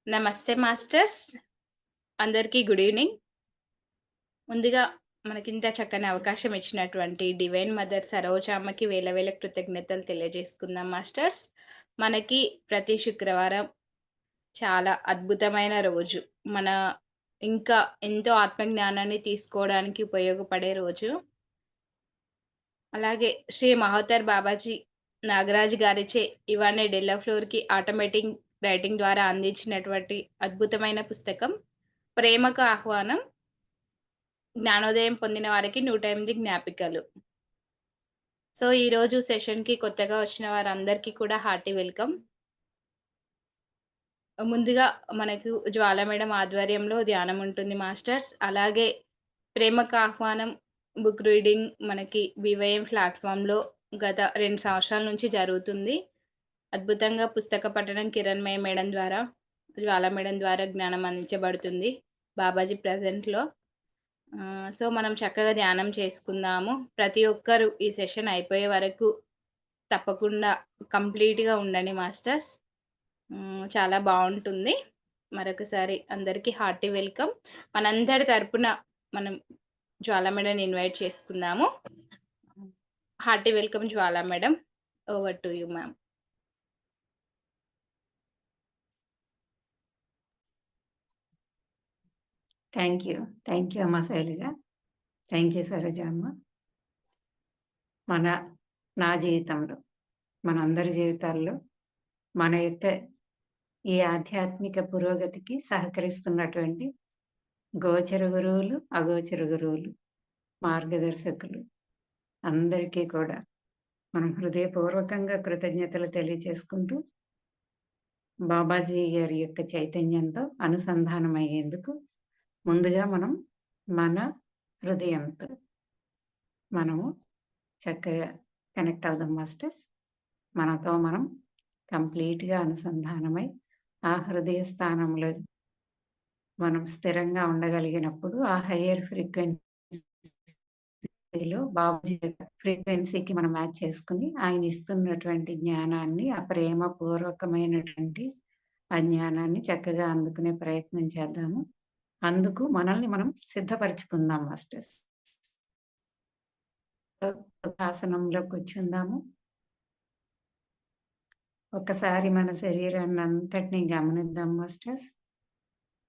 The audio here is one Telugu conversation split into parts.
నమస్తే మాస్టర్స్. అందరికీ గుడ్ ఈవెనింగ్. ముందుగా మనకింత చక్కని అవకాశం ఇచ్చినటువంటి డివైన్ మదర్ సరోజామ్మకి వేల వేల కృతజ్ఞతలు తెలియజేసుకుందాం మాస్టర్స్. మనకి ప్రతి శుక్రవారం చాలా అద్భుతమైన రోజు. మన ఇంకా ఎంతో ఆత్మజ్ఞానాన్ని తీసుకోవడానికి ఉపయోగపడే రోజు. అలాగే శ్రీ మహోత్తర్ బాబాజీ నాగరాజ్ గారిచే ఇవాళ డెల్లా ఫ్లోర్‌కి ఆటోమేటిక్ రైటింగ్ ద్వారా అందించినటువంటి అద్భుతమైన పుస్తకం 'ప్రేమకు ఆహ్వానం' జ్ఞానోదయం పొందిన వారికి 108 జ్ఞాపికలు. సో, ఈరోజు సెషన్‌కి కొత్తగా వచ్చిన వారందరికీ కూడా హార్టీ వెల్కమ్. ముందుగా మనకు జ్వాల మేడం ఆధ్వర్యంలో ధ్యానం ఉంటుంది మాస్టర్స్. అలాగే ప్రేమకు ఆహ్వానం బుక్ రీడింగ్ మనకి వివయం ప్లాట్‌ఫామ్‌లో గత 2 సంవత్సరాల నుంచి జరుగుతుంది. అద్భుతంగా పుస్తక పఠనం కిరణ్మయి మేడం ద్వారా, జ్వాల మేడం ద్వారా జ్ఞానం అందించబడుతుంది. బాబాజీ ప్రెజెంట్‌లో. సో, మనం చక్కగా ధ్యానం చేసుకుందాము. ప్రతి ఒక్కరు ఈ సెషన్ అయిపోయే వరకు తప్పకుండా కంప్లీట్‌గా ఉండండి మాస్టర్స్. చాలా బావుంటుంది. మరొకసారి అందరికీ హార్టీ వెల్కమ్. మనందరి తరపున మనం జ్వాలా మేడంని ఇన్వైట్ చేసుకుందాము. Hearty welcome Jwala madam. Over to you ma'am. Thank you. Thank you అమ్మ శైలజ. థ్యాంక్ యూ సరోజ అమ్మ. నా జీవితంలో, మనందరి జీవితాల్లో మన యొక్క ఈ ఆధ్యాత్మిక పురోగతికి సహకరిస్తున్నటువంటి గోచర గురువులు, అగోచర గురువులు, మార్గదర్శకులు అందరికీ కూడా మనం హృదయపూర్వకంగా కృతజ్ఞతలు తెలియచేసుకుంటూ బాబాజీ గారి యొక్క చైతన్యంతో అనుసంధానమయ్యేందుకు ముందుగా మనం మన హృదయంతో మనము చక్కగా కనెక్ట్ అవుదాం మాస్టర్స్. మనతో మనం కంప్లీట్‌గా అనుసంధానమై ఆ హృదయ స్థానంలో మనం స్థిరంగా ఉండగలిగినప్పుడు ఆ హయ్యర్ ఫ్రీక్వెన్సీలో బాబాజీ యొక్క ఫ్రీక్వెన్సీకి మనం మ్యాచ్ చేసుకొని ఆయన ఇస్తున్నటువంటి జ్ఞానాన్ని, ఆ ప్రేమపూర్వకమైనటువంటి ఆ జ్ఞానాన్ని చక్కగా అందుకునే ప్రయత్నం చేద్దాము. అందుకు మనల్ని మనం సిద్ధపరచుకుందాం మాస్టర్స్. ఆసనంలో కూర్చుందాము. ఒక్కసారి మన శరీరాన్ని అంతటిని గమనిద్దాం మాస్టర్స్.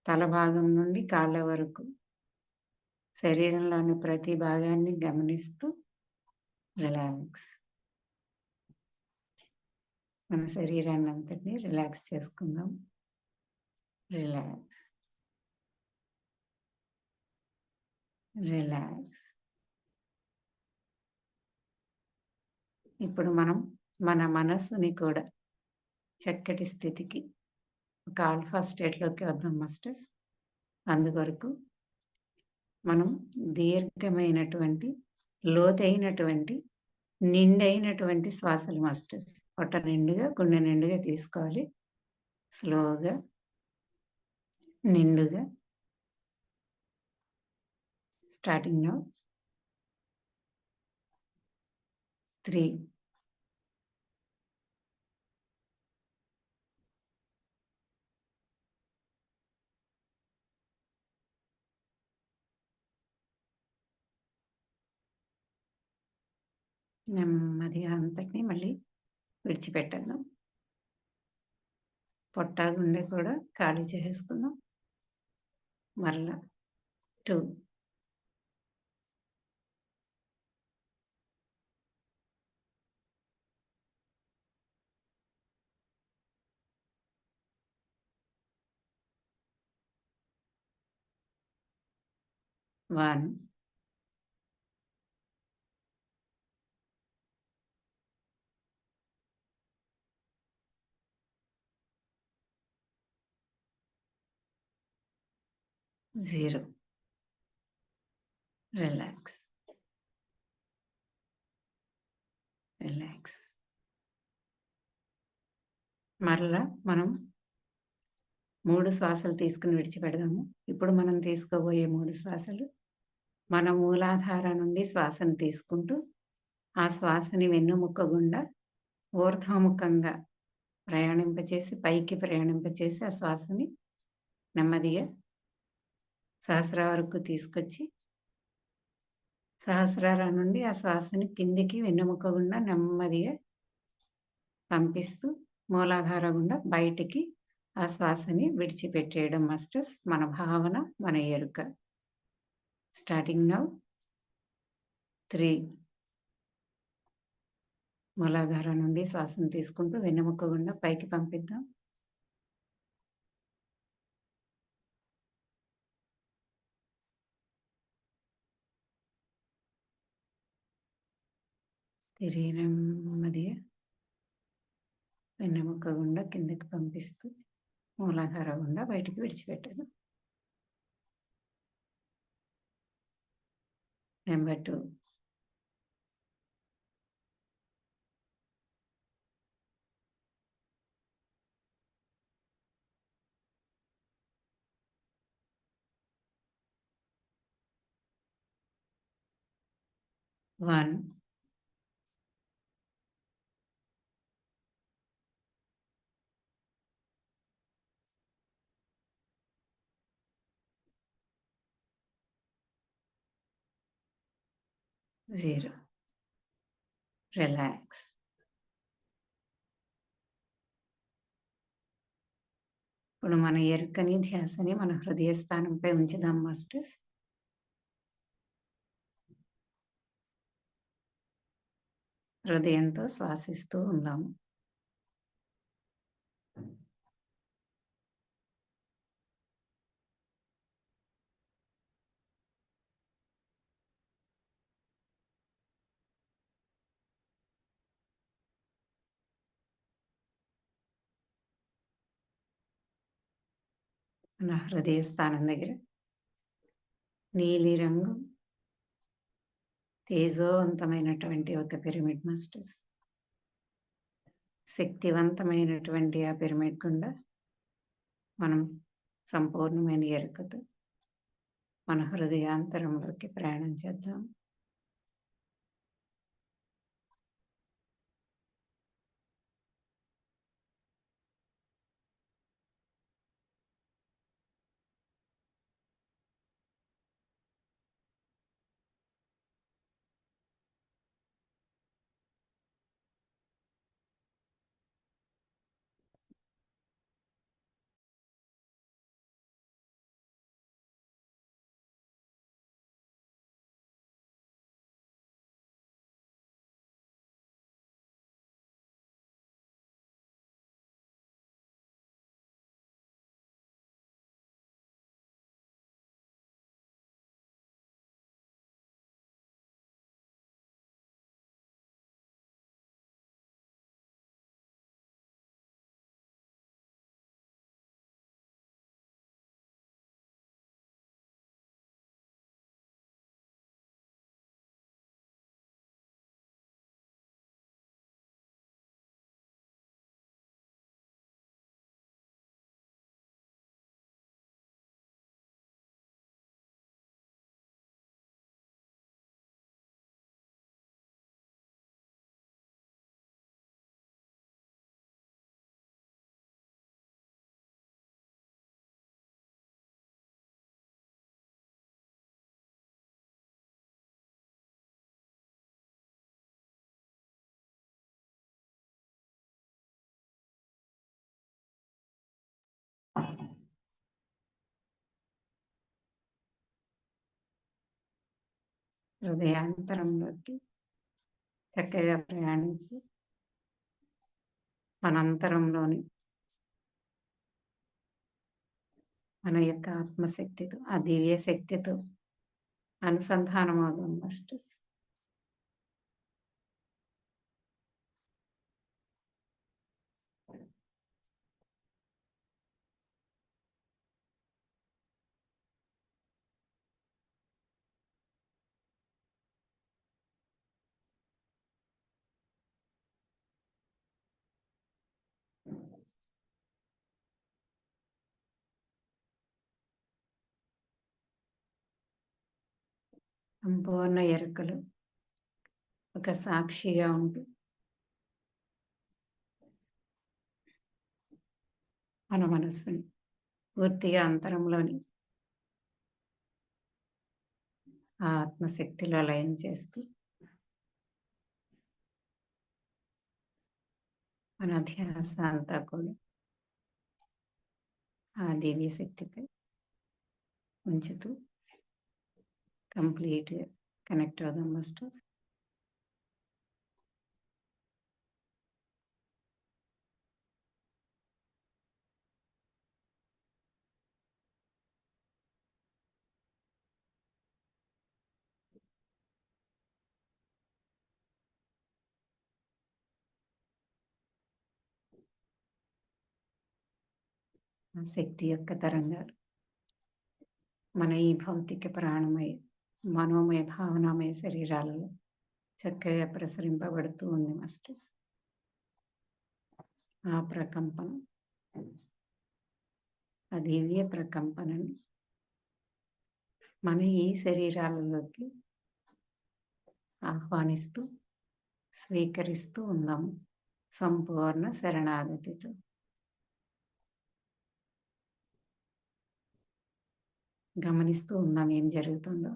తల భాగం నుండి కాళ్ళ వరకు శరీరంలోని ప్రతి భాగాన్ని గమనిస్తూ రిలాక్స్. మన శరీరాన్ని అంతటిని రిలాక్స్ చేసుకుందాం. Relax, relax. ఇప్పుడు మనం మన మనస్సుని కూడా చక్కటి స్థితికి, ఒక ఆల్ఫా స్టేట్లోకి వద్దాం మాస్టర్స్. అందుకొరకు మనం దీర్ఘమైనటువంటి, లోతైనటువంటి, నిండైనటువంటి శ్వాసలు మాస్టర్స్. పొట్ట నిండుగా, గుండె నిండుగా తీసుకోవాలి. స్లోగా, నిండుగా. Starting now. 3, నెమ్మదిగా అంతటిని మళ్ళీ విడిచిపెట్టేద్దాం. పొట్ట, గుండె కూడా ఖాళీ చేసేసుకుందాం. మరలా 2, 1. జీరో. Relax, relax. మరలా మనం 3 శ్వాసలు తీసుకుని విడిచిపెడదాము. ఇప్పుడు మనం తీసుకోబోయే 3 శ్వాసలు మన మూలాధార నుండి శ్వాసను తీసుకుంటూ, ఆ శ్వాసని వెన్నుముక్క గుండా ఊర్ధ్వముఖంగా ప్రయాణింపచేసి, పైకి ప్రయాణింపచేసి, ఆ శ్వాసని నెమ్మదిగా సహస్రార వరకు తీసుకొచ్చి, సహస్రార నుండి ఆ శ్వాసని కిందికి వెన్నెముక గుండా నెమ్మదిగా పంపిస్తూ, మూలాధార గుండా బయటికి ఆ శ్వాసని విడిచిపెట్టేయడం మాస్టర్స్. మన భావన, మన ఎరుక. Starting now. 3. మూలాధార నుండి శ్వాసను తీసుకుంటూ వెన్నెముక గుండా పైకి పంపిద్దాం. 3 నెమ్మదిగా వెన్నెముక గుండా కిందకి పంపిస్తూ మూలాధార గుండా బయటికి విడిచిపెట్టడం. నెంబర్ 2. One, 0. రిలాక్స్. ఇప్పుడు మన ఎరుకని, ధ్యాసని మన హృదయ స్థానంపై ఉంచుదాం మాస్టర్స్. హృదయంతో శ్వాసిస్తూ ఉందాము. మన హృదయ స్థానం దగ్గర నీలిరంగు తేజోవంతమైనటువంటి ఒక పిరమిడ్ మాస్టర్స్. శక్తివంతమైనటువంటి ఆ పిరమిడ్ గుండా మనం సంపూర్ణమైన ఎరుకతో మన హృదయాంతరంలోకి ప్రయాణం చేద్దాం. హృదయాంతరంలోకి చక్కగా ప్రయాణించి మన అంతరంలోని మన యొక్క ఆత్మశక్తితో, ఆ దివ్య శక్తితో అనుసంధానం అవుదాం మాస్టర్స్. సంపూర్ణ ఎరుకలు ఒక సాక్షిగా ఉంటూ మన మనస్సుని పూర్తిగా అంతరంలోని ఆ ఆత్మశక్తిలో లయం చేస్తూ మన ధ్యాస అంతా కూడా ఆ దివ్య శక్తిపై ఉంచుతూ కంప్లీట్‌గా కనెక్ట్ అవుదాం మాస్టర్స్. ఆ శక్తి యొక్క తరంగాలు మన ఈ భౌతిక ప్రాణమయ, మనోమయ, భావనామయ శరీరాలలో చక్కగా ప్రసరింపబడుతూ ఉంది మాస్టర్స్. ఆ ప్రకంపన, ఆ దివ్య ప్రకంపనని మన ఈ శరీరాలలోకి ఆహ్వానిస్తూ, స్వీకరిస్తూ ఉందాము సంపూర్ణ శరణాగతితో. గమనిస్తూ ఉందాం ఏం జరుగుతుందో.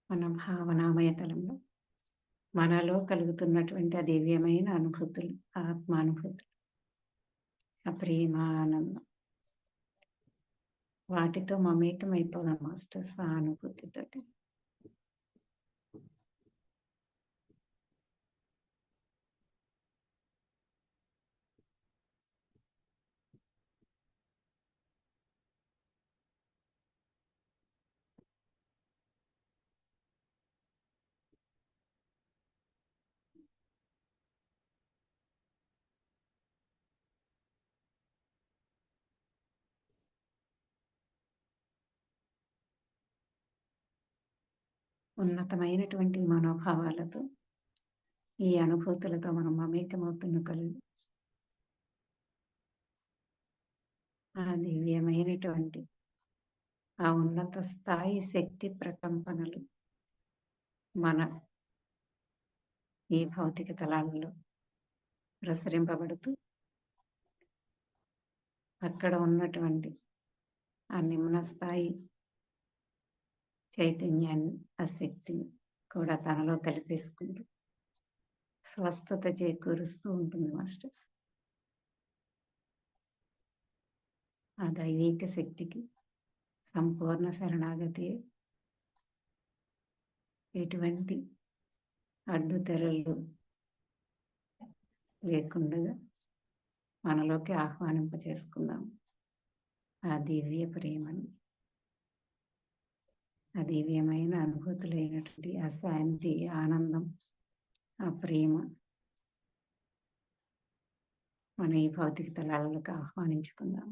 మన భావనామయ తలంలో మనలో కలుగుతున్నటువంటి ఆ దివ్యమైన అనుభూతులు, ఆత్మానుభూతులు, ఆ ప్రేమ, ఆనందం, వాటితో మమేకమైపోదాం మాస్టర్స్ ఆ అనుభూతితోటి. ఉన్నతమైనటువంటి మనోభావాలతో, ఈ అనుభూతులతో మనం మమేకమవుతున్న కలుగు ఆ దివ్యమైనటువంటి ఆ ఉన్నత స్థాయి శక్తి ప్రకంపనలు మన ఈ భౌతిక తలాలలో ప్రసరింపబడుతూ, అక్కడ ఉన్నటువంటి ఆ నిమ్న స్థాయి చైతన్యాన్ని, ఆ శక్తిని కూడా తనలో కలిపేసుకుంటూ స్వస్థత చేకూరుస్తూ ఉంటుంది మాస్టర్స్. ఆ దైవిక శక్తికి సంపూర్ణ శరణాగతి, ఎటువంటి అడ్డుతెరలు లేకుండా మనలోకి ఆహ్వానింపచేసుకుందాం ఆ దివ్య ప్రేమని, ఆ దివ్యమైన అనుభూతులైనటువంటి ఆ శాంతి, ఆనందం, ఆ ప్రేమ మన ఈ భౌతిక తలాలకు ఆహ్వానించుకుందాం.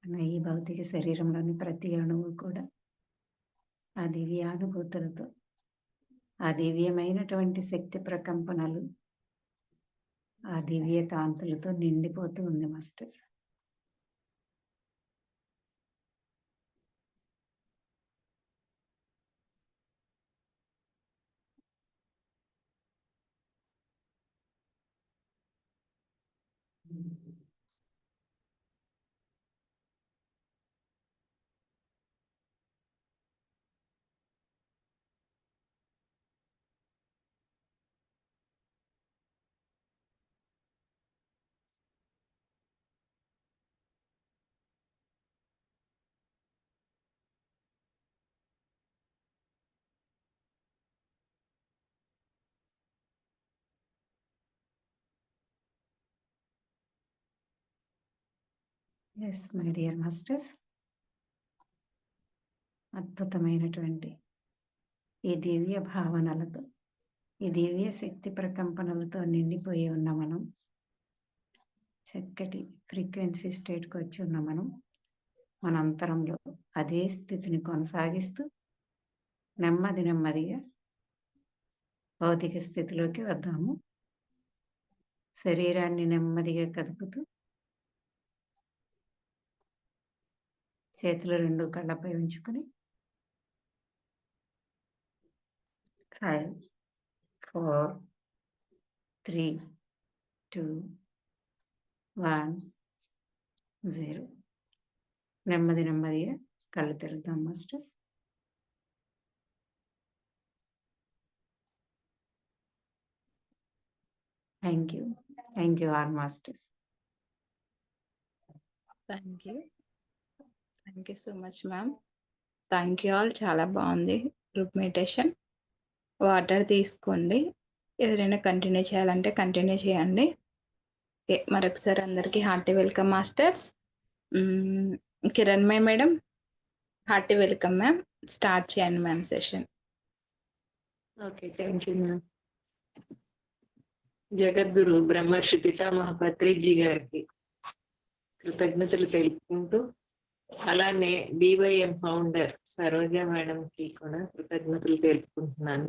మన ఈ భౌతిక శరీరంలోని ప్రతి అణువు కూడా ఆ దివ్యానుభూతులతో, ఆ దివ్యమైనటువంటి శక్తి ప్రకంపనలు, ఆ దివ్య కాంతులతో నిండిపోతూ ఉంది masters. Yes my dear masters. అద్భుతమైనటువంటి ఈ దివ్య భావనలతో, ఈ దివ్య శక్తి ప్రకంపనలతో నిండిపోయి ఉన్న మనం, చక్కటి ఫ్రీక్వెన్సీ స్టేట్కి వచ్చి ఉన్న మనం, మన అంతరంలో అదే స్థితిని కొనసాగిస్తూ నెమ్మదిగా భౌతిక స్థితిలోకి వద్దాము. శరీరాన్ని నెమ్మదిగా కదుపుతూ చేతులు 2 కళ్ళపై ఉంచుకొని 5, 4, 3, 2, 1, 0. నెమ్మదిగా కళ్ళు తెరుద్దాం masters. Thank you all masters. Thank you so much ma'am. Thank you all. చాలా బాగుంది గ్రూప్ మెడిటేషన్. వాటర్ తీసుకోండి. ఎవరైనా కంటిన్యూ చేయాలంటే కంటిన్యూ చేయండి. ఓకే, మరొకసారి అందరికీ hearty welcome masters. Kiranmay madam, hearty welcome ma'am. Start చేయండి ma'am session. Okay, thank you ma'am. Jagadguru Brahmarshi Pitamaha Patriji గారికి కృతజ్ఞతలు తెలుపుకుంటూ, అలానే BYM ఫౌండర్ సరోజ మేడంకి కూడా కృతజ్ఞతలు తెలుపుకుంటున్నాను.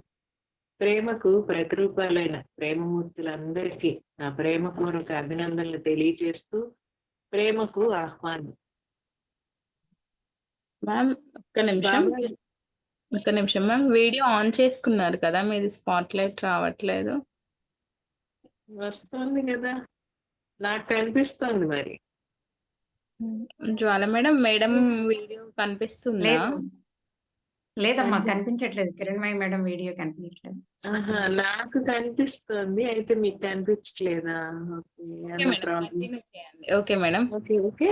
ప్రేమకు ప్రతిరూపాలైన ప్రేమమూర్తులందరికీ నా ప్రేమపూర్వక అభినందనలు తెలియజేస్తూ, ప్రేమకు ఆహ్వానం. మ్యామ్ ఒక్క నిమిషం మ్యామ్. వీడియో ఆన్ చేసుకున్నారు కదా, మీది స్పాట్ లైట్ రావట్లేదు. వస్తుంది కదా, నాకు కనిపిస్తుంది. మరి జ్వాల మేడం వీడియో కనిపిస్తుందా? లేదమ్మా, కనిపించట్లేదు. కిరణ్మయి మేడం వీడియో కనిపించట్లేదు. నాకు కనిపిస్తుంది, అయితే మీకు కనిపించట్లేదా? Okay madam. ఓకే.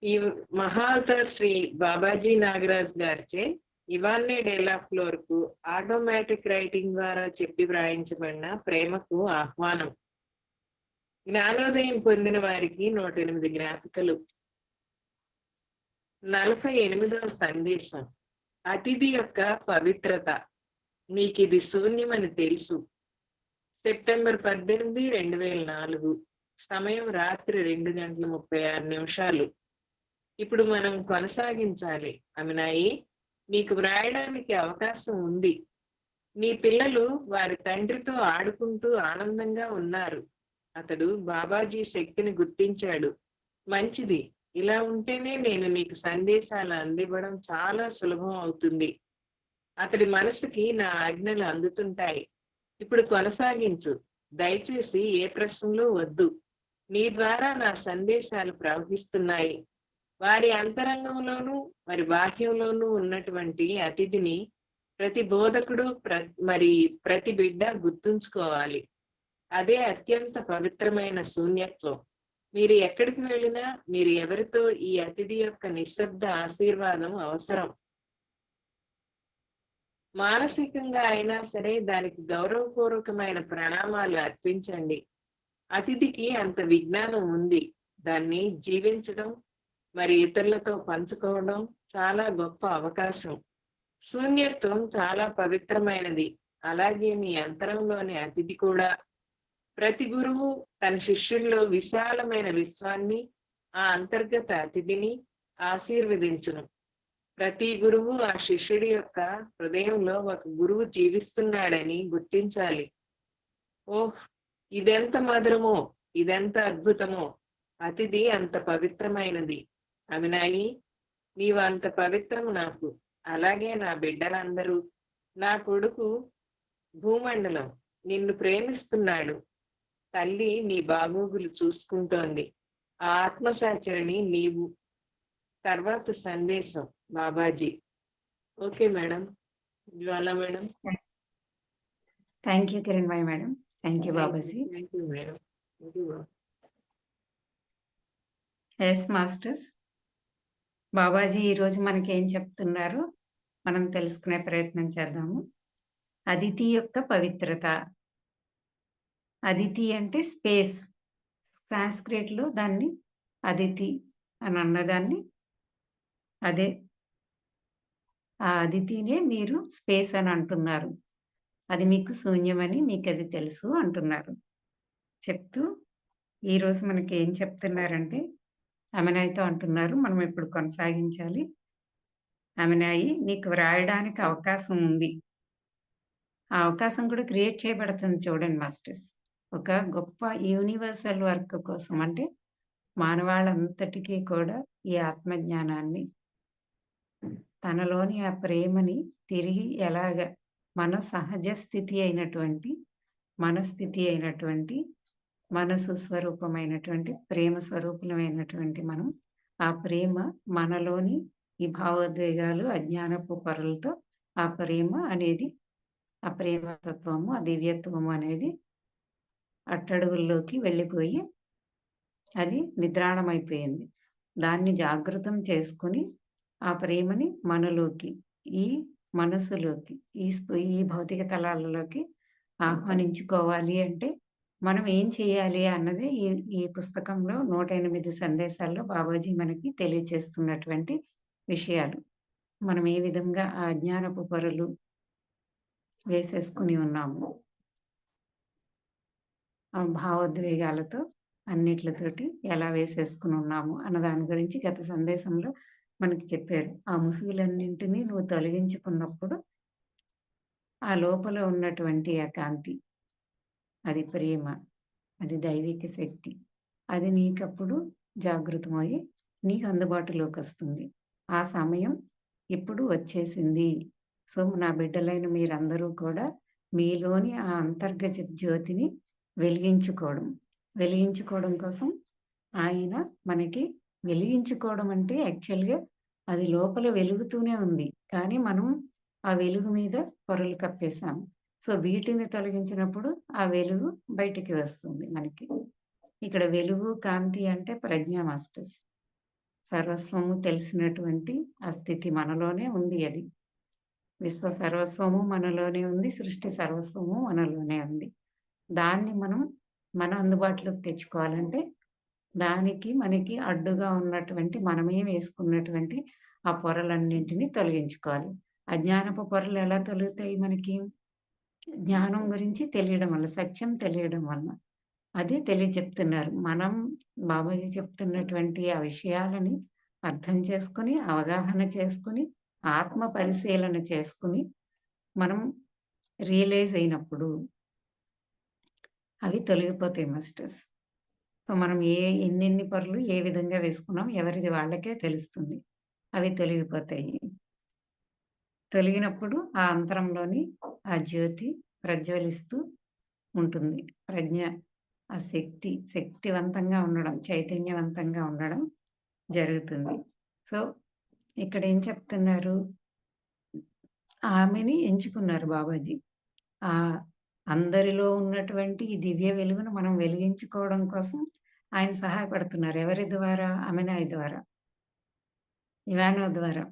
ఈ మహావతార్ శ్రీ బాబాజీ నాగరాజ్ గారిచే ఇవాన్నే డేలా ఫ్లోర్ కు ఆటోమేటిక్ రైటింగ్ ద్వారా చెప్పి వ్రాయించబడిన ప్రేమకు ఆహ్వానం. జ్ఞానోదయం పొందిన వారికి 108 జ్ఞాపికలు. 48వ సందేశం. అతిథి యొక్క పవిత్రత. మీకిది శూన్యమని తెలుసు. సెప్టెంబర్ 18, 2004. సమయం రాత్రి 2:36. ఇప్పుడు మనం కొనసాగించాలి. అమినాయి, మీకు వ్రాయడానికి అవకాశం ఉంది. నీ పిల్లలు వారి తండ్రితో ఆడుకుంటూ ఆనందంగా ఉన్నారు. అతడు బాబాజీ శక్తిని గుర్తించాడు. మంచిది, ఇలా ఉంటేనే నేను నీకు సందేశాలు అందివ్వడం చాలా సులభం అవుతుంది. అతడి మనసుకి నా ఆజ్ఞలు అందుతుంటాయి. ఇప్పుడు కొనసాగించు. దయచేసి ఏ ప్రశ్నలు వద్దు. నీ ద్వారా నా సందేశాలు ప్రవహిస్తున్నాయి. వారి అంతరంగంలోనూ మరి బాహ్యంలోనూ ఉన్నటువంటి అతిథిని ప్రతి బోధకుడు ప్రతి బిడ్డ గుర్తుంచుకోవాలి. అదే అత్యంత పవిత్రమైన శూన్యత్వం. మీరు ఎక్కడికి వెళ్ళినా, మీరు ఎవరితో ఈ అతిథి యొక్క నిశ్శబ్ద ఆశీర్వాదం అవసరం. మానసికంగా అయినా సరే దానికి గౌరవపూర్వకమైన ప్రణామాలు అర్పించండి. అతిథికి అంత విజ్ఞానం ఉంది. దాన్ని జీవించడం మరి ఇతరులతో పంచుకోవడం చాలా గొప్ప అవకాశం. శూన్యత్వం చాలా పవిత్రమైనది. అలాగే మీ అంతరంలోని అతిథి కూడా. ప్రతి గురువు తన శిష్యుల్లో విశాలమైన విశ్వాన్ని, ఆ అంతర్గత అతిథిని ఆశీర్వదించును. ప్రతి గురువు ఆ శిష్యుడి యొక్క హృదయంలో ఒక గురువు జీవిస్తున్నాడని గుర్తించాలి. ఓహ్, ఇదెంత మధురమో, ఇదెంత అద్భుతమో. అతిథి అంత పవిత్రమైనది. అమినాయి, నీవు అంత పవిత్రము నాకు. అలాగే నా బిడ్డలందరూ. నా కొడుకు భూమండలం నిన్ను ప్రేమిస్తున్నాడు. తల్లి నీ బాగోగులు చూసుకుంటోంది. ఆ ఆత్మసాచరిని నీవు. తర్వాత సందేశం Babaji. Okay madam. Jwala madam. Thank you Kiranmayi madam. Thank you Babaji. Thank you madam. Yes masters. Babaji ఈరోజు మనకి ఏం చెప్తున్నారు మనం తెలుసుకునే ప్రయత్నం చేద్దాము. అదితి యొక్క పవిత్రత. అదితి అంటే స్పేస్. సాంస్క్రిట్లో దాన్ని అదితి అని అన్నదాన్ని అదే ఆ అదితినే మీరు స్పేస్ అని అంటున్నారు. అది మీకు శూన్యమని మీకది తెలుసు అంటున్నారు. చెప్తూ ఈరోజు మనకేం చెప్తున్నారంటే, అమెనాయితో అంటున్నారు. మనం ఇప్పుడు కొనసాగించాలి. అమెనాయి, నీకు వ్రాయడానికి అవకాశం ఉంది. ఆ అవకాశం కూడా క్రియేట్ చేయబడుతుంది చూడండి మాస్టర్స్. ఒక గొప్ప యూనివర్సల్ వర్క్ కోసం అంటే మానవాళంతటికీ కూడా ఈ ఆత్మజ్ఞానాన్ని, తనలోని ఆ ప్రేమని తిరిగి ఎలాగ మన సహజ స్థితి అయినటువంటి, మన స్థితి అయినటువంటి, మనసు స్వరూపమైనటువంటి, ప్రేమ స్వరూపమైనటువంటి మనం ఆ ప్రేమ మనలోని ఈ భావోద్వేగాలు, అజ్ఞానపు పొరలతో ఆ ప్రేమ అనేది, ఆ ప్రేమతత్వము, ఆ దివ్యత్వము అనేది అట్టడుగుల్లోకి వెళ్ళిపోయి అది నిద్రాణమైపోయింది. దాన్ని జాగృతం చేసుకొని ఆ ప్రేమని మనలోకి, ఈ మనస్సులోకి, ఈ భౌతిక తలాలలోకి ఆహ్వానించుకోవాలి అంటే మనం ఏం చేయాలి అన్నది ఈ ఈ పుస్తకంలో 108 సందేశాల్లో బాబాజీ మనకి తెలియచేస్తున్నటువంటి విషయాలు. మనం ఏ విధంగా ఆ అజ్ఞానపు పొరలు వేసేసుకుని ఉన్నాము. ఆ భావోద్వేగాలతో అన్నిట్లతోటి ఎలా వేసేసుకుని ఉన్నాము అన్న దాని గురించి గత సందేశంలో మనకి చెప్పారు. ఆ ముసుగులన్నింటినీ నువ్వు తొలగించుకున్నప్పుడు ఆ లోపల ఉన్నటువంటి ఆ కాంతి, అది ప్రేమ, అది దైవిక శక్తి, అది నీకప్పుడు జాగృతమయ్యి నీకు అందుబాటులోకొస్తుంది. ఆ సమయం ఇప్పుడు వచ్చేసింది. సో, నా బిడ్డలైన మీరందరూ కూడా మీలోని ఆ అంతర్గత జ్యోతిని వెలిగించుకోవడం కోసం ఆయన మనకి వెలిగించుకోవడం అంటే యాక్చువల్‌గా అది లోపల వెలుగుతూనే ఉంది. కానీ మనం ఆ వెలుగు మీద పొరలు కప్పేసాం. సో, వీటిని తొలగించినప్పుడు ఆ వెలుగు బయటికి వస్తుంది మనకి. ఇక్కడ వెలుగు, కాంతి అంటే ప్రజ్ఞ మాస్టర్స్. సర్వస్వము తెలిసినటువంటి ఆ స్థితి మనలోనే ఉంది అది. విశ్వ సర్వస్వము మనలోనే ఉంది. సృష్టి సర్వస్వము మనలోనే ఉంది. దాన్ని మనం మన అందుబాటులోకి తెచ్చుకోవాలంటే, దానికి మనకి అడ్డుగా ఉన్నటువంటి మనమే వేసుకున్నటువంటి ఆ పొరలన్నింటినీ తొలగించుకోవాలి. అజ్ఞానపు పొరలు ఎలా తొలుగుతాయి మనకి? జ్ఞానం గురించి తెలియడం వల్ల, సత్యం తెలియడం వల్ల. అది తెలియచెప్తున్నారు. మనం బాబాజీ చెప్తున్నటువంటి ఆ విషయాలని అర్థం చేసుకొని, అవగాహన చేసుకొని, ఆత్మ పరిశీలన చేసుకొని, మనం రియలైజ్ అయినప్పుడు అవి తొలగిపోతాయి మాస్టర్స్. సో, మనం ఎన్నెన్ని పొరలు ఏ విధంగా వేసుకున్నాం ఎవరిది వాళ్ళకే తెలుస్తుంది. అవి తొలగిపోతాయి. తొలగినప్పుడు ఆ అంతరంలోని ఆ జ్యోతి ప్రజ్వలిస్తూ ఉంటుంది. ప్రజ్ఞ, ఆ శక్తివంతంగా ఉండడం, చైతన్యవంతంగా ఉండడం జరుగుతుంది. సో, ఇక్కడ ఏం చెప్తున్నారు? ఆమెని ఎంచుకున్నారు బాబాజీ. అందరిలో ఉన్నటువంటి ఈ దివ్య వెలుగును మనం వెలిగించుకోవడం కోసం ఆయన సహాయపడుతున్నారు. ఎవరి ద్వారా? అమెనాయ్ ద్వారా. ఇవానో ద్వారా.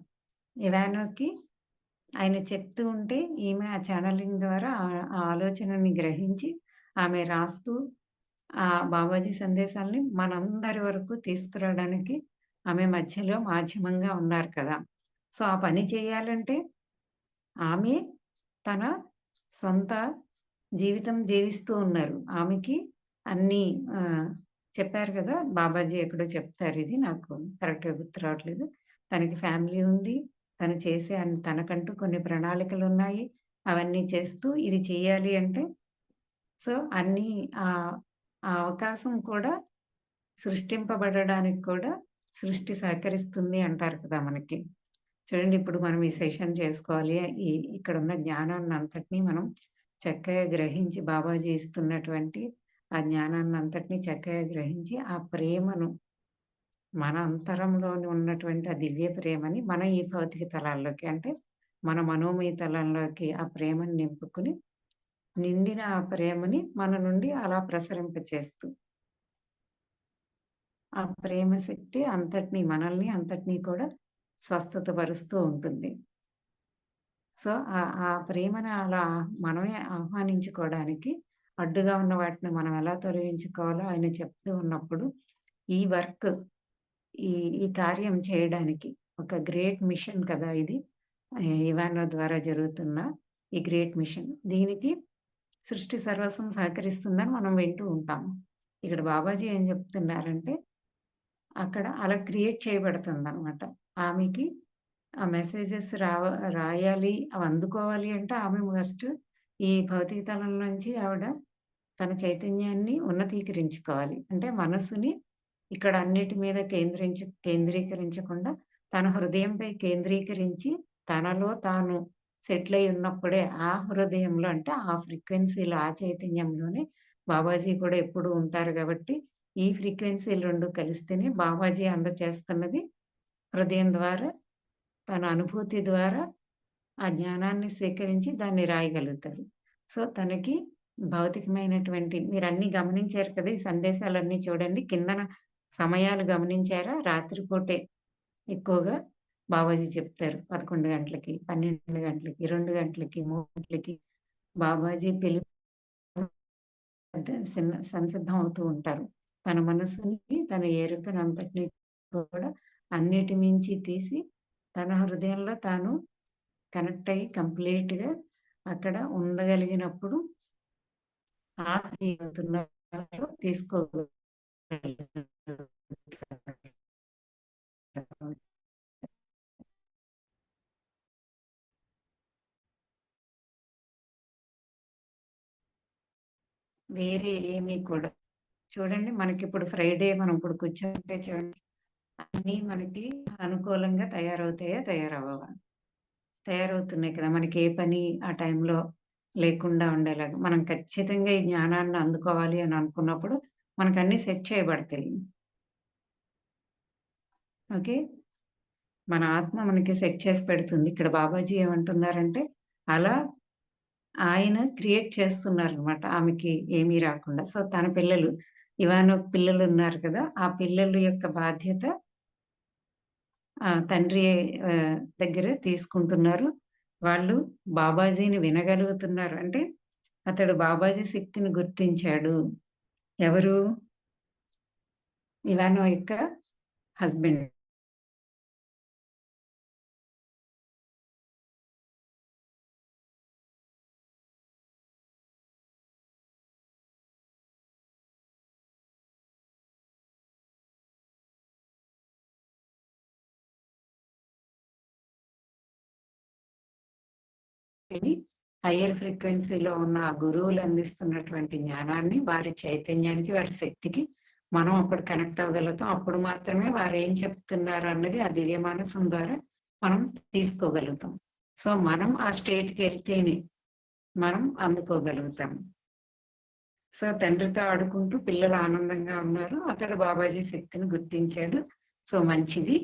ఇవానోకి ఆయన చెప్తూ ఉంటే ఈమె ఆ ఛానలింగ్ ద్వారా ఆ ఆలోచనని గ్రహించి ఆమె రాస్తూ ఆ బాబాజీ సందేశాల్ని మనందరి వరకు తీసుకురావడానికి ఆమె మధ్యలో మాధ్యమంగా ఉన్నారు కదా! సో, ఆ పని చేయాలంటే ఆమె తన సొంత జీవితం జీవిస్తూ ఉన్నారు. ఆమెకి అన్నీ చెప్పారు కదా! బాబాజీ ఎక్కడో చెప్తారిది. నాకు కరెక్ట్‌గా గుర్తు రావట్లేదు. తనకి ఫ్యామిలీ ఉంది. తను చేసే తనకంటూ కొన్ని ప్రణాళికలున్నాయి. అవన్నీ చేస్తూ ఇది చేయాలి అంటే సో, అన్నీ ఆ అవకాశం కూడా సృష్టింపబడడానికి కూడా సృష్టి సహకరిస్తుంది అంటారు కదా మనకి. చూడండి ఇప్పుడు మనం ఈ సెషన్ చేసుకోవాలి. ఇక్కడున్న జ్ఞానాన్నంతటిని మనం చక్కగా గ్రహించి బాబాజీ ఇస్తున్నటువంటి ఆ జ్ఞానాన్నంతటిని చక్కగా గ్రహించి ఆ ప్రేమను మన అంతరంలోని ఉన్నటువంటి ఆ దివ్య ప్రేమని మన ఈ భౌతిక తలాల్లోకి అంటే మన మనోమయ తలంలోకి ఆ ప్రేమను నింపుకొని నిండిన ఆ ప్రేమని మన నుండి అలా ప్రసరింపచేస్తూ ఆ ప్రేమ శక్తి మనల్ని అంతటినీ కూడా స్వస్థతపరుస్తూ ఉంటుంది. సో, ఆ ప్రేమను అలా మనమే ఆహ్వానించుకోవడానికి అడ్డుగా ఉన్న వాటిని మనం ఎలా తొలగించుకోవాలో ఆయన చెప్తూ ఉన్నప్పుడు ఈ వర్క్ ఈ ఈ కార్యం చేయడానికి ఒక గ్రేట్ మిషన్ కదా ఇది. ఇవానో ద్వారా జరుగుతున్న ఈ గ్రేట్ మిషన్. దీనికి సృష్టి సర్వస్వం సహకరిస్తుందని మనం వింటూ ఉంటాం. ఇక్కడ బాబాజీ ఏం చెప్తున్నారంటే, అక్కడ అలా క్రియేట్ చేయబడుతుందనమాట. ఆమెకి ఆ మెసేజెస్ రాయాలి, అవి అందుకోవాలి అంటే ఆమె ఫస్ట్ ఈ భౌతిక తలం నుంచి ఆవిడ తన చైతన్యాన్ని ఉన్నతీకరించుకోవాలి. అంటే మనస్సుని ఇక్కడ అన్నిటి మీద కేంద్రీకరించకుండా తన హృదయంపై కేంద్రీకరించి తనలో తాను సెటిల్ అయి ఉన్నప్పుడే ఆ హృదయంలో అంటే ఆ ఫ్రీక్వెన్సీలో ఆ చైతన్యంలోనే బాబాజీ కూడా ఎప్పుడూ ఉంటారు కాబట్టి ఈ ఫ్రీక్వెన్సీలు 2 కలిస్తేనే బాబాజీ అందచేస్తున్నది హృదయం ద్వారా తన అనుభూతి ద్వారా ఆ జ్ఞానాన్ని స్వీకరించి దాన్ని రాయగలుగుతారు. సో, తనకి భౌతికమైనటువంటి మీరన్నీ గమనించారు కదా! ఈ సందేశాలన్నీ చూడండి. కిందన సమయాలు గమనించారా? రాత్రిపూటే ఎక్కువగా బాబాజీ చెప్తారు. 11 గంటలకి, 12 గంటలకి, 2 గంటలకి, 3 గంటలకి బాబాజీ పిలుపు సంసిద్ధం అవుతూ ఉంటారు. తన మనస్సుని, తన ఎరుకనంతటిని కూడా అన్నిటి మించి తీసి తన హృదయంలో తాను కనెక్ట్ అయ్యి కంప్లీట్‌గా అక్కడ ఉండగలిగినప్పుడు ఆ జీవితంలో తీసుకోగలుగుతారు. వేరే ఏమీ కూడా చూడండి మనకిప్పుడు ఫ్రైడే మనం ఇప్పుడు కూర్చుంటే చూడండి అన్నీ మనకి అనుకూలంగా తయారవుతాయా? తయారవ్వవా? తయారవుతున్నాయి కదా! మనకి ఏ పని ఆ టైంలో లేకుండా ఉండేలాగా. మనం ఖచ్చితంగా ఈ జ్ఞానాన్ని అందుకోవాలి అని అనుకున్నప్పుడు మనకన్నీ సెట్ చేయబడతాయి. ఓకే. మన ఆత్మ మనకి సెట్ చేసి పెడుతుంది. ఇక్కడ బాబాజీ ఏమంటున్నారంటే, అలా ఆయన క్రియేట్ చేస్తున్నారనమాట. ఆమెకి ఏమీ రాకుండా. సో, తన పిల్లలు ఇవానో పిల్లలున్నారు కదా! ఆ పిల్లల యొక్క బాధ్యత తండ్రి దగ్గర తీసుకుంటున్నారు. వాళ్ళు బాబాజీని వినగలుగుతున్నారు. అంటే అతడు బాబాజీ శక్తిని గుర్తించాడు. ఎవరు? ఇవానో యొక్క హస్బెండ్. హయ్యర్ ఫ్రీక్వెన్సీలో ఉన్న ఆ గురువులు అందిస్తున్నటువంటి జ్ఞానాన్ని వారి చైతన్యానికి, వారి శక్తికి మనం అప్పుడు కనెక్ట్ అవ్వగలుగుతాం. అప్పుడు మాత్రమే వారు ఏం చెప్తున్నారు అన్నది ఆ దివ్య మానసం ద్వారా మనం తీసుకోగలుగుతాం. సో, మనం ఆ స్టేట్‌కి వెళ్తేనే మనం అందుకోగలుగుతాం. సో, తండ్రితో ఆడుకుంటూ పిల్లలు ఆనందంగా ఉన్నారు. అతడు బాబాజీ శక్తిని గుర్తించాడు. సో, మంచిది.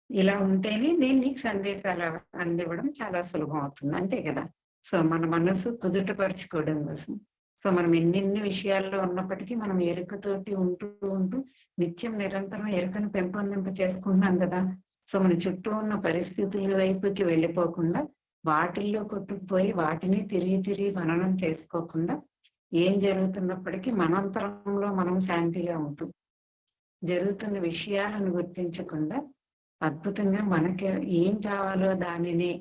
ఇలా ఉంటేనే నేను నీకు సందేశాలు అందివ్వడం చాలా సులభం అవుతుంది. అంతే కదా! సో, మన మనసు కుదుటపరుచుకోవడం కోసం. సో, మనం ఎన్నెన్ని విషయాల్లో ఉన్నప్పటికీ మనం ఎరుకతోటి ఉంటూ నిత్యం నిరంతరం ఎరుకను పెంపొందింప చేసుకుంటున్నాం కదా! సో, మన చుట్టూ ఉన్న పరిస్థితుల వైపుకి వెళ్ళిపోకుండా వాటిల్లో కొట్టుకుపోయి వాటిని తిరిగి మననం చేసుకోకుండా ఏం జరుగుతున్నప్పటికీ మనంతరంలో మనం శాంతిగా ఉంటూ జరుగుతున్న విషయాలను గుర్తించకుండా అద్భుతంగా మనకి ఏం కావాలో దానిని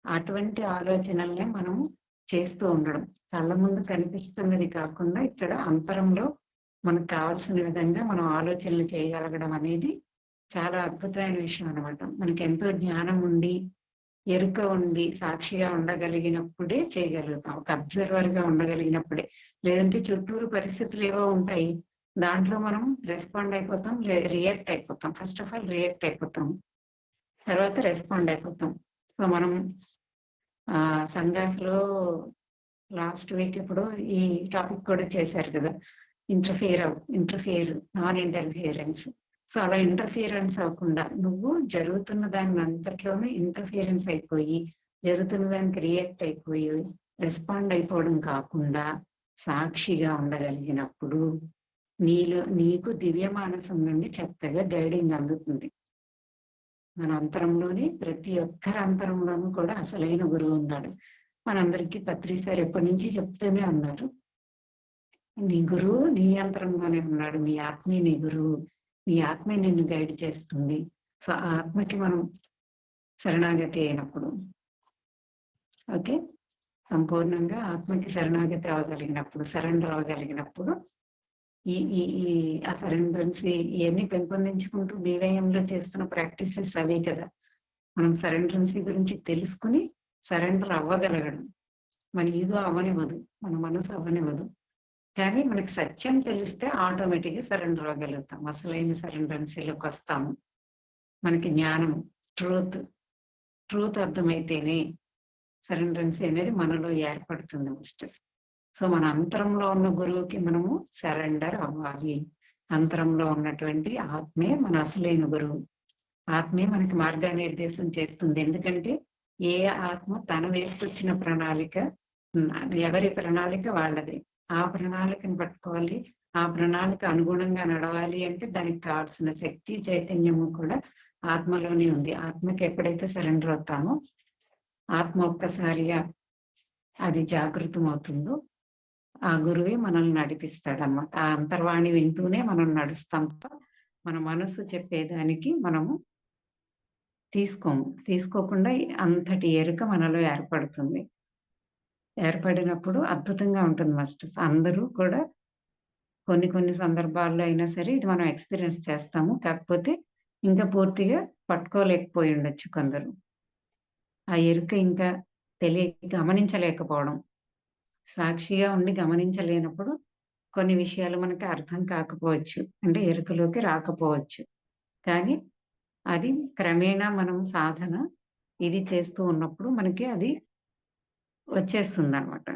అటువంటి ఆలోచనల్ని మనము చేస్తూ ఉండడం. కళ్ళ ముందు కనిపిస్తున్నది కాకుండా ఇక్కడ అంతరంలో మనకు కావాల్సిన విధంగా మనం ఆలోచనలు చేయగలగడం అనేది చాలా అద్భుతమైన విషయం అనమాట. మనకి ఎంతో జ్ఞానం ఉండి, ఎరుక ఉండి, సాక్షిగా ఉండగలిగినప్పుడే చేయగలుగుతాం. ఒక అబ్జర్వర్‌గా ఉండగలిగినప్పుడే. లేదంటే చుట్టూరు పరిస్థితులు ఏవో ఉంటాయి. దాంట్లో మనం రెస్పాండ్ అయిపోతాం. రియాక్ట్ అయిపోతాం. ఫస్ట్ ఆఫ్ ఆల్ రియాక్ట్ అయిపోతాం. తర్వాత రెస్పాండ్ అయిపోతాం. సో, మనం సంఘాస్‌లో లాస్ట్ వీక్ ఇప్పుడు ఈ టాపిక్ కూడా చేశారు కదా! Non interference. సో, అలా ఇంటర్ఫియరెన్స్ అవ్వకుండా నువ్వు జరుగుతున్న దాన్ని అంతట్లోనే ఇంటర్ఫియరెన్స్ అయిపోయి, జరుగుతున్న దానికి రియాక్ట్ అయిపోయి, రెస్పాండ్ అయిపోవడం కాకుండా సాక్షిగా ఉండగలిగినప్పుడు నీకు దివ్య మానసం నుండి చక్కగా గైడింగ్ అందుతుంది. మన అంతరంలోనే ప్రతి ఒక్కరి అంతరంలోనూ కూడా అసలైన గురువు ఉన్నాడు. మనందరికీ పత్రి సార్ ఎప్పటి నుంచి చెప్తూనే ఉన్నారు. నీ గురువు నీ అంతరంలోనే ఉన్నాడు. నీ ఆత్మే నీ గురువు. నీ ఆత్మే నిన్ను గైడ్ చేస్తుంది. సో ఆ ఆత్మకి మనం శరణాగతి అయినప్పుడు, ఓకే, సంపూర్ణంగా ఆత్మకి శరణాగతి అవ్వగలిగినప్పుడు, సరెండర్ అవ్వగలిగినప్పుడు ఈ ఈ ఈ ఆ సరెండరెన్సీ ఇవన్నీ పెంపొందించుకుంటూ బీవైఎంలో చేస్తున్న ప్రాక్టీసెస్ అవే కదా. మనం సరెండరెన్సీ గురించి తెలుసుకుని సరెండర్ అవ్వగలగడం. మన ఈగో అవ్వనివ్వదు, మన మనసు అవ్వనివ్వదు. కానీ మనకి సత్యం తెలిస్తే ఆటోమేటిక్గా సరెండర్ అవ్వగలుగుతాం, అసలైన సరెండరెన్సీలోకి వస్తాము. మనకి జ్ఞానం, ట్రూత్ అర్థమైతేనే సరెండరెన్సీ అనేది మనలో ఏర్పడుతుంది మాస్టర్స్. సో మన అంతరంలో ఉన్న గురువుకి మనము సరెండర్ అవ్వాలి. అంతరంలో ఉన్నటువంటి ఆత్మే మన అసలైన గురువు. ఆత్మే మనకి మార్గనిర్దేశం చేస్తుంది. ఎందుకంటే ఏ ఆత్మ తన వేసుకొచ్చిన ప్రణాళిక, ఎవరి ప్రణాళిక వాళ్ళది. ఆ ప్రణాళికను పట్టుకోవాలి, ఆ ప్రణాళిక అనుగుణంగా నడవాలి అంటే దానికి కావాల్సిన శక్తి, చైతన్యము కూడా ఆత్మలోనే ఉంది. ఆత్మకి ఎప్పుడైతే సరెండర్ అవుతామో, ఆత్మ ఒక్కసారిగా అది జాగృతం అవుతుందో ఆ గురువే మనల్ని నడిపిస్తాడు అన్నమాట. ఆ అంతర్వాణి వింటూనే మనం నడుస్తాం. మన మనసు చెప్పేదానికి మనము తీసుకోకుండా అంతటి ఎరుక మనలో ఏర్పడుతుంది. ఏర్పడినప్పుడు అద్భుతంగా ఉంటుంది మాస్టర్స్. అందరూ కూడా కొన్ని సందర్భాల్లో అయినా సరే ఇది మనం ఎక్స్పీరియన్స్ చేస్తాము. కాకపోతే ఇంకా పూర్తిగా పట్టుకోలేకపోయి ఉండొచ్చు కొందరు. ఆ ఎరుక ఇంకా గమనించలేకపోవడం. సాక్షిగా ఉండి గమనించలేనప్పుడు కొన్ని విషయాలు మనకి అర్థం కాకపోవచ్చు, అంటే ఎరుకలోకి రాకపోవచ్చు. కానీ అది క్రమేణా మనం సాధన ఇది చేస్తూ ఉన్నప్పుడు మనకి అది వచ్చేస్తుందన్నమాట.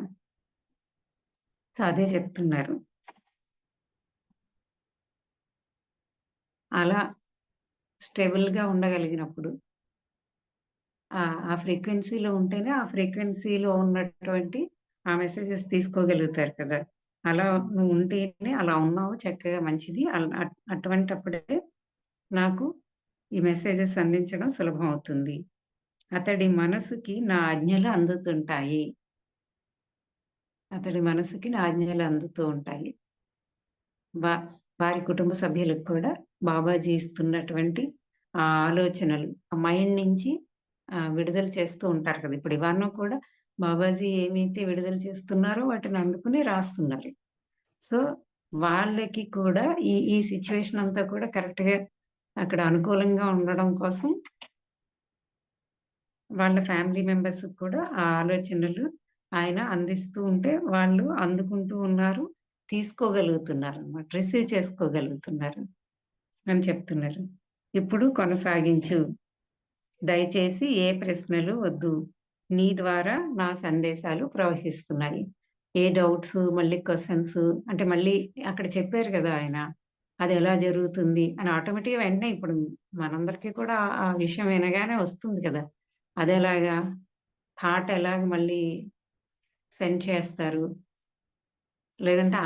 సో అదే చెప్తున్నారు. అలా స్టేబుల్‌గా ఉండగలిగినప్పుడు ఆ ఫ్రీక్వెన్సీలో ఉంటేనే ఆ ఫ్రీక్వెన్సీలో ఉన్నటువంటి ఆ మెసేజెస్ తీసుకోగలుగుతారు కదా. అలా నువ్వు ఉంటేనే అలా ఉన్నావు, చక్కగా మంచిది. అటువంటప్పుడే నాకు ఈ మెసేజెస్ అందించడం సులభం అవుతుంది. అతడి మనసుకి నా ఆజ్ఞలు అందుతుంటాయి. అతడి మనసుకి నా ఆజ్ఞలు అందుతూ ఉంటాయి. వారి కుటుంబ సభ్యులకు కూడా బాబాజీ ఇస్తున్నటువంటి ఆ ఆలోచనలు ఆ మైండ్ నుంచి విడుదల చేస్తూ ఉంటారు కదా. ఇప్పుడు ఇవన్నీ కూడా బాబాజీ ఏమైతే విడుదల చేస్తున్నారో వాటిని అందుకుని రాస్తున్నారు. సో వాళ్ళకి కూడా ఈ సిచ్యువేషన్ అంతా కూడా కరెక్ట్‌గా అక్కడ అనుకూలంగా ఉండడం కోసం వాళ్ళ ఫ్యామిలీ మెంబర్స్ కూడా ఆ ఆలోచనలు ఆయన అందిస్తూ ఉంటే వాళ్ళు అందుకుంటూ ఉన్నారు, తీసుకోగలుగుతున్నారన్నమాట. రిసీవ్ చేసుకోగలుగుతున్నారు అని చెప్తున్నారు. ఇప్పుడు కొనసాగించు. దయచేసి ఏ ప్రశ్నలు వద్దు. నీ ద్వారా నా సందేశాలు ప్రవహిస్తున్నాయి. ఏ డౌట్స్, మళ్ళీ క్వెషన్స్ అంటే మళ్ళీ అక్కడ చెప్పారు కదా ఆయన. అది ఎలా జరుగుతుంది అని ఆటోమేటిక్‌గా వెంటనే ఇప్పుడు మనందరికీ కూడా ఆ విషయం వినగానే వస్తుంది కదా. అదెలాగా? థాట్ ఎలాగ మళ్ళీ సెండ్ చేస్తారు? లేదంటే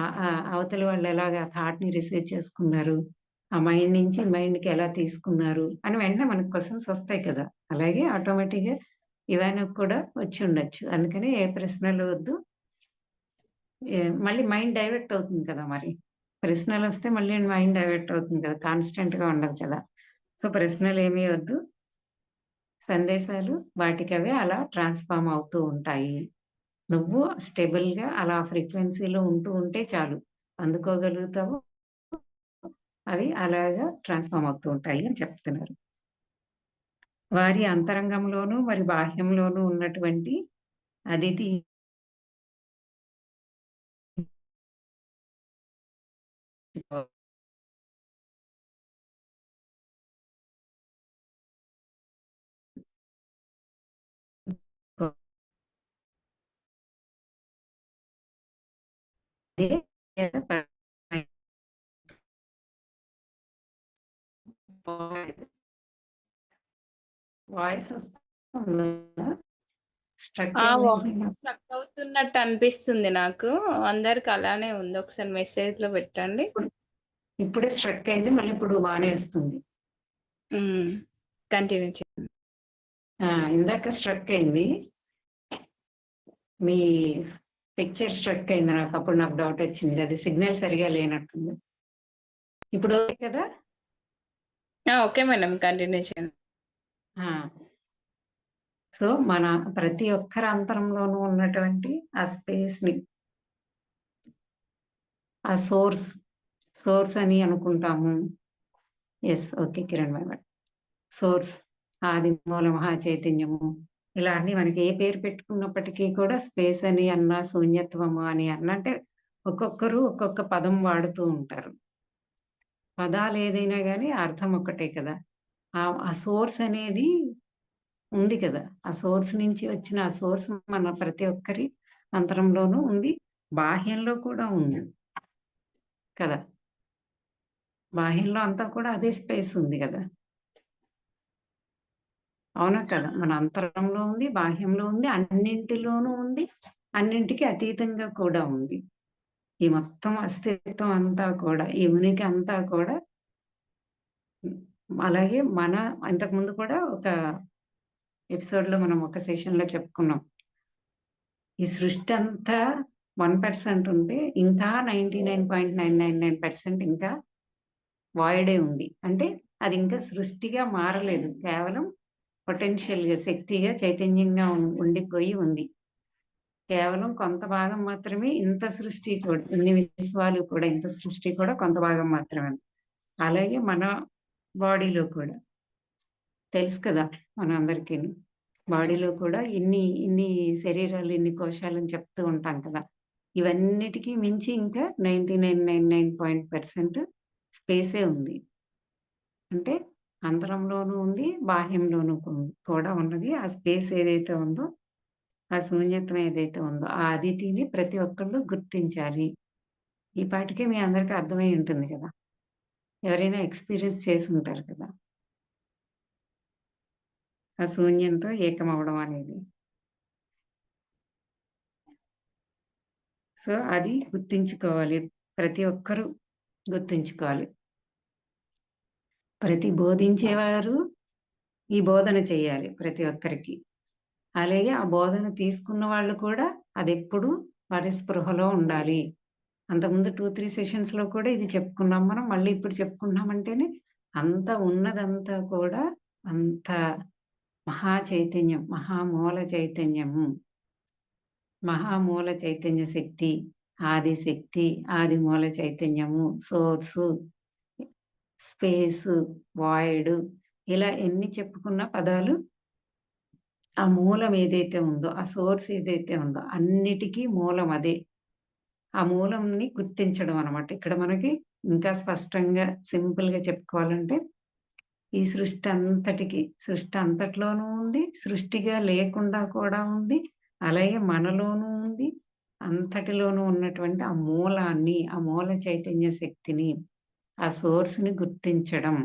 అవతలి వాళ్ళు ఎలాగా థాట్‌ని రిసీవ్ చేసుకున్నారు? ఆ మైండ్ నుంచి మైండ్‌కి ఎలా తీసుకున్నారు? అని వెంటనే మనకు క్వెషన్స్ వస్తాయి కదా. అలాగే ఆటోమేటిక్‌గా ఇవన్నీ కూడా వచ్చి ఉండొచ్చు. అందుకని ఏ ప్రశ్నలు వద్దు. మళ్ళీ మైండ్ డైవర్ట్ అవుతుంది కదా మరి. ప్రశ్నలొస్తే మళ్ళీ మైండ్ డైవర్ట్ అవుతుంది కదా. కాన్స్టెంట్‌గా ఉండదు కదా. సో ప్రశ్నలేమీ వద్దు. సందేశాలు వాటికవే అలా ట్రాన్స్‌ఫార్మ్ అవుతూ ఉంటాయి. నువ్వు స్టేబుల్‌గా అలా ఫ్రీక్వెన్సీలో ఉంటూ ఉంటే చాలు. అందుకోగలుగుతావు. అవి అలాగా ట్రాన్స్‌ఫార్మ్ అవుతూ ఉంటాయి అని చెప్తున్నారు. వారి అంతరంగంలోనూ మరి బాహ్యంలోనూ ఉన్నటువంటి అదితి వాయిస్ వస్తుందా? స్ట్రక్ వాయిస్ స్ట్రక్ అవుతున్నట్టు అనిపిస్తుంది నాకు. అందరికి అలానే ఉంది. ఒకసారి మెసేజ్‌లో పెట్టండి. ఇప్పుడే స్ట్రక్ అయింది. మళ్ళీ ఇప్పుడు బానే వస్తుంది. కంటిన్యూ చేయండి. ఇందాక స్ట్రక్ అయింది. మీ పిక్చర్ స్ట్రక్ అయింది నాకు. అప్పుడు నాకు డౌట్ వచ్చింది. అది సిగ్నల్ సరిగా లేనట్టుంది. ఇప్పుడు ఓకే కదా? Okay madam. కంటిన్యూ చేయండి. ఆ! సో, మన ప్రతి ఒక్కరి అంతరంలోనూ ఉన్నటువంటి ఆ స్పేస్‌ని, ఆ సోర్స్ అని అనుకుంటాము. Yes. Okay. Kiran madam. Source, ఆది మూల మహా చైతన్యము, ఇలా అన్నీ మనకి ఏ పేరు పెట్టుకున్నప్పటికీ కూడా స్పేస్ అని అన్నా, శూన్యత్వము అని అన్నా అంటే ఒక్కొక్కరు ఒక్కొక్క పదం వాడుతూ ఉంటారు. పదాలేదైనా గాని అర్థం ఒక్కటే కదా! ఆ సోర్స్ అనేది ఉంది కదా! ఆ సోర్స్ నుంచి వచ్చిన ఆ సోర్స్ మన ప్రతి ఒక్కరి అంతరంలోనూ ఉంది. బాహ్యంలో కూడా ఉంది కదా! బాహ్యంలో అంతా కూడా అదే స్పేస్ ఉంది గదా! అవునా కదా! మన అంతరంలో ఉంది, బాహ్యంలో ఉంది, అన్నింటిలోనూ ఉంది. అన్నింటికి అతీతంగా కూడా ఉంది. ఈ మొత్తం అస్తిత్వం అంతా కూడా, ఈ ఉనికి అంతా కూడా హ్మ్. అలాగే ఇంతకుముందు కూడా ఒక ఎపిసోడ్‌లో మనం ఒక సెషన్‌లో చెప్పుకున్నాం. ఈ సృష్టి అంతా 1% ఉంటే ఇంకా 99.999% ఇంకా వాయిడే ఉంది. అంటే అది ఇంకా సృష్టిగా మారలేదు. కేవలం పొటెన్షియల్‌గా, శక్తిగా, చైతన్యంగా ఉండిపోయి ఉంది. కేవలం కొంత భాగం మాత్రమే ఇంత సృష్టి కూడా, ఇన్ని విశ్వాలు కూడా, ఇంత సృష్టి కూడా కొంత భాగం మాత్రమే. అలాగే మన బాడీలో కూడా తెలుసు కదా! మనందరికీను. బాడీలో కూడా ఇన్ని శరీరాలు, ఇన్ని కోశాలని చెప్తూ ఉంటాం కదా! ఇవన్నిటికి మించి ఇంకా 99.9% స్పేసే ఉంది. అంటే అంతరంలోనూ ఉంది, బాహ్యంలోనూ కూడా ఉన్నది. ఆ స్పేస్ ఏదైతే ఉందో, ఆ శూన్యత్వం ఏదైతే ఉందో, ఆ అదితిని ప్రతి ఒక్కళ్ళు గుర్తించాలి. ఈ పాటికే మీ అందరికి అర్థమై ఉంటుంది కదా! ఎవరైనా ఎక్స్‌పీరియన్స్ చేసుంటారు కదా! ఆ శూన్యంతో ఏకమవ్వడం అనేది. సో, అది గుర్తుంచుకోవాలి. ప్రతి ఒక్కరు గుర్తుంచుకోవాలి. ప్రతి బోధించేవారు ఈ బోధన చేయాలి ప్రతి ఒక్కరికి. అలాగే ఆ బోధన తీసుకున్న వాళ్ళు కూడా అదెప్పుడు వారి స్పృహలో ఉండాలి. అంతకుముందు 2, 3 సెషన్స్‌లో కూడా ఇది చెప్పుకున్నాం మనం. మళ్ళీ ఇప్పుడు చెప్పుకుంటున్నామంటేనే అంత ఉన్నదంతా కూడా అంత మహా చైతన్యం, మహామూల చైతన్యము. మహామూల చైతన్య శక్తి, ఆదిశక్తి, ఆది మూల చైతన్యము, సోర్సు, స్పేసు, వాయిడు ఇలా ఎన్ని చెప్పుకున్న పదాలు ఆ మూలం ఏదైతే ఉందో, ఆ సోర్స్ ఏదైతే ఉందో అన్నిటికి మూలం అదే. ఆ మూలంని గుర్తించడం అన్నమాట. ఇక్కడ మనకి ఇంకా స్పష్టంగా సింపుల్‌గా చెప్పుకోవాలంటే ఈ సృష్టి అంతట్లోనూ ఉంది. సృష్టిగా లేకుండా కూడా ఉంది. అలాగే మనలోనూ ఉంది. అంతటిలోనూ ఉన్నటువంటి ఆ మూలాన్ని, ఆ మూల చైతన్య శక్తిని, ఆ సోర్స్‌ని గుర్తించడం.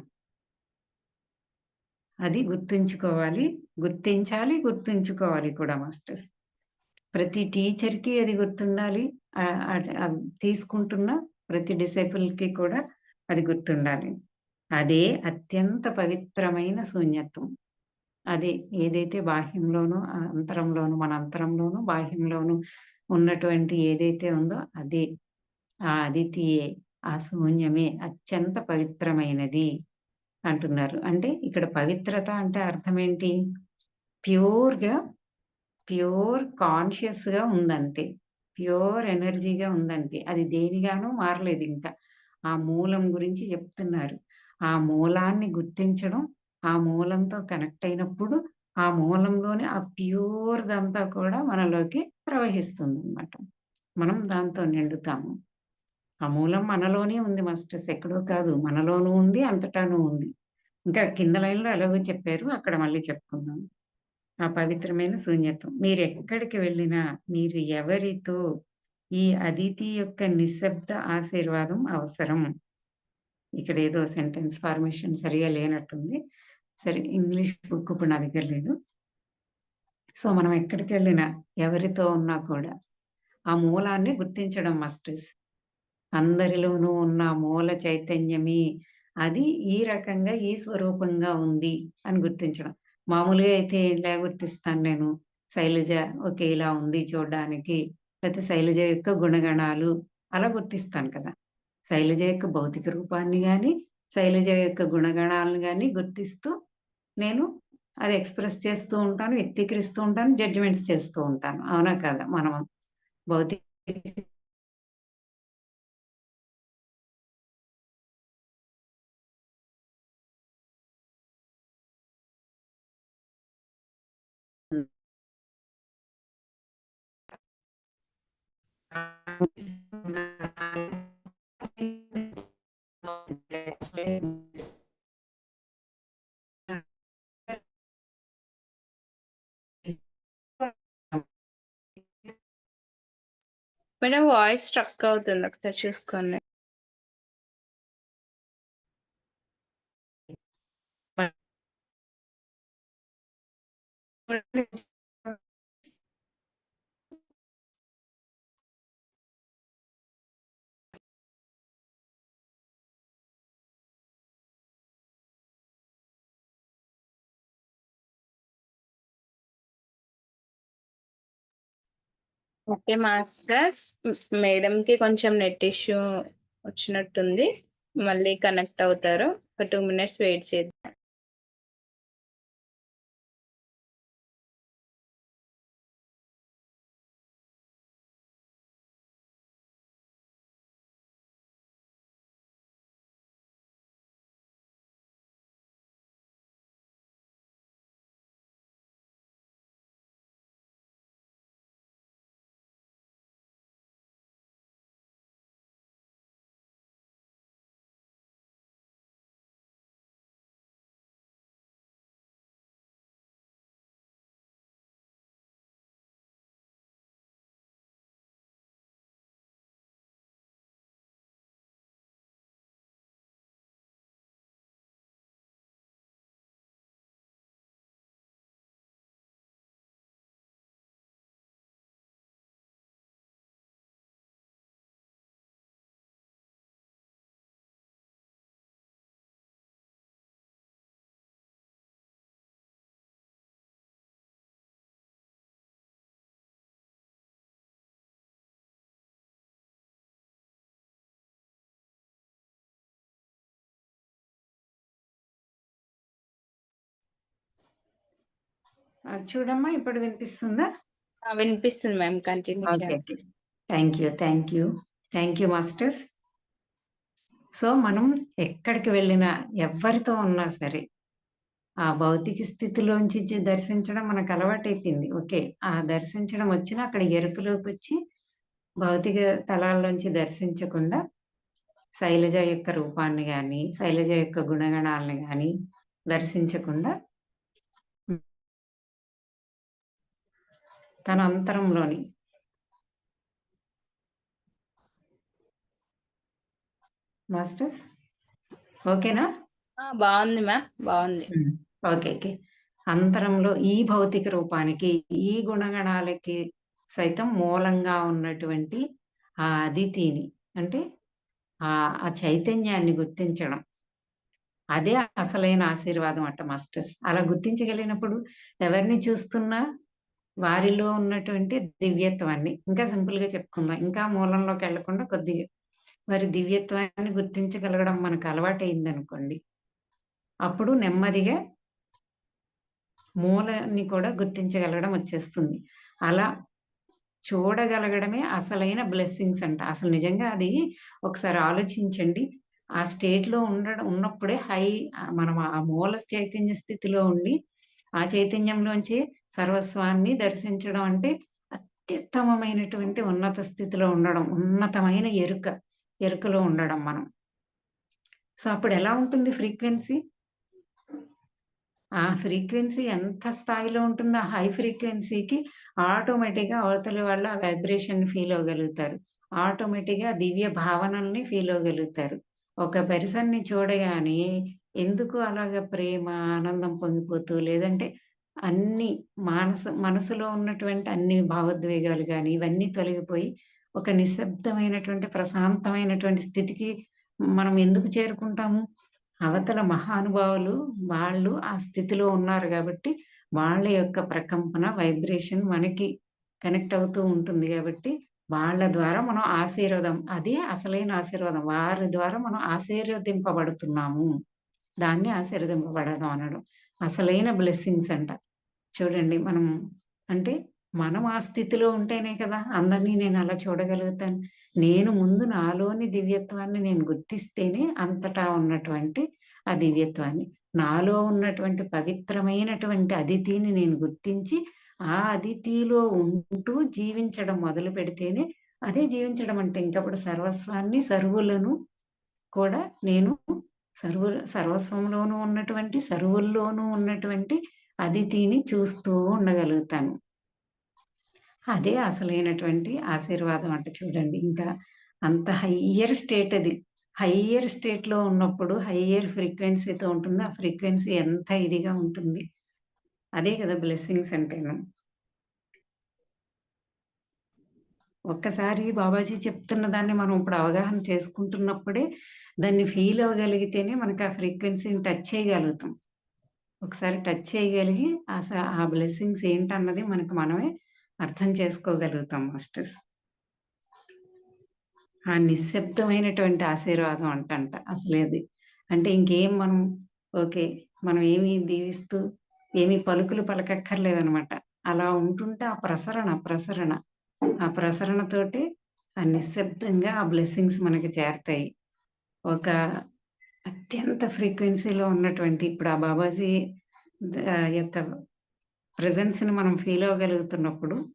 అది గుర్తుంచుకోవాలి. గుర్తించాలి, గుర్తుంచుకోవాలి కూడా మాస్టర్స్. ప్రతి టీచర్‌కి అది గుర్తుండాలి. తీసుకుంటున్న ప్రతి డిసైపుల్‌కి కూడా అది గుర్తుండాలి. అదే అత్యంత పవిత్రమైన శూన్యత్వం. అదే ఏదైతే బాహ్యంలోనూ, అంతరంలోను, మన అంతరంలోను, బాహ్యంలోను ఉన్నటువంటి ఏదైతే ఉందో అదే. ఆ అదితియే, ఆ శూన్యమే అత్యంత పవిత్రమైనది అంటున్నారు. అంటే ఇక్కడ పవిత్రత అంటే అర్థమేంటి? ప్యూర్‌గా, ప్యూర్ కాన్షియస్‌గా ఉందంతే. ప్యూర్ ఎనర్జీగా ఉందంతే. అది దేనిగాను మారలేదింకా. ఆ మూలం గురించి చెప్తున్నారు. ఆ మూలాన్ని గుర్తించడం, ఆ మూలంతో కనెక్ట్ అయినప్పుడు, ఆ మూలంలోని ఆ ప్యూర్‌దంతా కూడా మనలోకి ప్రవహిస్తుందనమాట. మనం దాంతో నిండుతాము. ఆ మూలం మనలోనే ఉంది మాస్టర్స్, ఎక్కడో కాదు. మనలోనూ ఉంది, అంతటాను ఉంది. ఇంకా కింద లైన్‌లో ఎలాగో చెప్పారు. అక్కడ మళ్ళీ చెప్పుకుందాం. ఆ పవిత్రమైన శూన్యత్వం. మీరెక్కడికి వెళ్ళినా, మీరు ఎవరితో ఈ అదితి యొక్క నిశ్శబ్ద ఆశీర్వాదం అవసరం. ఇక్కడేదో సెంటెన్స్ ఫార్మేషన్ సరిగ్గా లేనట్టుంది. సరే, ఇంగ్లీష్ బుక్ ఇప్పుడు నా దగ్గర లేదు. సో, మనం ఎక్కడికెళ్ళినా, ఎవరితో ఉన్నా కూడా, ఆ మూలాన్ని గుర్తించడం మస్టస్. అందరిలోనూ ఉన్న మూల చైతన్యమే అది ఈ రకంగా, ఈ స్వరూపంగా ఉంది అని గుర్తించడం. మామూలుగా అయితే ఎలా గుర్తిస్తాను నేను? శైలజ ఓకే. ఇలా ఉంది చూడ్డానికి. లేతే శైలజ యొక్క గుణగణాలు అలా గుర్తిస్తాను కదా! శైలజ యొక్క భౌతిక రూపాన్ని గాని, శైలజ యొక్క గుణగణాలను గాని గుర్తిస్తూ నేను అది ఎక్స్‌ప్రెస్ చేస్తూ ఉంటాను, వ్యక్తీకరిస్తూ ఉంటాను, జడ్జిమెంట్స్ చేస్తూ ఉంటాను. అవునా కాదా? మనం భౌతిక మేడం వాయిస్ స్ట్రక్ అవుతుంది. ఒకసారి చూసుకోండి. Okay masters. మేడంకి కొంచెం నెట్ ఇష్యూ వచ్చినట్టుంది. మళ్ళీ కనెక్ట్ అవుతారు. ఒక 2 మినిట్స్ వెయిట్ చేద్దాం. చూడమ్మా ఇప్పుడు వినిపిస్తుందా? వినిపిస్తుంది మ్యామ్. Continue okay. చేయండి. Okay. Thank you. Thank you. Thank you masters. So, మనం ఎక్కడికి వెళ్ళినా, ఎవ్వరితో ఉన్నా సరే, ఆ భౌతిక స్థితిలోంచి దర్శించడం మనకు అలవాటైపోయింది. ఓకే. ఆ దర్శించడం వచ్చినా అక్కడ ఎరుకలోకొచ్చి భౌతిక తలాల్లోంచి దర్శించకుండా శైలజ యొక్క రూపాన్ని గాని, శైలజ యొక్క గుణగణాలను గాని దర్శించకుండా తన అంతరంలోని మాస్టర్స్ ఓకేనా? బావుంది మ్యామ్. బావుంది. ఓకే. ఓకే. అంతరంలో ఈ భౌతిక రూపానికి, ఈ గుణగణాలకి సైతం మూలంగా ఉన్నటువంటి ఆ అదితిని అంటే ఆ చైతన్యాన్ని గుర్తించడం. అదే అసలైన ఆశీర్వాదం అట మాస్టర్స్. అలా గుర్తించగలిగినప్పుడు ఎవరిని చూస్తున్నా వారిలో ఉన్నటువంటి దివ్యత్వాన్ని ఇంకా సింపుల్‌గా చెప్పుకుందాం. ఇంకా మూలంలోకెళ్ళకుండా కొద్దిగా వారి దివ్యత్వాన్ని గుర్తించగలగడం మనకు అలవాటయిందనుకోండి. అప్పుడు నెమ్మదిగా మూలాన్ని కూడా గుర్తించగలగడం వచ్చేస్తుంది. అలా చూడగలగడమే అసలైన బ్లెస్సింగ్స్ అంట. అసలు నిజంగా అది ఒకసారి ఆలోచించండి. ఆ స్టేట్‌లో ఉన్నప్పుడే మనం ఆ మూల చైతన్య స్థితిలో ఉండి, ఆ చైతన్యంలోంచి సర్వస్వాన్ని దర్శించడం అంటే అత్యుత్తమమైనటువంటి ఉన్నత స్థితిలో ఉండడం. ఉన్నతమైన ఎరుకలో ఉండడం మనం. సో, అప్పుడెలా ఉంటుంది ఫ్రీక్వెన్సీ? ఆ ఫ్రీక్వెన్సీ ఎంత స్థాయిలో ఉంటుందో, ఆ హై ఫ్రీక్వెన్సీకి ఆటోమేటిక్‌గా అవతలి వాళ్ళు ఆ వైబ్రేషన్‌ని ఫీల్ అవ్వగలుగుతారు. ఆటోమేటిక్‌గా దివ్య భావనల్ని ఫీల్ అవ్వగలుగుతారు. ఒక పర్సన్‌ని చూడగానే ఎందుకు అలాగా ప్రేమ, ఆనందం పొంగిపోతూ లేదంటే అన్ని మనసులో ఉన్నటువంటి అన్ని భావోద్వేగాలు గాని, ఇవన్నీ తొలగిపోయి ఒక నిశ్శబ్దమైనటువంటి, ప్రశాంతమైనటువంటి స్థితికి మనం ఎందుకు చేరుకుంటాము? అవతల మహానుభావులు వాళ్ళు ఆ స్థితిలో ఉన్నారు గాబట్టి, వాళ్ళ యొక్క ప్రకంపన, వైబ్రేషన్ మనకి కనెక్ట్ అవుతూ ఉంటుంది గాబట్టి, వాళ్ళ ద్వారా మనం ఆశీర్వాదం, అదే అసలైన ఆశీర్వాదం. వారి ద్వారా మనం ఆశీర్వదింపబడుతున్నాము. దాన్ని ఆశీర్వదింపబడడం అనడం. అసలైన బ్లెస్సింగ్స్ అంట. చూడండి మనం అంటే మనం ఆ స్థితిలో ఉంటేనే కదా అందరినీ నేను అలా చూడగలుగుతాను. నేను ముందు నాలోని దివ్యత్వాన్ని నేను గుర్తిస్తేనే అంతటా ఉన్నటువంటి ఆ దివ్యత్వాన్ని, నాలో ఉన్నటువంటి పవిత్రమైనటువంటి అదితిని నేను గుర్తించి, ఆ అదితిలో ఉంటూ జీవించడం మొదలుపెడితేనే అదే జీవించడం అంటే. ఇంకప్పుడు సర్వస్వాన్ని, సర్వులను కూడా నేను సర్వస్వంలోనూ ఉన్నటువంటి, సర్వుల్లోనూ ఉన్నటువంటి అదితిని చూస్తూ ఉండగలుగుతాను. అదే అసలైనటువంటి ఆశీర్వాదం అంట చూడండి. ఇంకా అంత హయ్యర్ స్టేట్ అది. హయ్యర్ స్టేట్‌లో ఉన్నప్పుడు హయ్యర్ ఫ్రీక్వెన్సీతో ఉంటుంది. ఆ ఫ్రీక్వెన్సీ ఎంత ఇదిగా ఉంటుంది. అదే కదా బ్లెస్సింగ్స్ అంటేను. ఒక్కసారి బాబాజీ చెప్తున్న దాన్ని మనం ఇప్పుడు అవగాహన చేసుకుంటున్నప్పుడే దాన్ని ఫీల్ అవ్వగలిగితేనే మనకు ఆ ఫ్రీక్వెన్సీని టచ్ చేయగలుగుతాం. ఒకసారి టచ్ చేయగలిగి ఆ బ్లెస్సింగ్స్ ఏంటన్నది మనకు మనమే అర్థం చేసుకోగలుగుతాం మాస్టర్స్. ఆ నిశ్శబ్దమైనటువంటి ఆశీర్వాదం అంటంట అసలేది. అంటే ఇంకేం మనం ఓకే. మనం ఏమి దీవిస్తూ, ఏమి పలుకులు పలకక్కర్లేదనమాట. అలా ఉంటుంటే ఆ ప్రసరణ. ఆ ప్రసరణతోటి ఆ నిశ్శబ్దంగా ఆ బ్లెస్సింగ్స్ మనకి చేరతాయి. ఒక అత్యంత ఫ్రీక్వెన్సీలో ఉన్నటువంటి ఇప్పుడు ఆ బాబాజీ యొక్క ప్రెజెన్స్‌ని మనం ఫీల్ అవ్వగలుగుతున్నప్పుడు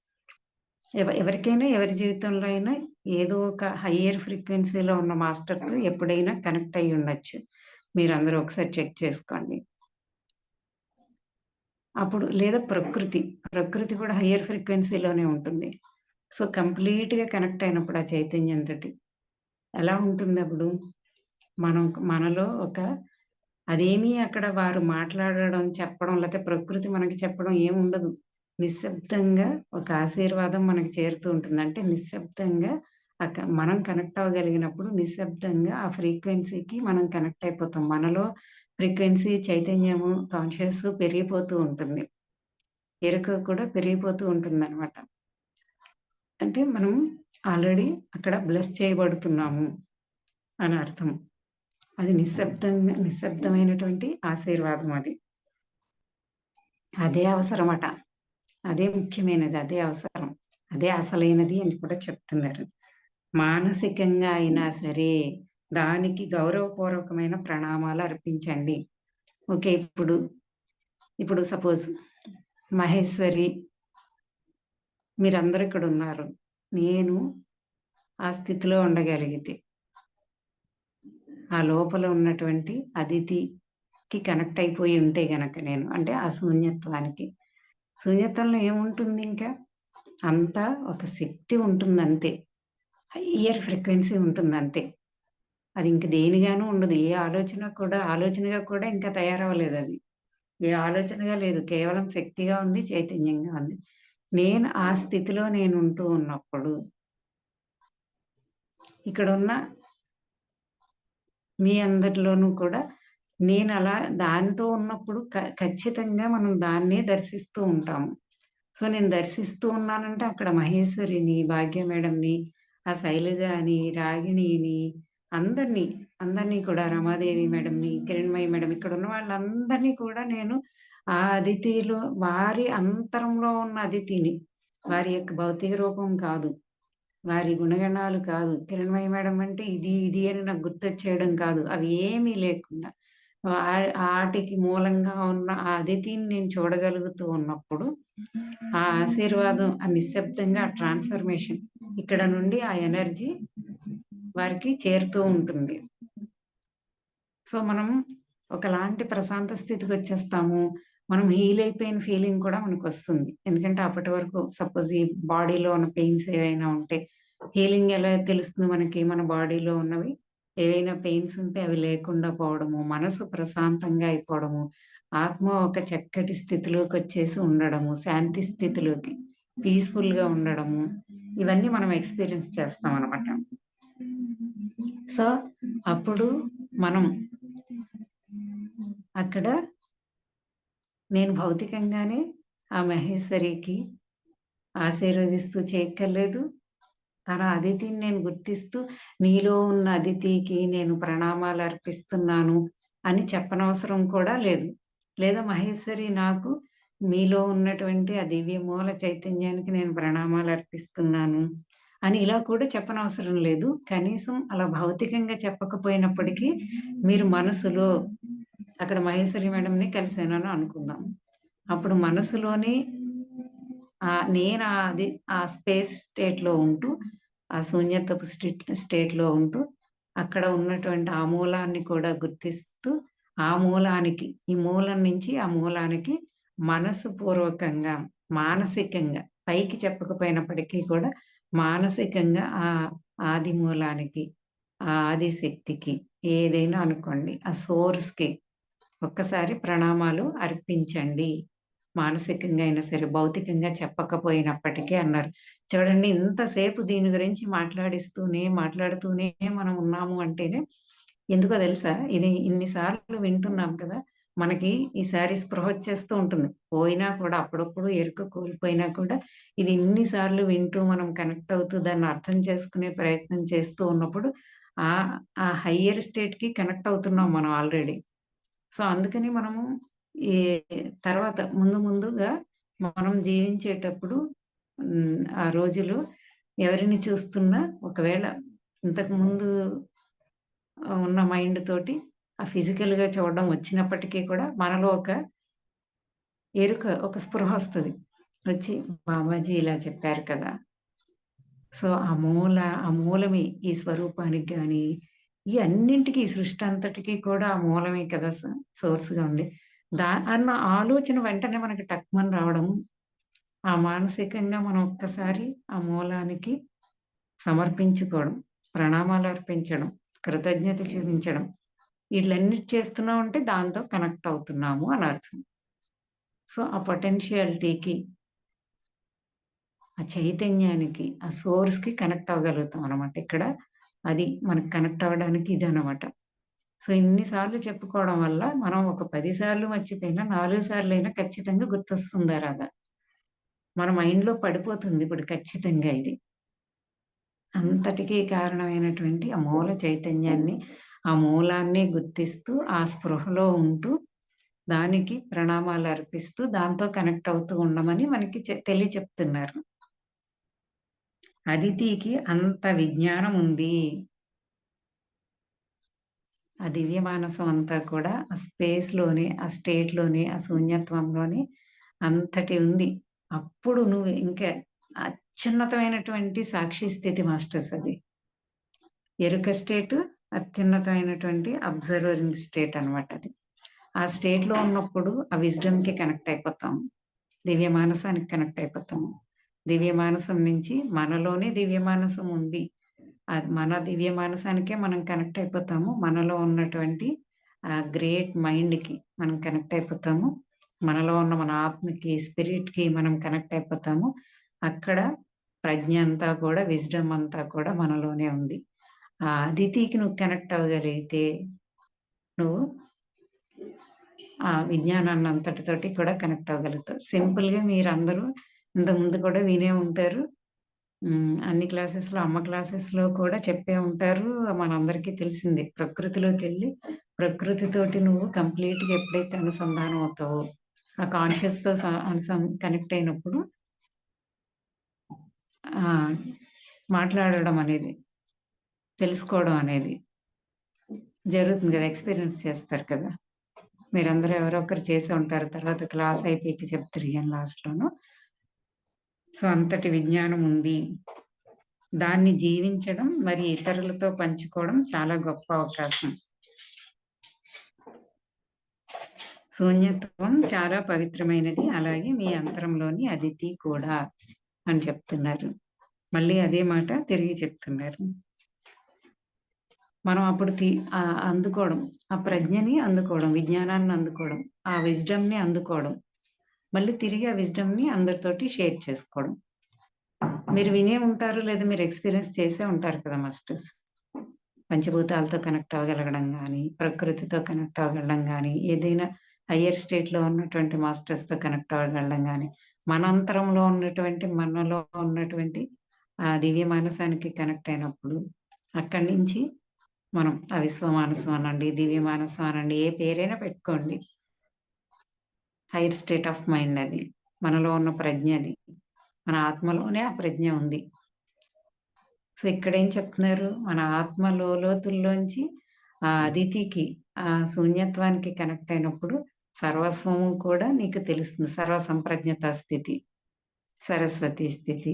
ఎవరికైనా ఎవరి జీవితంలో అయినా ఏదో ఒక హయ్యర్ ఫ్రీక్వెన్సీలో ఉన్న మాస్టర్‌తో ఎప్పుడైనా కనెక్ట్ అయ్యి ఉండొచ్చు. మీరందరూ ఒకసారి చెక్ చేసుకోండి. అప్పుడు లేదా ప్రకృతి కూడా హయ్యర్ ఫ్రీక్వెన్సీలోనే ఉంటుంది. సో, కంప్లీట్‌గా కనెక్ట్ అయినప్పుడు ఆ చైతన్యంతోటి ఎలా ఉంటుందప్పుడు? మనలో ఒక అదేమీ అక్కడ వారు మాట్లాడడం, చెప్పడం లేతే ప్రకృతి మనకి చెప్పడం ఏముండదు. నిశ్శబ్దంగా ఒక ఆశీర్వాదం మనకి చేరుతూ ఉంటుంది. అంటే నిశ్శబ్దంగా మనం కనెక్ట్ అవ్వగలిగినప్పుడు నిశ్శబ్దంగా ఆ ఫ్రీక్వెన్సీకి మనం కనెక్ట్ అయిపోతాం. మనలో ఫ్రీక్వెన్సీ, చైతన్యము, కాన్షియస్ పెరిగిపోతూ ఉంటుంది. ఎరుక కూడా పెరిగిపోతూ ఉంటుందనమాట. అంటే మనం ఆల్రెడీ అక్కడ బ్లెస్ చేయబడుతున్నాము అని అర్థం. అది నిశ్శబ్దమైనటువంటి ఆశీర్వాదం అది. అదే అవసరమట. అదే ముఖ్యమైనది. అదే అవసరం. అదే అసలైనది అని కూడా చెప్తున్నారు. మానసికంగా అయినా సరే దానికి గౌరవపూర్వకమైన ప్రణామాలు అర్పించండి. ఓకే. ఇప్పుడు సపోజ్ మహేశ్వరి మీరందరూ ఇక్కడున్నారు. నేను ఆ స్థితిలో ఉండగలిగితే, ఆ లోపల ఉన్నటువంటి అదితికి కనెక్ట్ అయిపోయి ఉంటే గనక నేను అంటే ఆ శూన్యత్వానికి. శూన్యత్వంలో ఏముంటుంది ఇంకా? అంతా ఒక శక్తి ఉంటుందంతే. Higher frequency ఉంటుందంతే. అది ఇంక దేనిగాను ఉండదు. ఏ ఆలోచనగా కూడా ఇంకా తయారవ్వలేదది. ఏ ఆలోచనగా లేదు. కేవలం శక్తిగా ఉంది, చైతన్యంగా ఉంది. నేను ఆ స్థితిలో నేనుంటూ ఉన్నప్పుడు ఇక్కడున్న మీ అందరిలోనూ కూడా నేనలా దానితో ఉన్నప్పుడు ఖచ్చితంగా మనం దాన్నే దర్శిస్తూ ఉంటాము. సో, నేను దర్శిస్తూ ఉన్నానంటే అక్కడ మహేశ్వరిని, భాగ్య మేడంని, ఆ శైలజ అని, రాగిణిని అందరినీ కూడా రమాదేవి మేడంని, కిరణ్మయి మేడం ఇక్కడున్న వాళ్ళందరినీ కూడా నేను ఆ అదితిలో వారి అంతరంలో ఉన్న అదితిని, వారి యొక్క భౌతిక రూపం కాదు. వారి గుణగణాలు కాదు. కిరణ్మయి మేడం అంటే ఇది అని నాకు గుర్తొచ్చేయడం కాదు. అవి ఏమీ లేకుండా ఆటికి మూలంగా ఉన్న ఆ అదితిని నేను చూడగలుగుతూ ఉన్నప్పుడు, ఆ ఆశీర్వాదం, ఆ నిశ్శబ్దంగా ఆ ట్రాన్స్‌ఫర్మేషన్ ఇక్కడ నుండి ఆ ఎనర్జీ వారికి చేరుతూ ఉంటుంది. సో, మనం ఒకలాంటి ప్రశాంత స్థితికొచ్చేస్తాము. మనం హీల్ అయిపోయిన ఫీలింగ్ కూడా మనకొస్తుంది. ఎందుకంటే అప్పటి వరకు సపోజ్ ఈ బాడీలో ఉన్న పెయిన్స్ ఏవైనా ఉంటే హీలింగ్ ఎలా తెలుస్తుంది మనకి? మన బాడీలో ఉన్నవి ఏవైనా పెయిన్స్ ఉంటే అవి లేకుండా పోవడము, మనసు ప్రశాంతంగా అయిపోవడము, ఆత్మ ఒక చక్కటి స్థితిలోకొచ్చేసి ఉండడము, శాంతి స్థితిలోకి పీస్‌ఫుల్‌గా ఉండడము, ఇవన్నీ మనం ఎక్స్‌పీరియన్స్ చేస్తామనమాట. సో, అప్పుడు మనం అక్కడ నేను భౌతికంగానే ఆ మహేశ్వరికి ఆశీర్వదిస్తూ చేయక్కర్లేదు. తన అదితిని నేను గుర్తిస్తూ నీలో ఉన్న అదితికి నేను ప్రణామాలు అర్పిస్తున్నాను అని చెప్పనవసరం కూడా లేదు. లేదా మహేశ్వరి నాకు మీలో ఉన్నటువంటి ఆ దివ్య మూల చైతన్యానికి నేను ప్రణామాలు అర్పిస్తున్నాను అని ఇలా కూడా చెప్పనవసరం లేదు. కనీసం అలా భౌతికంగా చెప్పకపోయినప్పటికీ మీరు మనసులో అక్కడ మహేశ్వరి మేడంని కలిసానని అనుకుందాం. అప్పుడు మనసులోని నేను అది ఆ స్పేస్ స్టేట్‌లో ఉంటూ, ఆ శూన్యతపు స్టేట్‌లో ఉంటూ, అక్కడ ఉన్నటువంటి ఆ మూలాన్ని కూడా గుర్తిస్తూ, ఆ మూలానికి ఈ మూలం నుంచి ఆ మూలానికి మనసుపూర్వకంగా, మానసికంగా పైకి చెప్పకపోయినప్పటికీ కూడా మానసికంగా ఆది మూలానికి, ఆ ఆది శక్తికి ఏదైనా అనుకోండి. ఆ సోర్స్‌కి ఒక్కసారి ప్రణామాలు అర్పించండి. మానసికంగా అయినా సరే, భౌతికంగా చెప్పకపోయినప్పటికీ అన్నారు. చూడండి ఇంతసేపు దీని గురించి మాట్లాడుతూనే మనం ఉన్నాము అంటేనే ఎందుకో తెలుసా? ఇది ఇన్ని సార్లు వింటున్నాం కదా! మనకి ఈసారి స్పృహొచ్చేస్తూ ఉంటుంది. పోయినా కూడా అప్పుడప్పుడు ఎరుక కోల్పోయినా కూడా ఇది ఇన్ని సార్లు వింటూ మనం కనెక్ట్ అవుతూ దాన్ని అర్థం చేసుకునే ప్రయత్నం చేస్తూ ఉన్నప్పుడు ఆ హయ్యర్ స్టేట్‌కి కనెక్ట్ అవుతున్నాం మనం ఆల్రెడీ. సో, అందుకని మనము ఈ తర్వాత ముందుగా మనం జీవించేటప్పుడు ఆ రోజులు ఎవరిని చూస్తున్నా ఒకవేళ ఇంతకుముందు ఉన్న మైండ్ తోటి ఆ ఫిజికల్‌గా చూడడం వచ్చినప్పటికీ కూడా మనలో ఒక ఎరుక, ఒక స్పృహొస్తది. వచ్చి బాబాజీ ఇలా చెప్పారు కదా! సో, ఆ మూలమే ఈ స్వరూపానికి గాని, ఈ అన్నింటికి ఈ సృష్టి అంతటికి కూడా ఆ మూలమే కదా! సోర్స్‌గా ఉంది. అన్న ఆలోచన వెంటనే మనకి టక్‌మని రావడం, ఆ మానసికంగా మనం ఒక్కసారి ఆ మూలానికి సమర్పించుకోవడం, ప్రణామాలు అర్పించడం, కృతజ్ఞత చూపించడం, ఈట్లన్నిటి చేస్తున్నామంటే దాంతో కనెక్ట్ అవుతున్నాము అని అర్థం. సో, ఆ పొటెన్షియాలిటీకి, ఆ చైతన్యానికి, ఆ సోర్స్‌కి కనెక్ట్ అవ్వగలుగుతాం అనమాట. ఇక్కడ అది మనకు కనెక్ట్ అవ్వడానికి ఇదనమాట. సో, ఇన్ని సార్లు చెప్పుకోవడం వల్ల మనం ఒక 10 సార్లు మర్చిపోయినా 4 సార్లైనా ఖచ్చితంగా గుర్తొస్తుంది ఆ రాధ. మన మైండ్‌లో పడిపోతుంది ఇప్పుడు ఖచ్చితంగా ఇది. అంతటికి కారణమైనటువంటి ఆ మూల చైతన్యాన్ని, ఆ మూలాన్ని గుర్తిస్తూ, ఆ స్పృహలో ఉంటూ, దానికి ప్రణామాలు అర్పిస్తూ, దాంతో కనెక్ట్ అవుతూ ఉండమని మనకి తెలియచెప్తున్నారు. అదితికి అంత విజ్ఞానం ఉంది. ఆ దివ్య మానసం అంతా కూడా ఆ స్పేస్‌లోనే, ఆ స్టేట్‌లోనే, ఆ శూన్యత్వంలోనే అంతటి ఉంది. అప్పుడు నువ్వు ఇంకా అత్యున్నతమైనటువంటి సాక్షి స్థితి మాస్టర్స్ అది. ఎరుక స్టేటు అత్యున్నతమైనటువంటి అబ్జర్వింగ్ స్టేట్ అనమాట అది. ఆ స్టేట్‌లో ఉన్నప్పుడు ఆ విజ్డమ్‌కి కనెక్ట్ అయిపోతాము. దివ్య మానసానికి కనెక్ట్ అయిపోతాము. దివ్య మానసం నుంచి మనలోనే దివ్య మానసం ఉంది. అది మన దివ్య మానసానికే మనం కనెక్ట్ అయిపోతాము. మనలో ఉన్నటువంటి గ్రేట్ మైండ్‌కి మనం కనెక్ట్ అయిపోతాము. మనలో ఉన్న మన ఆత్మకి, స్పిరిట్‌కి మనం కనెక్ట్ అయిపోతాము. అక్కడ ప్రజ్ఞ అంతా కూడా, విజ్డమ్ అంతా కూడా మనలోనే ఉంది. ఆ అదితికి నువ్వు కనెక్ట్ అవ్వగలిగితే నువ్వు ఆ విజ్ఞానాన్ని అంతటితోటి కూడా కనెక్ట్ అవ్వగలుగుతావు. సింపుల్‌గా మీరందరూ ఇంతకుముందు కూడా వినే ఉంటారు. అన్ని క్లాసెస్‌లో అమ్మ క్లాసెస్‌లో కూడా చెప్పే ఉంటారు. మనందరికీ తెలిసిందే. ప్రకృతిలోకెళ్ళి ప్రకృతితోటి నువ్వు కంప్లీట్‌గా ఎప్పుడైతే అనుసంధానం అవుతావో, ఆ కాన్షియస్‌తో కనెక్ట్ అయినప్పుడు మాట్లాడడం అనేది, తెలుసుకోవడం అనేది జరుగుతుంది కదా! ఎక్స్‌పీరియన్స్ చేస్తారు కదా! మీరందరూ ఎవరో ఒకరు చేసే ఉంటారు. తర్వాత క్లాస్ అయిపోయాక చెప్తారు ఇగ లాస్ట్‌లోను. సో, అంతటి విజ్ఞానం ఉంది. దాన్ని జీవించడం, మరి ఇతరులతో పంచుకోవడం చాలా గొప్ప అవకాశం. శూన్యత్వం చాలా పవిత్రమైనది. అలాగే మీ అంతరంలోని అదితి కూడా అని చెప్తున్నారు. మళ్ళీ అదే మాట తిరిగి చెప్తున్నారు. మనం అప్పుడు అందుకోవడం, ఆ ప్రజ్ఞని అందుకోవడం, విజ్ఞానాన్ని అందుకోవడం, ఆ విజ్డమ్‌ని అందుకోవడం. మళ్ళీ తిరిగి ఆ విజ్డమ్‌ని అందరితోటి షేర్ చేసుకోవడం. మీరు వినే ఉంటారు లేదా మీరు ఎక్స్‌పీరియన్స్ చేసే ఉంటారు కదా మాస్టర్స్. పంచభూతాలతో కనెక్ట్ అవ్వగలగడం గానీ, ప్రకృతితో కనెక్ట్ అవ్వగలడం గానీ, ఏదైనా హయ్యర్ స్టేట్‌లో ఉన్నటువంటి మాస్టర్స్‌తో కనెక్ట్ అవ్వగలడం గానీ, మన అంతరంలో ఉన్నటువంటి మనలో ఉన్నటువంటి ఆ దివ్య మానసానికి కనెక్ట్ అయినప్పుడు అక్కడి నుంచి మనం ఆ విశ్వమానసం అనండి, దివ్య మానసం అనండి, ఏ పేరైనా పెట్టుకోండి. హైయర్ స్టేట్ ఆఫ్ మైండ్ అది. మనలో ఉన్న ప్రజ్ఞ అది. మన ఆత్మలోనే ఆ ప్రజ్ఞ ఉంది. సో ఇక్కడేం చెప్తున్నారు? మన ఆత్మ లోతుల్లోంచి ఆ అదితికి, ఆ శూన్యత్వానికి కనెక్ట్ అయినప్పుడు సర్వస్వము కూడా నీకు తెలుస్తుంది. సర్వ సంప్రజ్ఞత స్థితి, సరస్వతి స్థితి.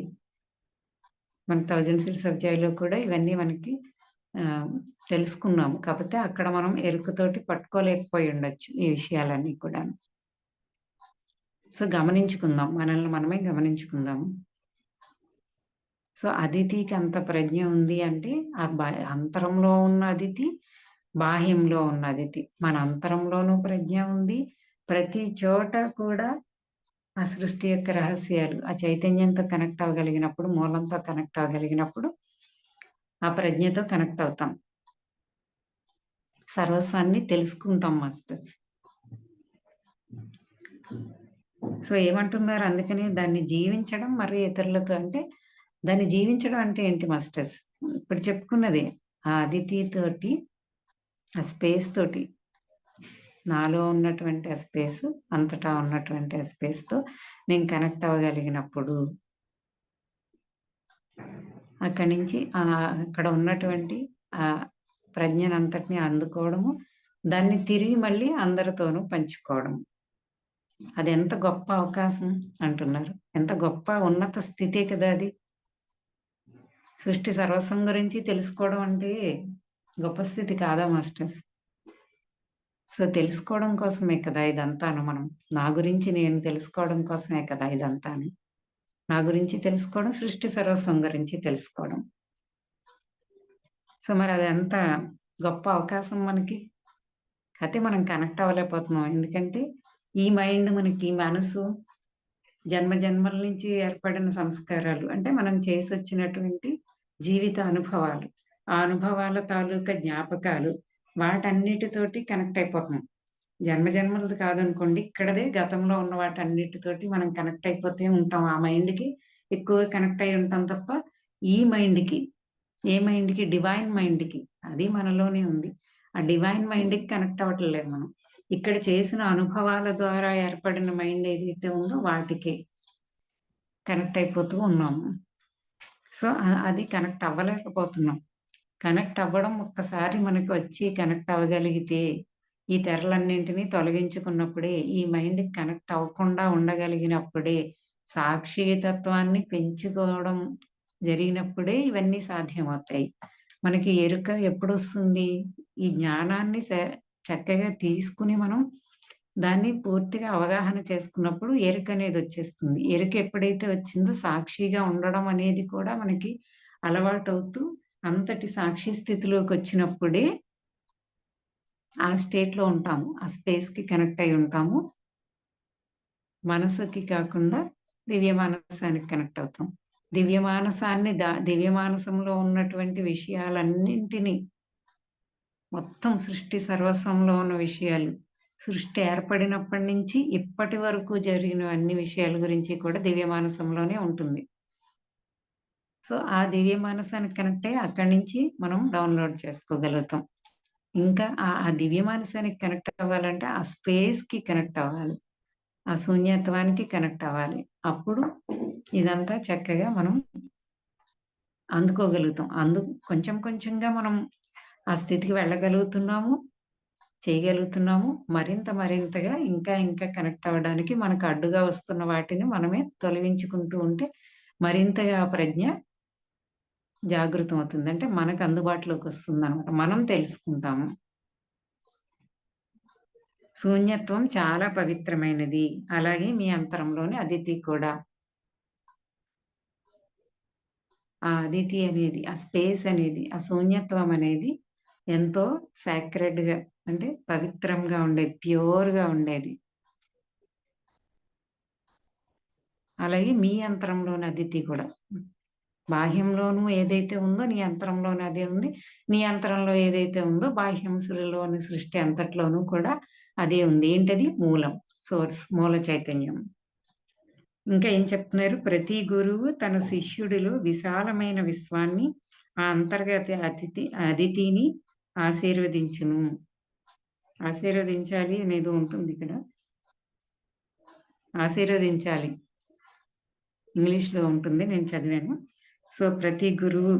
మన 1000 Seeds of Joyలో కూడా ఇవన్నీ మనకి తెలుసుకున్నాము. కాకపోతే అక్కడ మనం ఎరుకతోటి పట్టుకోలేకపోయి ఉండొచ్చు ఈ విషయాలన్నీ కూడాను. సో గమనించుకుందాం. మనల్ని మనమే గమనించుకుందాము. సో అదితికి అంత ప్రజ్ఞ ఉంది అంటే ఆ అంతరంలో ఉన్న అదితి, బాహ్యంలో ఉన్న అదితి. మన అంతరంలోనూ ప్రజ్ఞ ఉంది. ప్రతి చోట కూడా ఆ సృష్టి యొక్క రహస్యాలు, ఆ చైతన్యంతో కనెక్ట్ అవ్వగలిగినప్పుడు, మూలంతో కనెక్ట్ అవ్వగలిగినప్పుడు ఆ ప్రజ్ఞతో కనెక్ట్ అవుతాం. సర్వస్వాన్ని తెలుసుకుంటాం మాస్టర్స్. సో ఏమంటున్నారు? అందుకని దాన్ని జీవించడం మరి ఇతరులతో అంటే దాన్ని జీవించడం అంటే ఏంటి మాస్టర్స్? ఇప్పుడు చెప్పుకున్నది ఆ అదితి తోటి, ఆ స్పేస్ తోటి, నాలో ఉన్నటువంటి ఆ స్పేస్, అంతటా ఉన్నటువంటి ఆ స్పేస్‌తో నేను కనెక్ట్ అవ్వగలిగినప్పుడు అక్కడి నుంచి అక్కడ ఉన్నటువంటి ఆ ప్రజ్ఞనంతటిని అందుకోవడము, దాన్ని తిరిగి మళ్ళీ అందరితోనూ పంచుకోవడం. అది ఎంత గొప్ప అవకాశం అంటున్నారు. ఎంత గొప్ప ఉన్నత స్థితే కదా అది. సృష్టి సర్వస్వం గురించి తెలుసుకోవడం అంటే గొప్ప స్థితి కాదా మాస్టర్స్? సో తెలుసుకోవడం కోసమే కదా ఇదంతాను మనం. నా గురించి నేను తెలుసుకోవడం కోసమే కదా ఇదంతాను. నా గురించి తెలుసుకోవడం, సృష్టి సర్వస్వం గురించి తెలుసుకోవడం. సో మరి అది ఎంత గొప్ప అవకాశం మనకి. అయితే మనం కనెక్ట్ అవ్వలేకపోతున్నాం. ఎందుకంటే ఈ మైండ్ మనకి, మనసు జన్మ జన్మల నుంచి ఏర్పడిన సంస్కారాలు అంటే మనం చేసొచ్చినటువంటి జీవిత అనుభవాలు, ఆ అనుభవాల తాలూకా జ్ఞాపకాలు, వాటన్నిటితోటి కనెక్ట్ అయిపోతున్నాం. జన్మ జన్మలది కాదనుకోండి, ఇక్కడదే గతంలో ఉన్న వాటన్నిటితోటి మనం కనెక్ట్ అయిపోతే ఉంటాం. ఆ మైండ్‌కి ఎక్కువ కనెక్ట్ అయ్యి ఉంటాం తప్ప, ఈ మైండ్‌కి, ఏ మైండ్‌కి? డివైన్ మైండ్‌కి. అది మనలోనే ఉంది. ఆ డివైన్ మైండ్‌కి కనెక్ట్ అవ్వట్లేదు మనం. ఇక్కడ చేసిన అనుభవాల ద్వారా ఏర్పడిన మైండ్ ఏదైతే ఉందో వాటికే కనెక్ట్ అయిపోతూ ఉన్నాము. సో అది కనెక్ట్ అవ్వలేకపోతున్నాం. కనెక్ట్ అవ్వడం ఒక్కసారి మనకి వచ్చి కనెక్ట్ అవ్వగలిగితే, ఈ తెరలన్నింటినీ తొలగించుకున్నప్పుడే, ఈ మైండ్‌కి కనెక్ట్ అవ్వకుండా ఉండగలిగినప్పుడే, సాక్షితత్వాన్ని పెంచుకోవడం జరిగినప్పుడే ఇవన్నీ సాధ్యమవుతాయి. మనకి ఎరుక ఎప్పుడొస్తుంది? ఈ జ్ఞానాన్ని చక్కగా తీసుకుని మనం దాన్ని పూర్తిగా అవగాహన చేసుకున్నప్పుడు ఎరుక అనేది వచ్చేస్తుంది. ఎరుక ఎప్పుడైతే వచ్చిందో సాక్షిగా ఉండడం అనేది కూడా మనకి అలవాటవుతూ అంతటి సాక్షి స్థితిలోకి వచ్చినప్పుడే ఆ స్టేట్‌లో ఉంటాము. ఆ స్పేస్‌కి కనెక్ట్ అయ్యి ఉంటాము. మనసుకి కాకుండా దివ్య మానసానికి కనెక్ట్ అవుతాం. దివ్య మానసంలో ఉన్నటువంటి విషయాలన్నింటినీ మొత్తం సృష్టి సర్వస్వంలో ఉన్న విషయాలు, సృష్టి ఏర్పడినప్పటి నుంచి ఇప్పటి వరకు జరిగిన అన్ని విషయాల గురించి కూడా దివ్య మానసంలోనే ఉంటుంది. సో ఆ దివ్య మానసానికి కనెక్ట్ అయ్యి అక్కడి నుంచి మనం డౌన్‌లోడ్ చేసుకోగలుగుతాం. ఇంకా ఆ దివ్య మానసానికి కనెక్ట్ అవ్వాలంటే ఆ స్పేస్‌కి కనెక్ట్ అవ్వాలి. ఆ శూన్యత్వానికి కనెక్ట్ అవ్వాలి. అప్పుడు ఇదంతా చక్కగా మనం అందుకోగలుగుతాం. కొంచెం కొంచెంగా మనం ఆ స్థితికి వెళ్ళగలుగుతున్నాము, చేయగలుగుతున్నాము. మరింతగా ఇంకా ఇంకా కనెక్ట్ అవ్వడానికి మనకు అడ్డుగా వస్తున్న వాటిని మనమే తొలగించుకుంటూ ఉంటే మరింతగా ఆ ప్రజ్ఞ జాగృతం అవుతుంది. అంటే మనకు అందుబాటులోకి వస్తుందనమాట. మనం తెలుసుకుంటాము. శూన్యత్వం చాలా పవిత్రమైనది. అలాగే మీ అంతరంలోని అదితి కూడా. ఆ అదితి అనేది, ఆ స్పేస్ అనేది, ఆ శూన్యత్వం అనేది ఎంతో సాక్రెడ్‌గా అంటే పవిత్రంగా ఉండేది. ప్యూర్‌గా ఉండేది. అలాగే మీ అంతరంలోని అదితి కూడా. బాహ్యంలోనూ ఏదైతే ఉందో నీ అంతరంలోను అదే ఉంది. నీ అంతరంలో ఏదైతే ఉందో బాహ్యంలోని సృష్టి అంతట్లోనూ కూడా అదే ఉంది. ఏంటది? మూలం, సోర్స్, మూల చైతన్యం. ఇంకా ఏం చెప్తున్నారు? ప్రతి గురువు తన శిష్యుడిలో విశాలమైన విశ్వాన్ని, ఆ అంతర్గత అదితిని ఆశీర్వదించును. ఆశీర్వదించాలి అనేదో ఉంటుంది ఇక్కడ. ఆశీర్వదించాలి. ఇంగ్లీష్‌లో ఉంటుంది. నేను చదివాను. సో, ప్రతి గురువు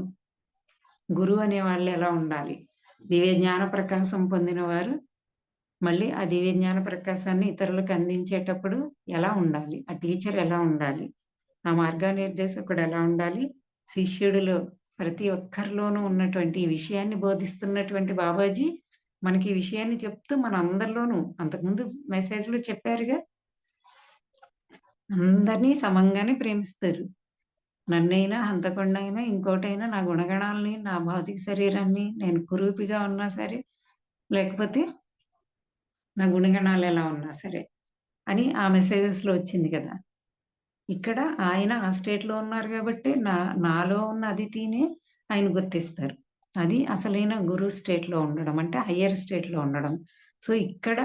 అనేవాళ్ళు ఎలా ఉండాలి? దివ్య జ్ఞాన ప్రకాశం పొందినవారు మళ్ళీ ఆ దివ్య జ్ఞాన ప్రకాశాన్ని ఇతరులకు అందించేటప్పుడు ఎలా ఉండాలి? ఆ టీచర్ ఎలా ఉండాలి? ఆ మార్గనిర్దేశకుడు ఎలా ఉండాలి? శిష్యుడిలో ప్రతి ఒక్కరిలోనూ ఉన్నటువంటి ఈ విషయాన్ని బోధిస్తున్నటువంటి బాబాజీ మనకి ఈ విషయాన్ని చెప్తూ మనందరిలోనూ అంతకుముందు మెసేజ్‌లో చెప్పారుగా, అందరినీ సమంగానే ప్రేమిస్తారు. నన్నైనా, హంతకుండైనా, ఇంకోటైనా, నా గుణగణాలని, నా భౌతిక శరీరాన్ని, నేను కురూపిగా ఉన్నా సరే, లేకపోతే నా గుణగణాలు ఎలా ఉన్నా సరే అని ఆ మెసేజెస్‌లో వచ్చింది కదా! ఇక్కడ ఆయన ఆ స్టేట్‌లో ఉన్నారు గాబట్టే నాలో ఉన్న అదితినే ఆయన గుర్తిస్తారు. అది అసలైన గురు స్టేట్‌లో ఉండడం. అంటే హయ్యర్ స్టేట్‌లో ఉండడం. సో, ఇక్కడ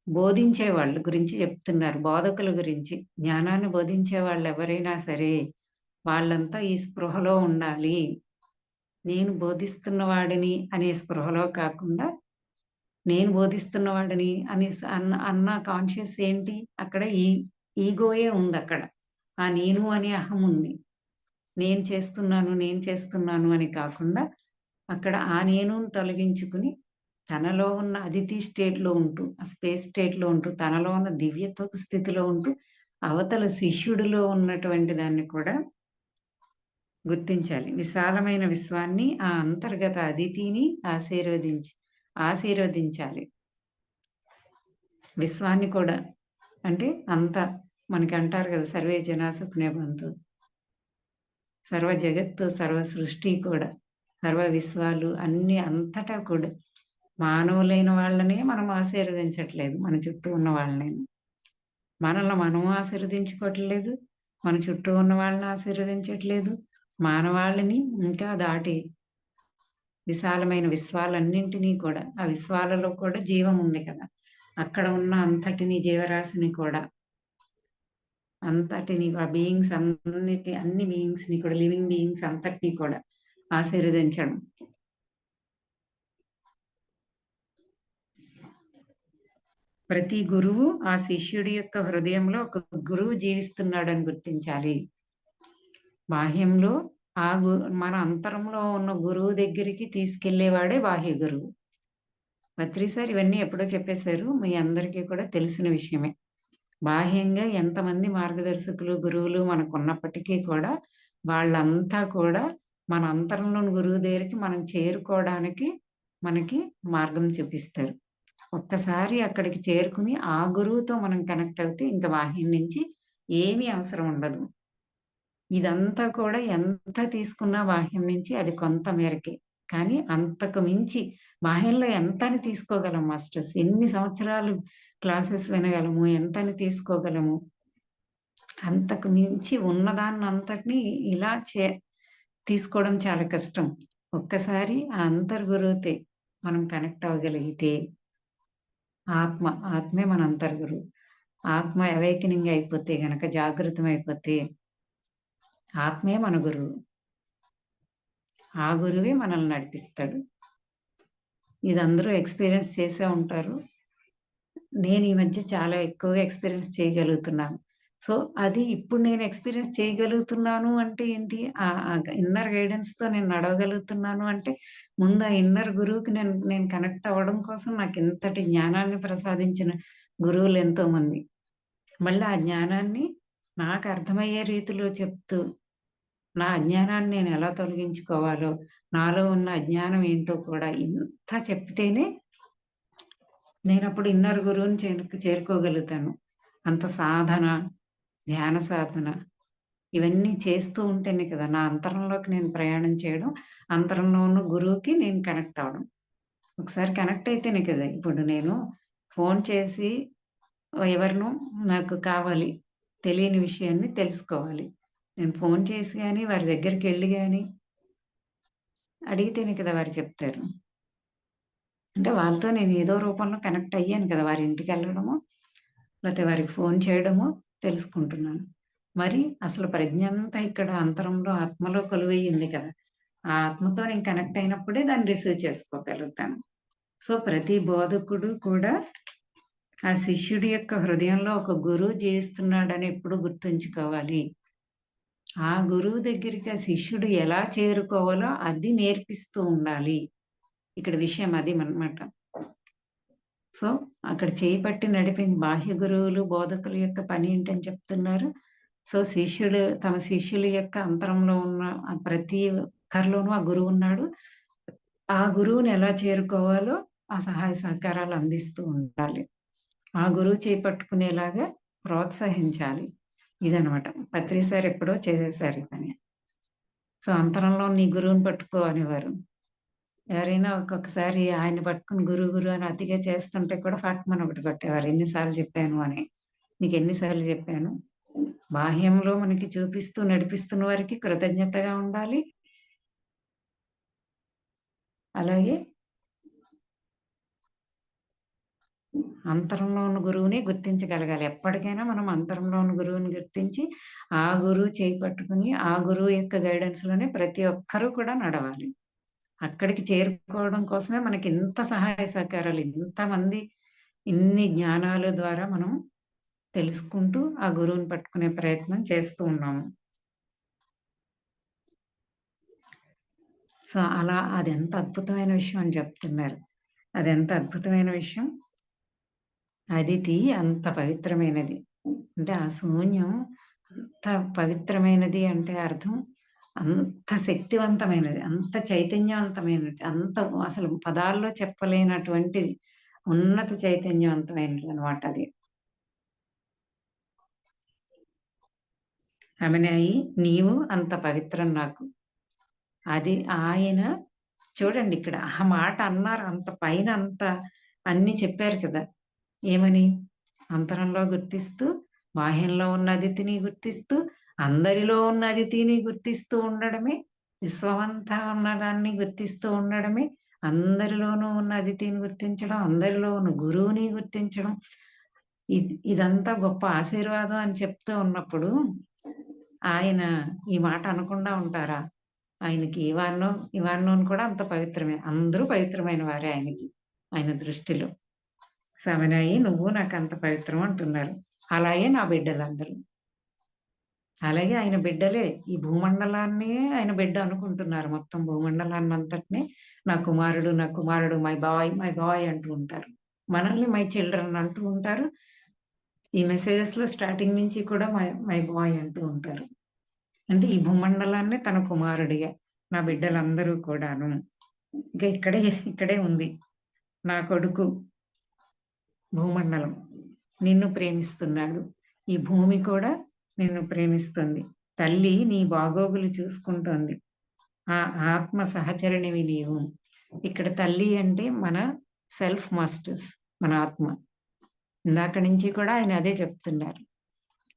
బోధించే వాళ్ళ గురించి చెప్తున్నారు. బోధకుల గురించి. జ్ఞానాన్ని బోధించే వాళ్ళెవరైనా సరే, వాళ్ళంతా ఈ స్పృహలో ఉండాలి. నేను బోధిస్తున్న వాడిని అనే స్పృహలో కాకుండా, నేను బోధిస్తున్న వాడిని అనేసి అన్న కాన్షియస్ ఏంటి? అక్కడ ఈగోయే ఉందక్కడ. ఆ నేను అనే అహం ఉంది. నేను చేస్తున్నాను అని కాకుండా, అక్కడ ఆ నేనుని తొలగించుకుని, తనలో ఉన్న అదితి స్టేట్‌లో ఉంటూ, ఆ స్పేస్ స్టేట్‌లో ఉంటూ, తనలో ఉన్న దివ్యత్వపు స్థితిలో ఉంటూ, అవతల శిష్యుడిలో ఉన్నటువంటి దాన్ని కూడా గుర్తించాలి. విశాలమైన విశ్వాన్ని, ఆ అంతర్గత అదితిని ఆశీర్వదించాలి. విశ్వాన్ని కూడా అంటే అంతా మనకంటారు కదా! సర్వే జనా సుఖినో భవంతు. సర్వ జగత్తు, సర్వ సృష్టి కూడా, సర్వ విశ్వాలు అన్నీ అంతటా కూడా మానవులైన వాళ్ళనే మనం ఆశీర్వదించట్లేదు. మన చుట్టూ ఉన్న వాళ్ళని. మనల్ని మనం ఆశీర్వదించుకోవట్లేదు. మన చుట్టూ ఉన్న వాళ్ళని ఆశీర్వదించట్లేదు. మానవాళిని ఇంకా దాటి విశాలమైన విశ్వాలన్నింటినీ కూడా, ఆ విశ్వాలలో కూడా జీవం ఉంది కదా! అక్కడ ఉన్న అంతటిని జీవరాశిని కూడా, అంతటిని ఆ బీయింగ్స్ అన్ని బీయింగ్స్‌ని కూడా, లివింగ్ బీయింగ్స్ అంతటిని కూడా ఆశీర్వదించడం. ప్రతి గురువు ఆ శిష్యుడి యొక్క హృదయంలో ఒక గురువు జీవిస్తున్నాడని గుర్తించాలి. బాహ్యంలో మన అంతరంలో ఉన్న గురువు దగ్గరికి తీసుకెళ్ళేవాడే బాహ్య గురువు. పత్రి సార్ ఇవన్నీ ఎప్పుడో చెప్పేశారు. మీ అందరికీ కూడా తెలిసిన విషయమే. బాహ్యంగా ఎంతమంది మార్గదర్శకులు, గురువులు మనకున్నప్పటికీ కూడా, వాళ్ళంతా కూడా మన అంతరంలోని గురువు దగ్గరికి మనం చేరుకోవడానికి మనకి మార్గం చూపిస్తారు. ఒక్కసారి అక్కడికి చేరుకుని, ఆ గురువుతో మనం కనెక్ట్ అవుతే ఇంక బాహ్యం నుంచి ఏమీ అవసరం ఉండదు. ఇదంతా కూడా ఎంత తీసుకున్నా బాహ్యం నుంచి అది కొంత మేరకే. కానీ అంతకు మించి బాహ్యంలో ఎంతని తీసుకోగలం మాస్టర్స్? ఎన్ని సంవత్సరాలు క్లాసెస్ వినగలము? ఎంతని తీసుకోగలము? అంతకు మించి ఉన్నదాన్నంతటిని ఇలా తీసుకోవడం చాలా కష్టం. ఒక్కసారి ఆ అంతర్గురువుతే మనం కనెక్ట్ అవ్వగలిగితే ఆత్మే మన అంతర్గురువు. ఆత్మ అవేకెనింగ్ అయిపోతే గనక, జాగృతమైపోతే ఆత్మే మన గురువు. ఆ గురువే మనల్ని నడిపిస్తాడు. ఇది అందరూ ఎక్స్‌పీరియన్స్ చేసే ఉంటారు. నేను ఈ మధ్య చాలా ఎక్కువగా ఎక్స్‌పీరియన్స్ చేయగలుగుతున్నాను. సో, అది ఇప్పుడు నేను ఎక్స్‌పీరియన్స్ చేయగలుగుతున్నాను అంటే ఏంటి? ఇన్నర్ గైడెన్స్‌తో నేను నడవగలుగుతున్నాను అంటే, ముందు ఆ ఇన్నర్ గురువుకి నేను నేను కనెక్ట్ అవ్వడం కోసం నాకింతటి జ్ఞానాన్ని ప్రసాదించిన గురువులు ఎంతోమంది. మళ్ళీ ఆ జ్ఞానాన్ని నాకు అర్థమయ్యే రీతిలో చెప్తూ, నా అజ్ఞానాన్ని నేను ఎలా తొలగించుకోవాలో, నాలో ఉన్న అజ్ఞానం ఏంటో కూడా ఇంత చెప్తేనే నేనప్పుడు ఇన్నర్ గురువుని చేరుకోగలుగుతాను. అంత సాధన, ధ్యాన సాధన ఇవన్నీ చేస్తూ ఉంటేనే కదా నా అంతరంలోకి నేను ప్రయాణం చేయడం, అంతరంలో ఉన్న గురువుకి నేను కనెక్ట్ అవ్వడం. ఒకసారి కనెక్ట్ అయితేనే కదా! ఇప్పుడు నేను ఫోను చేసి ఎవరినో నాకు కావాలి, తెలియని విషయాన్ని తెలుసుకోవాలి. నేను ఫోను చేసి గాని, వారి దగ్గరికెళ్ళి గాని అడిగితేనే కదా వారు చెప్తారు. అంటే వాళ్ళతో నేను ఏదో రూపంలో కనెక్ట్ అయ్యాను కదా! వారి ఇంటికెళ్ళడమో, లేతే వారికి ఫోను చేయడమో తెలుసుకుంటున్నాను. మరి అసలు ప్రజ్ఞ అంతా ఇక్కడ అంతరంలో ఆత్మలో కొలువయ్యింది కదా! ఆ ఆత్మతో నేను కనెక్ట్ అయినప్పుడే దాన్ని రిసీవ్ చేసుకోగలుగుతాను. సో, ప్రతి బోధకుడు కూడా ఆ శిష్యుడి యొక్క హృదయంలో ఒక గురువు జీవిస్తున్నాడని ఎప్పుడు గుర్తుంచుకోవాలి. ఆ గురువు దగ్గరికి ఆ శిష్యుడు ఎలా చేరుకోవాలో అది నేర్పిస్తూ ఉండాలి. ఇక్కడ విషయం అది అన్నమాట. సో, అక్కడ చేయి పట్టి బాహ్య గురువులు, బోధకుల యొక్క పని ఏంటని చెప్తున్నారు. సో, శిష్యుడు తమ శిష్యుల యొక్క అంతరంలో ఉన్న ప్రతి ఒక్కరిలోనూ ఆ గురువున్నాడు. ఆ గురువుని ఎలా చేరుకోవాలో ఆ సహాయ సహకారాలు అందిస్తూ ఉండాలి. ఆ గురువు చేయి పట్టుకునేలాగా ప్రోత్సహించాలి. ఇదనమాట. పత్రి సార్ ఎప్పుడో చేసేసారు ఈ పని. సో, అంతరంలో నీ గురువుని పట్టుకో అనేవారు. ఎవరైనా ఒక్కొక్కసారి ఆయన్ని పట్టుకొని గురువు గురువు అని అతిగా చేస్తుంటే కూడా ఫట్మని ఒకటి కొట్టేవారు. ఎన్ని సార్లు చెప్పాను అని. నీకెన్ని సార్లు చెప్పాను. బాహ్యంలో మనకి చూపిస్తూ నడిపిస్తున్న వారికి కృతజ్ఞతగా ఉండాలి. అలాగే అంతరంలో ఉన్న గురువుని గుర్తించగలగాలి. ఎప్పటికైనా మనం అంతరంలో ఉన్న గురువుని గుర్తించి, ఆ గురువు చేయి పట్టుకుని, ఆ గురువు యొక్క గైడెన్స్‌లోనే ప్రతి ఒక్కరు కూడా నడవాలి. అక్కడికి చేరుకోవడం కోసమే మనకి ఇంత సహాయ సహకారాలు, ఇంతమంది ఇన్ని జ్ఞానాల ద్వారా మనం తెలుసుకుంటూ, ఆ గురువుని పట్టుకునే ప్రయత్నం చేస్తూ ఉన్నాము. సో, అలా అదెంత అద్భుతమైన విషయం అని చెప్తున్నారు. అదెంత అద్భుతమైన విషయం. అదితి అంత పవిత్రమైనది. అంటే ఆ శూన్యం అంత పవిత్రమైనది అంటే అర్థం అంత శక్తివంతమైనది, అంత చైతన్యవంతమైనది, అంత అసలు పదాల్లో చెప్పలేనటువంటిది. ఉన్నత చైతన్యవంతమైనదనమాట అది. అమనాయి నీవు అంత పవిత్రం నాకు. అది ఆయన చూడండి ఇక్కడ ఆ మాట అన్నారు. అంత పైన అంత అన్నీ చెప్పారు కదా! ఏమని? అంతరంలో గుర్తిస్తూ, బాహ్యంలో ఉన్న అదితిని గుర్తిస్తూ, అందరిలో ఉన్న అదితిని గుర్తిస్తూ ఉండడమే, విశ్వమంతా ఉన్నదాన్ని గుర్తిస్తూ ఉండడమే, అందరిలోనూ ఉన్న అదితిని గుర్తించడం, అందరిలో ఉన్న గురువుని గుర్తించడం. ఇదంతా గొప్ప ఆశీర్వాదం అని చెప్తూ ఉన్నప్పుడు, ఆయన ఈ మాట అనకుండా ఉంటారా? ఆయనకి ఇవాన్నోను కూడా అంత పవిత్రమే. అందరూ పవిత్రమైన వారే ఆయనకి. ఆయన దృష్టిలో. సమనాయి నువ్వు నాకంత పవిత్రం అంటున్నారు. అలాగే నా బిడ్డలందరూ. అలాగే ఆయన బిడ్డలే. ఈ భూమండలాన్నే ఆయన బిడ్డ అనుకుంటున్నారు. మొత్తం భూమండలాన్నంతటిని నా కుమారుడు, నా కుమారుడు, మై బాయ్ అంటూ ఉంటారు. మనల్ని మై చిల్డ్రన్ అంటూ ఉంటారు. ఈ మెసేజెస్‌లో స్టార్టింగ్ నుంచి కూడా మై బాయ్ అంటూ ఉంటారు. అంటే ఈ భూమండలాన్నే తన కుమారుడిగా, నా బిడ్డలందరూ కూడాను. ఇక ఇక్కడే ఉంది. నా కొడుకు భూమండలం నిన్ను ప్రేమిస్తున్నాడు. ఈ భూమి కూడా నిన్ను ప్రేమిస్తుంది. తల్లి నీ బాగోగులు చూసుకుంటోంది. ఆ ఆత్మ సహచరిణివి నీవు. ఇక్కడ తల్లి అంటే మన సెల్ఫ్ మాస్టర్స్, మన ఆత్మ. ఇందాక నుంచి కూడా ఆయన అదే చెప్తున్నారు.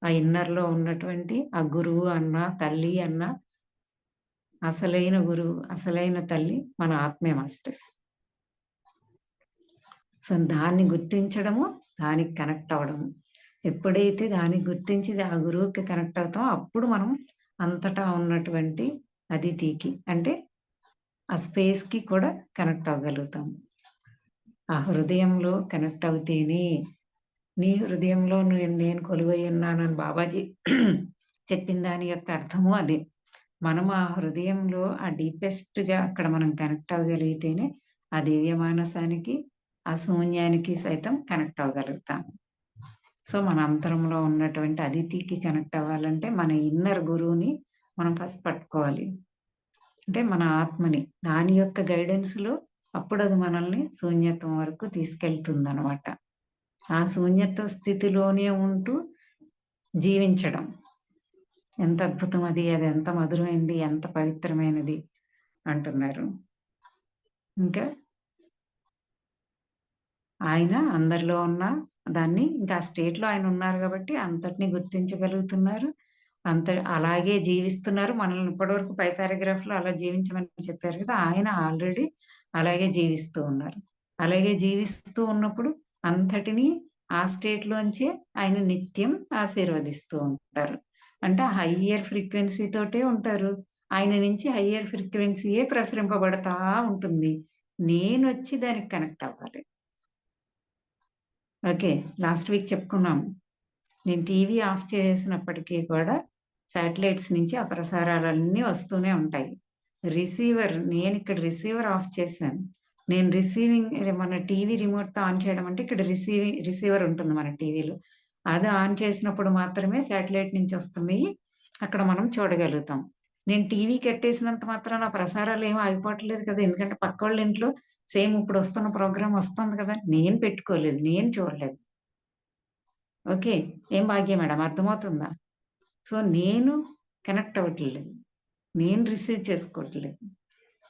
ఆ ఇన్నర్‌లో ఉన్నటువంటి ఆ గురువు అన్నా, తల్లి అన్నా, అసలైన గురువు, అసలైన తల్లి మన ఆత్మే మాస్టర్స్. సో, దాన్ని గుర్తించడము, దానికి కనెక్ట్ అవ్వడము. ఎప్పుడైతే దాన్ని గుర్తించి ఆ గురువుకి కనెక్ట్ అవుతామో, అప్పుడు మనం అంతటా ఉన్నటువంటి అదితికి అంటే ఆ స్పేస్‌కి కూడా కనెక్ట్ అవ్వగలుగుతాం. ఆ హృదయంలో కనెక్ట్ అవుతేనే నీ హృదయంలో నేను కొలువై ఉన్నానని బాబాజీ చెప్పిన దాని యొక్క అర్థము అదే. మనం ఆ హృదయంలో ఆ డీపెస్ట్‌గా అక్కడ మనం కనెక్ట్ అవ్వగలిగితేనే ఆ దివ్య మానసానికి, ఆ శూన్యానికి సైతం కనెక్ట్ అవ్వగలుగుతాం. సో, మన అంతరంలో ఉన్నటువంటి అదితికి కనెక్ట్ అవ్వాలంటే మన ఇన్నర్ గురువుని మనం ఫస్ట్ పట్టుకోవాలి. అంటే మన ఆత్మని. దాని యొక్క గైడెన్స్‌లో అప్పుడు అది మనల్ని శూన్యత్వం వరకు తీసుకెళ్తుందనమాట. ఆ శూన్యత్వ స్థితిలోనే ఉంటూ జీవించడం. ఎంత అద్భుతం అది. అది ఎంత మధురమైనది, ఎంత పవిత్రమైనది అంటున్నారు. ఇంకా ఆయన అందరిలో ఉన్న దాన్ని ఇంకా ఆ స్టేట్‌లో ఆయన ఉన్నారు కాబట్టి అంతటిని గుర్తించగలుగుతున్నారు. అలాగే జీవిస్తున్నారు. మనల్ని ఇప్పటివరకు పై పారాగ్రాఫ్‌లో అలా జీవించమని చెప్పారు కదా! ఆయన ఆల్రెడీ అలాగే జీవిస్తూ ఉన్నారు. అలాగే జీవిస్తూ ఉన్నప్పుడు అంతటిని ఆ స్టేట్‌లోంచే ఆయన నిత్యం ఆశీర్వదిస్తూ ఉంటారు. అంటే హయ్యర్ ఫ్రీక్వెన్సీ తోటే ఉంటారు. ఆయన నుంచి హయ్యర్ ఫ్రీక్వెన్సీయే ప్రసరింపబడతా ఉంటుంది. నేనొచ్చి దానికి కనెక్ట్ అవ్వాలి. ఓకే. లాస్ట్ వీక్ చెప్పుకున్నాము. నేను టీవీ ఆఫ్ చేసినప్పటికీ కూడా శాటిలైట్స్ నుంచి ఆ ప్రసారాలన్నీ వస్తూనే ఉంటాయి. నేనిక్కడ రిసీవర్ ఆఫ్ చేశాను. నేను మన టీవీ రిమోట్‌తో ఆన్ చేయడం అంటే ఇక్కడ రిసీవర్ ఉంటుంది మన టీవీలో. అది ఆన్ చేసినప్పుడు మాత్రమే శాటిలైట్ నుంచి వస్తున్నయి అక్కడ మనం చూడగలుగుతాం. నేను టీవీ కట్టేసినంత మాత్రాన ఆ ప్రసారాలేమి ఆగిపోవట్లేదు కదా! ఎందుకంటే పక్కోళ్ళ ఇంట్లో సేమ్ ఇప్పుడొస్తున్న ప్రోగ్రామ్ వస్తుంది కదా! నేను పెట్టుకోలేదు. నేను చూడలేదు. ఓకే. ఏం భాగ్య మేడం అర్థమవుతుందా? సో, నేను కనెక్ట్ అవ్వట్లేదు. నేను రిసీవ్ చేసుకోవట్లేదు.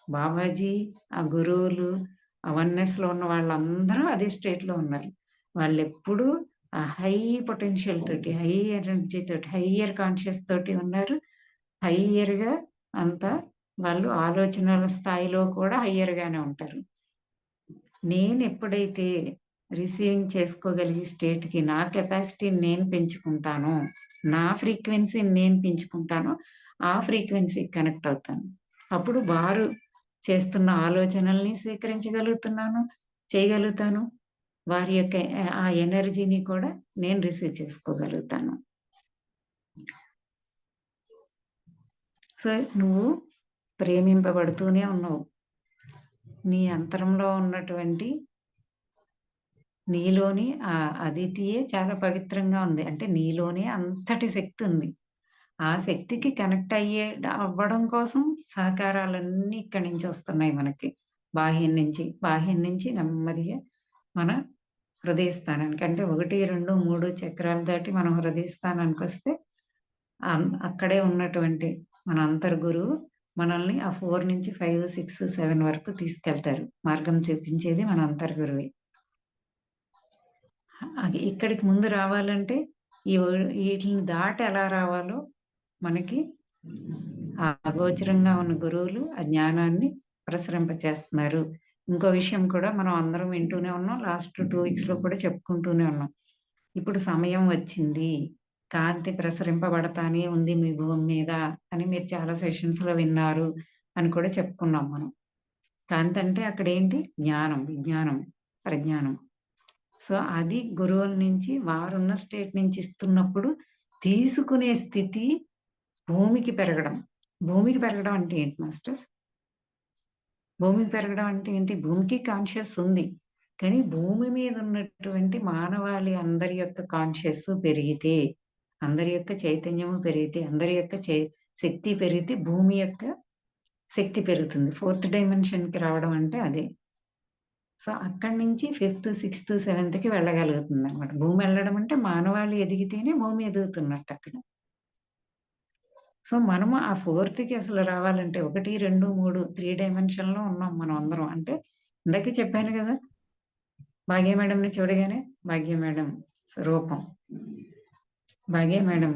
బాబాజీ, ఆ గురువులు, ఆ వన్నెస్‌లో ఉన్న వాళ్ళందరూ అదే స్టేట్‌లో ఉన్నారు. వాళ్ళెప్పుడూ ఆ హై పొటెన్షియల్ తోటి, హై ఎనర్జీ తోటి, హయ్యర్ కాన్షియస్ తోటి ఉన్నారు. హయ్యర్‌గా అంతా వాళ్ళు ఆలోచనల స్థాయిలో కూడా హయ్యర్‌గానే ఉంటారు. నేనెప్పుడైతే రిసీవింగ్ చేసుకోగలిగే స్టేట్‌కి నా కెపాసిటీని నేను పెంచుకుంటానో, నా ఫ్రీక్వెన్సీని నేను పెంచుకుంటానో, ఆ ఫ్రీక్వెన్సీకి కనెక్ట్ అవుతాను. అప్పుడు వారు చేస్తున్న ఆలోచనల్ని స్వీకరించగలుగుతున్నాను, చేయగలుగుతాను. వారి యొక్క ఆ ఎనర్జీని కూడా నేను రిసీవ్ చేసుకోగలుగుతాను. సో, నువ్వు ప్రేమింపబడుతూనే ఉన్నావు. నీ అంతరంలో ఉన్నటువంటి నీలోని అదితియే చాలా పవిత్రంగా ఉంది. అంటే నీలోనే అంతటి శక్తి ఉంది. ఆ శక్తికి కనెక్ట్ అవ్వడం కోసం సహకారాలన్నీ ఇక్కడి నుంచి వస్తున్నాయి మనకి. బాహ్యం నుంచి నెమ్మదిగా మన హృదయ స్థానానికి అంటే 1, 2, 3 చక్రాలు దాటి మనం హృదయ స్థానానికొస్తే అక్కడే ఉన్నటువంటి మన అంతర్గురువు మనల్ని ఆ 4 నుంచి 5, 6, 7 వరకు తీసుకెళ్తారు. మార్గం చూపించేది మన అంతర్గురువే. అది ఇక్కడికి ముందు రావాలంటే ఈటిలిని దాటి ఎలా రావాలో మనకి అగోచరంగా ఉన్న గురువులు ఆ జ్ఞానాన్ని ప్రసరింపచేస్తున్నారు. ఇంకో విషయం కూడా మనం అందరం వింటూనే ఉన్నాం. లాస్ట్ 2 వీక్స్‌లో కూడా చెప్పుకుంటూనే ఉన్నాం. ఇప్పుడు సమయం వచ్చింది. కాంతి ప్రసరింపబడతానే ఉంది మీ భూమి మీద అని మీరు చాలా సెషన్స్‌లో విన్నారు అని కూడా చెప్పుకున్నాం మనం. కాంతి అంటే అక్కడేంటి? జ్ఞానం, విజ్ఞానం, ప్రజ్ఞానం. సో, అది గురువుల నుంచి వారున్న స్టేట్ నుంచి ఇస్తున్నప్పుడు తీసుకునే స్థితి భూమికి పెరగడం. భూమికి పెరగడం అంటే ఏంటి మాస్టర్స్? భూమికి పెరగడం అంటే ఏంటి? భూమికి కాన్షియస్ ఉంది. కానీ భూమి మీద ఉన్నటువంటి మానవాళి అందరి యొక్క కాన్షియస్ పెరిగితే, అందరి యొక్క చైతన్యము పెరిగితే, అందరి యొక్క శక్తి పెరిగితే భూమి యొక్క శక్తి పెరుగుతుంది. 4థ్ డైమెన్షన్‌కి రావడం అంటే అదే. సో, అక్కడి నుంచి 5థ్, 6థ్, 7థ్‌కి వెళ్ళగలుగుతుందనమాట. భూమి ఎళ్ళడం అంటే మానవాళి ఎదిగితేనే భూమి ఎదుగుతున్నట్టక్కడ. సో, మనము ఆ 4థ్‌కి అసలు రావాలంటే 1, 2, 3 3 డైమెన్షన్‌లో ఉన్నాం మనం అందరం. అంటే ఇందాకే చెప్పాను గదా! భాగ్య మేడంని చూడగానే భాగ్య మేడం రూపం, భాగ్య మేడం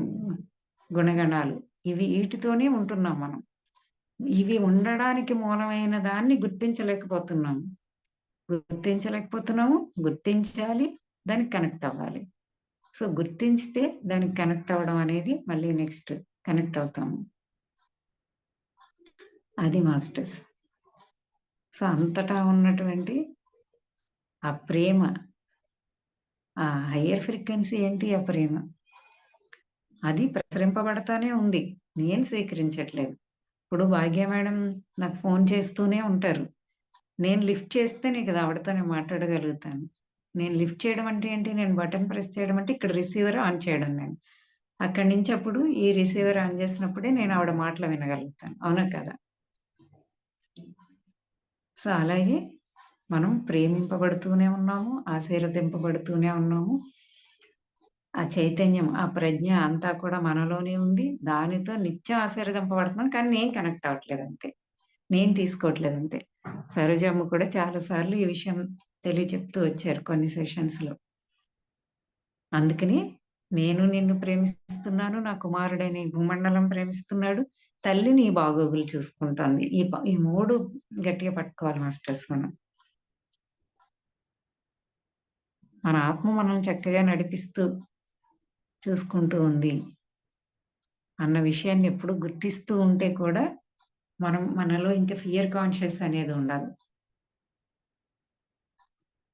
గుణగణాలు వీటితోనే ఉంటున్నాం మనం. ఇవి ఉండడానికి మూలమైన దాన్ని గుర్తించలేకపోతున్నాము. గుర్తించాలి, దానికి కనెక్ట్ అవ్వాలి. సో, గుర్తించితే దానికి కనెక్ట్ అవ్వడం అనేది మళ్ళీ నెక్స్ట్ కనెక్ట్ అవుతాము. అది మాస్టర్స్. సో, అంతటా ఉన్నటువంటి ఆ ప్రేమ, ఆ హయ్యర్ ఫ్రీక్వెన్సీ ఏంటి? ఆ ప్రేమ. అది ప్రసరింపబడతానే ఉంది. నేను స్వీకరించట్లేదు. ఇప్పుడు భాగ్య మేడం నాకు ఫోను చేస్తూనే ఉంటారు. నేను లిఫ్ట్ చేస్తేనే కదా ఆవిడతోనే మాట్లాడగలుగుతాను. నేను లిఫ్ట్ చేయడం అంటే ఏంటి? నేను బటన్ ప్రెస్ చేయడం అంటే ఇక్కడ రిసీవర్ ఆన్ చేయడం నేను. అక్కడి నుంచి అప్పుడు ఈ రిసీవర్ ఆన్ చేసినప్పుడే నేను ఆవిడ మాటలు వినగలుగుతాను. అవునా కదా? సో, అలాగే మనం ప్రేమింపబడుతూనే ఉన్నాము. ఆశీర్వదింపబడుతూనే ఉన్నాము. ఆ చైతన్యం, ఆ ప్రజ్ఞ అంతా కూడా మనలోనే ఉంది. దానితో నిత్యం ఆశీర్వదింపబడుతున్నాం. కానీ నేను కనెక్ట్ అవ్వట్లేదు అంతే. నేను తీసుకోవట్లేదు అంతే. సరోజమ్మ కూడా చాలా సార్లు ఈ విషయం తెలియచెప్తూ వచ్చారు కొన్ని సెషన్స్‌లో. అందుకని నేను నిన్ను ప్రేమిస్తున్నాను. నా కుమారుడైన ఈ భూమండలం ప్రేమిస్తున్నాడు. తల్లి నీ బాగోగులు చూసుకుంటోంది. ఈ 3 గట్టిగా పట్టుకోవాలి మాస్టర్స్ మనం. మన ఆత్మ మనల్ని చక్కగా నడిపిస్తూ చూసుకుంటూ ఉంది. అన్న విషయాన్ని ఎప్పుడు గుర్తిస్తూ ఉంటే కూడా మనలో ఇంకా ఫియర్ కాన్షియస్ అనేది ఉండదు.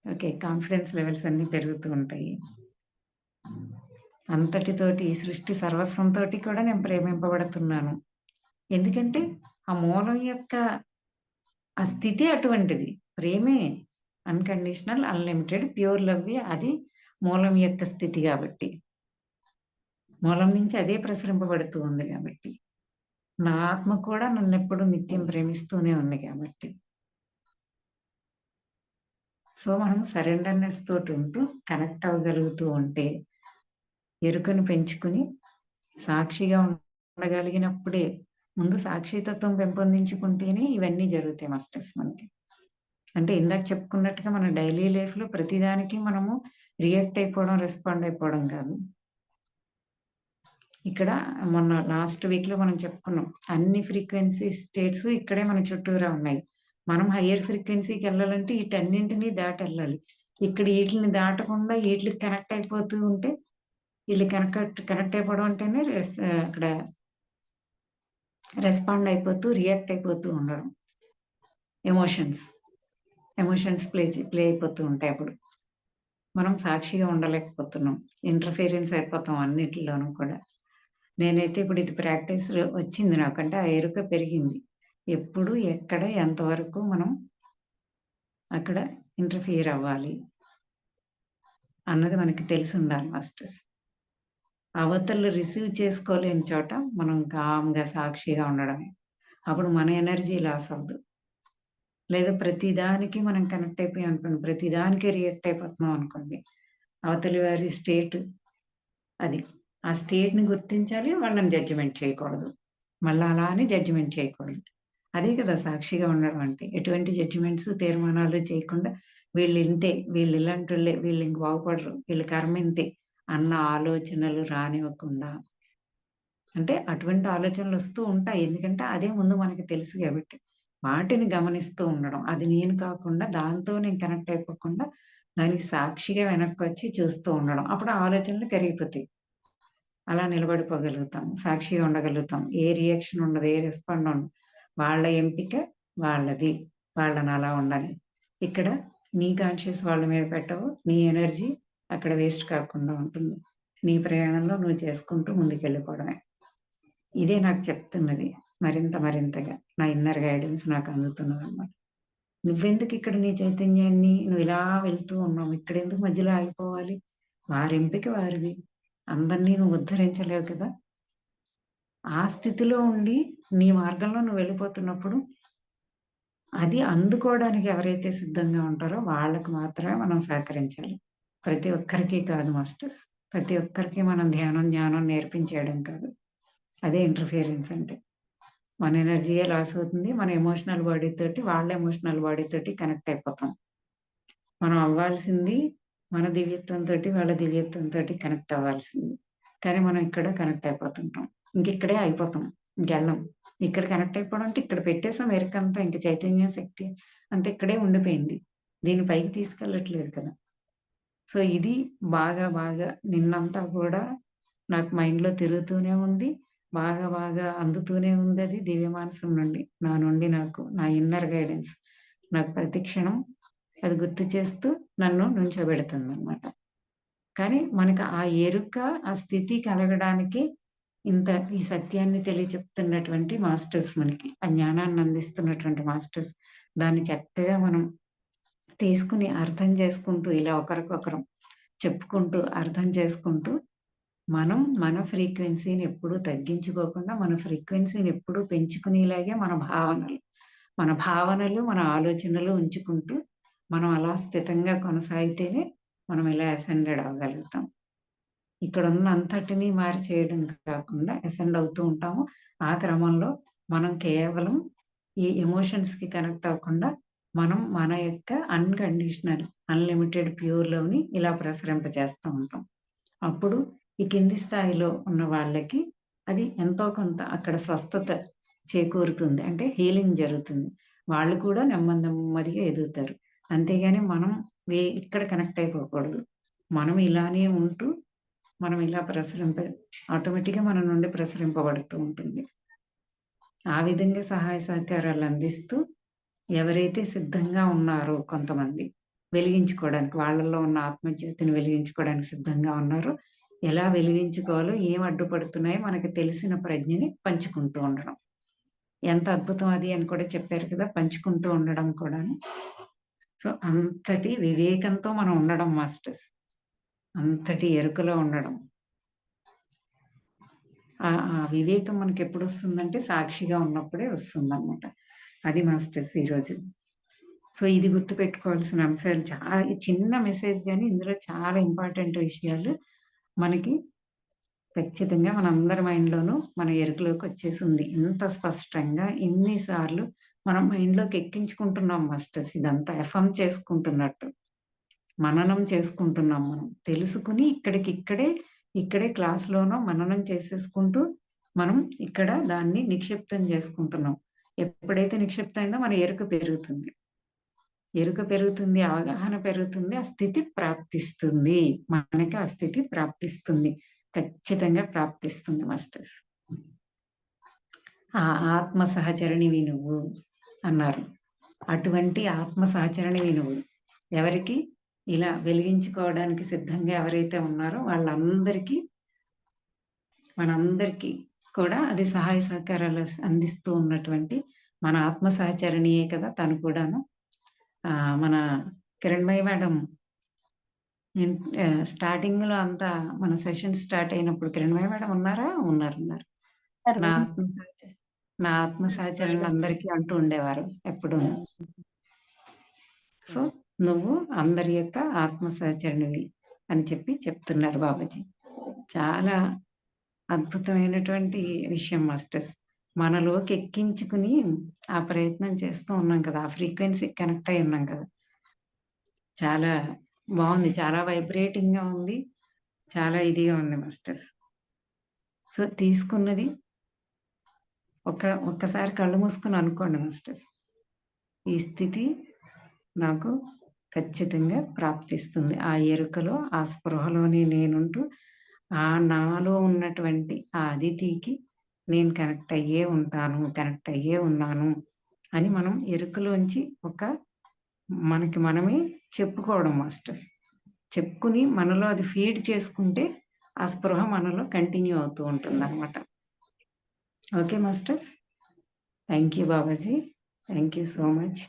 ఓకే. కాన్ఫిడెన్స్ లెవెల్స్ అన్నీ పెరుగుతూ ఉంటాయి. అంతటితోటి ఈ సృష్టి సర్వస్వంతోటి కూడా నేను ప్రేమింపబడుతున్నాను. ఎందుకంటే ఆ మూలం యొక్క ఆ స్థితి అటువంటిది. ప్రేమే అన్‌కండిషనల్, అన్‌లిమిటెడ్, ప్యూర్ లవ్వే అది మూలం యొక్క స్థితి గాబట్టి. మూలం నుంచి అదే ప్రసరింపబడుతూ ఉంది గాబట్టి. నా ఆత్మ కూడా నన్నెప్పుడు నిత్యం ప్రేమిస్తూనే ఉంది గాబట్టి. సో, మనం సరెండర్‌నెస్ తోటుంటూ కనెక్ట్ అవ్వగలుగుతూ ఉంటే, ఎరుకను పెంచుకుని సాక్షిగా ఉండగలిగినప్పుడే ముందు సాక్షితత్వం పెంపొందించుకుంటేనే ఇవన్నీ జరుగుతాయి మాస్టర్స్ మనకి. అంటే ఇందాక చెప్పుకున్నట్టుగా మన డైలీ లైఫ్‌లో ప్రతిదానికి మనము రియాక్ట్ అయిపోవడం, రెస్పాండ్ అయిపోవడం కాదు. ఇక్కడ మొన్న లాస్ట్ వీక్‌లో మనం చెప్పుకున్నాం. అన్ని ఫ్రీక్వెన్సీ స్టేట్స్ ఇక్కడే మన చుట్టూరా ఉన్నాయి. మనం హయ్యర్ ఫ్రీక్వెన్సీకెళ్ళాలంటే ఈటన్నింటిని దాటెళ్ళాలి. ఇక్కడ ఈటిలిని దాటకుండా ఈట్లికి కనెక్ట్ అయిపోతూ ఉంటే, ఈళ్ళకి కనెక్ట్ అయిపోవడం అంటేనే అక్కడ రెస్పాండ్ అయిపోతూ, రియాక్ట్ అయిపోతూ ఉండడం. ఎమోషన్స్ ప్లే అయిపోతూ ఉంటాయి అప్పుడు. మనం సాక్షిగా ఉండలేకపోతున్నాం. ఇంటర్‌ఫియరెన్స్ అయిపోతాం అన్నిటిలోనూ కూడా. నేనైతే ఇప్పుడు ఇది ప్రాక్టీస్‌లో వచ్చింది నాకు. అంటే ఆ ఎరుక పెరిగింది. ఎప్పుడు, ఎక్కడ, ఎంతవరకు మనం అక్కడ ఇంటర్‌ఫియర్ అవ్వాలి అన్నది మనకి తెలిసుండాలి మాస్టర్స్. అవతల రిసీవ్ చేసుకోలేని చోట మనం కామ్‌గా, సాక్షిగా ఉండడమే. అప్పుడు మన ఎనర్జీ లాస్ అవ్వదు. లేదా ప్రతిదానికి మనం కనెక్ట్ అయిపోయాం అనుకోండి, ప్రతిదానికి రియాక్ట్ అయిపోతున్నాం అనుకోండి, అవతలి వారి స్టేట్ అది. ఆ స్టేట్‌ని గుర్తించాలి, వాళ్ళని జడ్జిమెంట్ చేయకూడదు. మళ్ళా అలా అని జడ్జిమెంట్ చేయకూడదు. అదే కదా సాక్షిగా ఉండడం అంటే. ఎటువంటి జడ్జిమెంట్స్, తీర్మానాలు చేయకుండా వీళ్ళింతే, వీళ్ళిలాంటోళ్ళే, వీళ్ళింక బాగుపడరు, వీళ్ళ కర్మ ఇంతే అన్న ఆలోచనలు రానివ్వకుండా. అంటే అటువంటి ఆలోచనలొస్తూ ఉంటాయి. ఎందుకంటే అదే ముందు మనకి తెలుసు గాబట్టి. వాటిని గమనిస్తూ ఉండడం. అది నేను కాకుండా దాంతో నేను కనెక్ట్ అయిపోకుండా దానికి సాక్షిగా వెనక్కొచ్చి చూస్తూ ఉండడం. అప్పుడు ఆ ఆలోచనలు కరిగిపోతాయి. అలా నిలబడిపోగలుగుతాం. సాక్షిగా ఉండగలుగుతాం. ఏ రియాక్షన్ ఉండదు. ఏ రెస్పాండ్ ఉండదు. వాళ్ళ ఎంపిక వాళ్ళది. వాళ్ళనలా ఉండాలి. ఇక్కడ నీ కాన్షియస్ వాళ్ళ మీద పెట్టవు. నీ ఎనర్జీ అక్కడ వేస్ట్ కాకుండా ఉంటుంది. నీ ప్రయాణంలో నువ్వు చేసుకుంటూ ముందుకెళ్ళిపోవడమే. ఇదే నాకు చెప్తున్నది. మరింతగా నా ఇన్నర్ గైడెన్స్ నాకు అందుతున్నదనమాట. నువ్వెందుకు ఇక్కడ నీ చైతన్యాన్ని నువ్విలా వెళ్తూ ఉన్నావు. ఇక్కడెందుకు మధ్యలో ఆగిపోవాలి? వారి ఎంపిక వారిది. అందరిని నువ్వు ఉద్ధరించలేవు కదా! ఆ స్థితిలో ఉండి నీ మార్గంలో నువ్వు వెళ్ళిపోతున్నప్పుడు, అది అందుకోవడానికి ఎవరైతే సిద్ధంగా ఉంటారో వాళ్ళకి మాత్రమే మనం సహకరించాలి. ప్రతి ఒక్కరికి కాదు మాస్టర్స్. ప్రతి ఒక్కరికి మనం ధ్యానం, జ్ఞానం నేర్పించేయడం కాదు. అదే ఇంటర్‌ఫియరెన్స్ అంటే. మన ఎనర్జీయే లాస్ అవుతుంది. మన ఎమోషనల్ బాడీ తోటి, వాళ్ళ ఎమోషనల్ బాడీ తోటి కనెక్ట్ అయిపోతాం. మనం అవ్వాల్సింది మన దివ్యత్వంతోటి, వాళ్ళ దివ్యత్వంతోటి కనెక్ట్ అవ్వాల్సింది. కానీ మనం ఇక్కడ కనెక్ట్ అయిపోతుంటాం. ఇంకిక్కడే ఆగిపోతాం. ఇంకెళ్ళం. ఇక్కడ కనెక్ట్ అయిపోవడం అంటే ఇక్కడ పెట్టేసాం ఎరుకంతా. ఇంక చైతన్య శక్తి అంతా ఇక్కడే ఉండిపోయింది. దీన్ని పైకి తీసుకెళ్ళట్లేదు కదా! సో, ఇది బాగా నిన్నంతా కూడా నాకు మైండ్‌లో తిరుగుతూనే ఉంది. బాగా అందుతూనే ఉందది దివ్య మానసం నుండి. నా నుండి నాకు నా ఇన్నర్ గైడెన్స్ నాకు ప్రతి క్షణం అది గుర్తు చేస్తూ నన్ను నుంచోబెడుతుందనమాట. కానీ మనకు ఆ ఎరుక, ఆ స్థితి కలగడానికి ఇంత ఈ సత్యాన్ని తెలియచెప్తున్నటువంటి మాస్టర్స్ మనకి. ఆ జ్ఞానాన్ని అందిస్తున్నటువంటి మాస్టర్స్. దాన్ని చక్కగా మనం తీసుకొని అర్థం చేసుకుంటూ ఇలా ఒకరికొకరం చెప్పుకుంటూ, అర్థం చేసుకుంటూ మనం మన ఫ్రీక్వెన్సీని ఎప్పుడూ తగ్గించుకోకుండా, మన ఫ్రీక్వెన్సీని ఎప్పుడూ పెంచుకునేలాగే మన భావనలు, మన ఆలోచనలు ఉంచుకుంటూ, మనం అలా స్థితంగా కొనసాగితేనే మనం ఇలా అసెండెడ్ అవ్వగలుగుతాం. ఇక్కడున్న అంతటిని మార్చేయడం కాకుండా అసెండ్ అవుతూ ఉంటాము. ఆ క్రమంలో మనం కేవలం ఈ ఎమోషన్స్‌కి కనెక్ట్ అవ్వకుండా, మనం మన యొక్క అన్‌కండిషనల్, అన్‌లిమిటెడ్ ప్యూర్ లవ్‌ని ఇలా ప్రసరింపజేస్తూ ఉంటాం. అప్పుడు ఈ కింది స్థాయిలో ఉన్న వాళ్ళకి అది ఎంతో కొంత అక్కడ స్వస్థత చేకూరుతుంది. అంటే హీలింగ్ జరుగుతుంది. వాళ్ళు కూడా నెమ్మదిగా ఎదుగుతారు. అంతేగాని మనం ఇక్కడ కనెక్ట్ అయిపోకూడదు. మనం ఇలానే ఉంటూ మనం ఇలా ఆటోమేటిక్గా మన నుండి ప్రసరింపబడుతూ ఉంటుంది. ఆ విధంగా సహాయ సహకారాలు అందిస్తూ ఎవరైతే సిద్ధంగా ఉన్నారో కొంతమంది వెలిగించుకోవడానికి, వాళ్ళలో ఉన్న ఆత్మజ్యోతిని వెలిగించుకోవడానికి సిద్ధంగా ఉన్నారో, ఎలా వెలిగించుకోవాలో, ఏం అడ్డుపడుతున్నాయో మనకు తెలిసిన ప్రజ్ఞని పంచుకుంటూ ఉండడం. ఎంత అద్భుతం అది అని కూడా చెప్పారు కదా! పంచుకుంటూ ఉండడం కూడాను. సో, అంతటి వివేకంతో మనం ఉండడం మాస్టర్స్. అంతటి ఎరుకలో ఉండడం. ఆ వివేకం మనకెప్పుడొస్తుందంటే సాక్షిగా ఉన్నప్పుడే వస్తుందనమాట. అది మాస్టర్స్ ఈరోజు. సో, ఇది గుర్తుపెట్టుకోవాల్సిన అంశాలు చిన్న మెసేజ్ గాని ఇందులో చాలా ఇంపార్టెంట్ విషయాలు మనకి ఖచ్చితంగా మనందరి మైండ్‌లోనూ మన ఎరుకలోకొచ్చేసింది. ఇంత స్పష్టంగా ఇన్ని సార్లు మనం మైండ్‌లోకి ఎక్కించుకుంటున్నాం మాస్టర్స్. ఇదంతా ఎఫర్మ్ చేసుకుంటున్నట్టు. మననం చేసుకుంటున్నాం మనం. తెలుసుకుని ఇక్కడే క్లాస్‌లోనో మననం చేసేసుకుంటూ మనం ఇక్కడ దాన్ని నిక్షిప్తం చేసుకుంటున్నాం. ఎప్పుడైతే నిక్షిప్తమైందో మన ఎరుక పెరుగుతుంది. ఎరుక పెరుగుతుంది, అవగాహన పెరుగుతుంది, ఆ స్థితి ప్రాప్తిస్తుంది. మనకి ఆ స్థితి ప్రాప్తిస్తుంది. ఖచ్చితంగా ప్రాప్తిస్తుంది మాస్టర్స్. ఆ ఆత్మ సహచరిణివి నువ్వు అన్నారు. అటువంటి ఆత్మ సహచరిణివి నువ్వు. ఎవరికి? ఇలా వెలిగించుకోవడానికి సిద్ధంగా ఎవరైతే ఉన్నారో మనందరికీ కూడా అది సహాయ సహకారాలు అందిస్తూ ఉన్నటువంటి మన ఆత్మ సహచరిణియే కదా తను కూడాను. మన కిరణ్మయి మేడం స్టార్టింగ్‌లో అంతా మన సెషన్ స్టార్ట్ అయినప్పుడు కిరణ్మయి మేడం ఉన్నారా? ఉన్నారు. నా ఆత్మ సహచరులు అందరికీ అంటూ ఉండేవారు ఎప్పుడూను. సో, నువ్వు అందరి యొక్క ఆత్మ సహచరునివి అని చెప్తున్నారు బాబాజీ. చాలా అద్భుతమైనటువంటి విషయం మాస్టర్స్. మనలోకి ఎక్కించుకుని ఆ ప్రయత్నం చేస్తూ ఉన్నాం కదా! ఆ ఫ్రీక్వెన్సీకి కనెక్ట్ అయి ఉన్నాం కదా! చాలా బావుంది. చాలా వైబ్రేటింగ్‌గా ఉంది. చాలా ఇదిగా ఉంది మాస్టర్స్. సో, తీసుకున్నది ఒక్కసారి కళ్ళు మూసుకొని అనుకోండి మాస్టర్స్. ఈ స్థితి నాకు ఖచ్చితంగా ప్రాప్తిస్తుంది. ఆ ఎరుకలో, ఆ స్పృహలోనే నేనుంటూ, నాలో ఉన్నటువంటి ఆ అదితికి నేను కనెక్ట్ అయ్యే ఉంటాను, కనెక్ట్ అయ్యే ఉన్నాను అని మనం ఎరుకలోంచి మనకి మనమే చెప్పుకోవడం మాస్టర్స్. చెప్పుకుని మనలో అది ఫీడ్ చేసుకుంటే ఆ స్పృహ మనలో కంటిన్యూ అవుతూ ఉంటుందన్నమాట. Okay masters. Thank you Babaji. Thank you so much.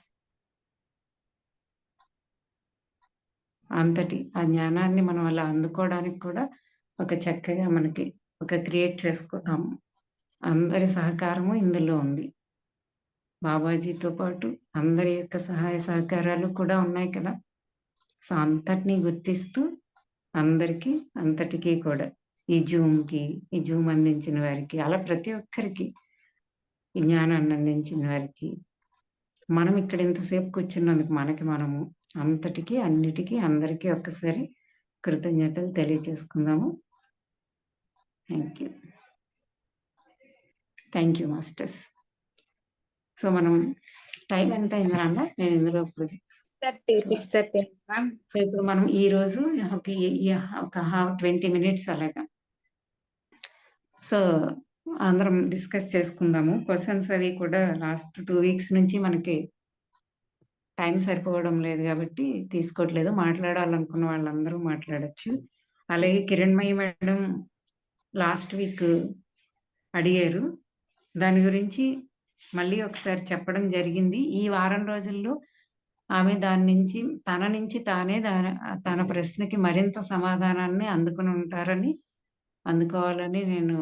అంతటి ఆ జ్ఞానాన్ని మనం అలా అందుకోవడానికి కూడా ఒక చక్కగా మనకి క్రియేట్ చేసుకున్నాము. అందరి సహకారము ఇందులో ఉంది. బాబాజీతో పాటు అందరి యొక్క సహాయ సహకారాలు కూడా ఉన్నాయి కదా! సో, అంతటిని గుర్తిస్తూ అంతటికీ కూడా ఈ జూమ్ అందించిన వారికి, అలా ప్రతి ఒక్కరికి ఈ జ్ఞానాన్ని అందించిన వారికి, మనం ఇక్కడ ఇంతసేపు కూర్చున్నందుకు మనము అన్నిటికీ అందరికీ ఒక్కసారి కృతజ్ఞతలు తెలియజేసుకుందాము. Thank you masters. సో, మనం టైం ఎంత అయిందన్నా నేను ఇందులో ఇప్పుడు 6:30 మ్యామ్. సో, ఇప్పుడు మనం ఈరోజు ఒక 20 మినిట్స్ అలాగా. సో, అందరం డిస్కస్ చేసుకుందాము. క్వెషన్స్ అవి కూడా లాస్ట్ 2 వీక్స్ నుంచి మనకి టైం సరిపోవడం లేదు కాబట్టి తీసుకోవట్లేదు. మాట్లాడాలనుకున్న వాళ్ళందరూ మాట్లాడొచ్చు. అలాగే కిరణ్మయి మేడం లాస్ట్ వీక్ అడిగారు. దాని గురించి మళ్ళీ ఒకసారి చెప్పడం జరిగింది. ఈ వారం రోజుల్లో ఆమె తన నుంచి తానే తన ప్రశ్నకి మరింత సమాధానాన్ని అందుకోవాలని నేను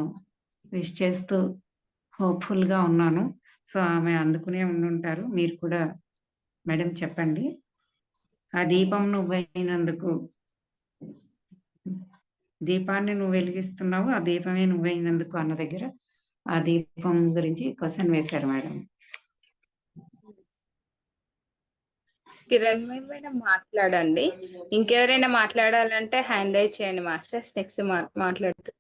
విష్ చేస్తూ హోప్‌ఫుల్‌గా ఉన్నాను. సో, ఆమె అందుకునే ఉండుంటారు. మీరు కూడా మేడం చెప్పండి. ఆ దీపం నువ్వైనందుకు, దీపాన్ని నువ్వు వెలిగిస్తున్నావు, ఆ దీపమే నువ్వైనందుకు అన్న దగ్గర ఆ దీపం గురించి క్వెషన్ వేశారు మేడం. కిరణ్మయి మేడం మాట్లాడండి. ఇంకెవరైనా మాట్లాడాలంటే హ్యాండ్ రైజ్ చేయండి మాస్టర్స్. నెక్స్ట్ మాట్లాడుతూ.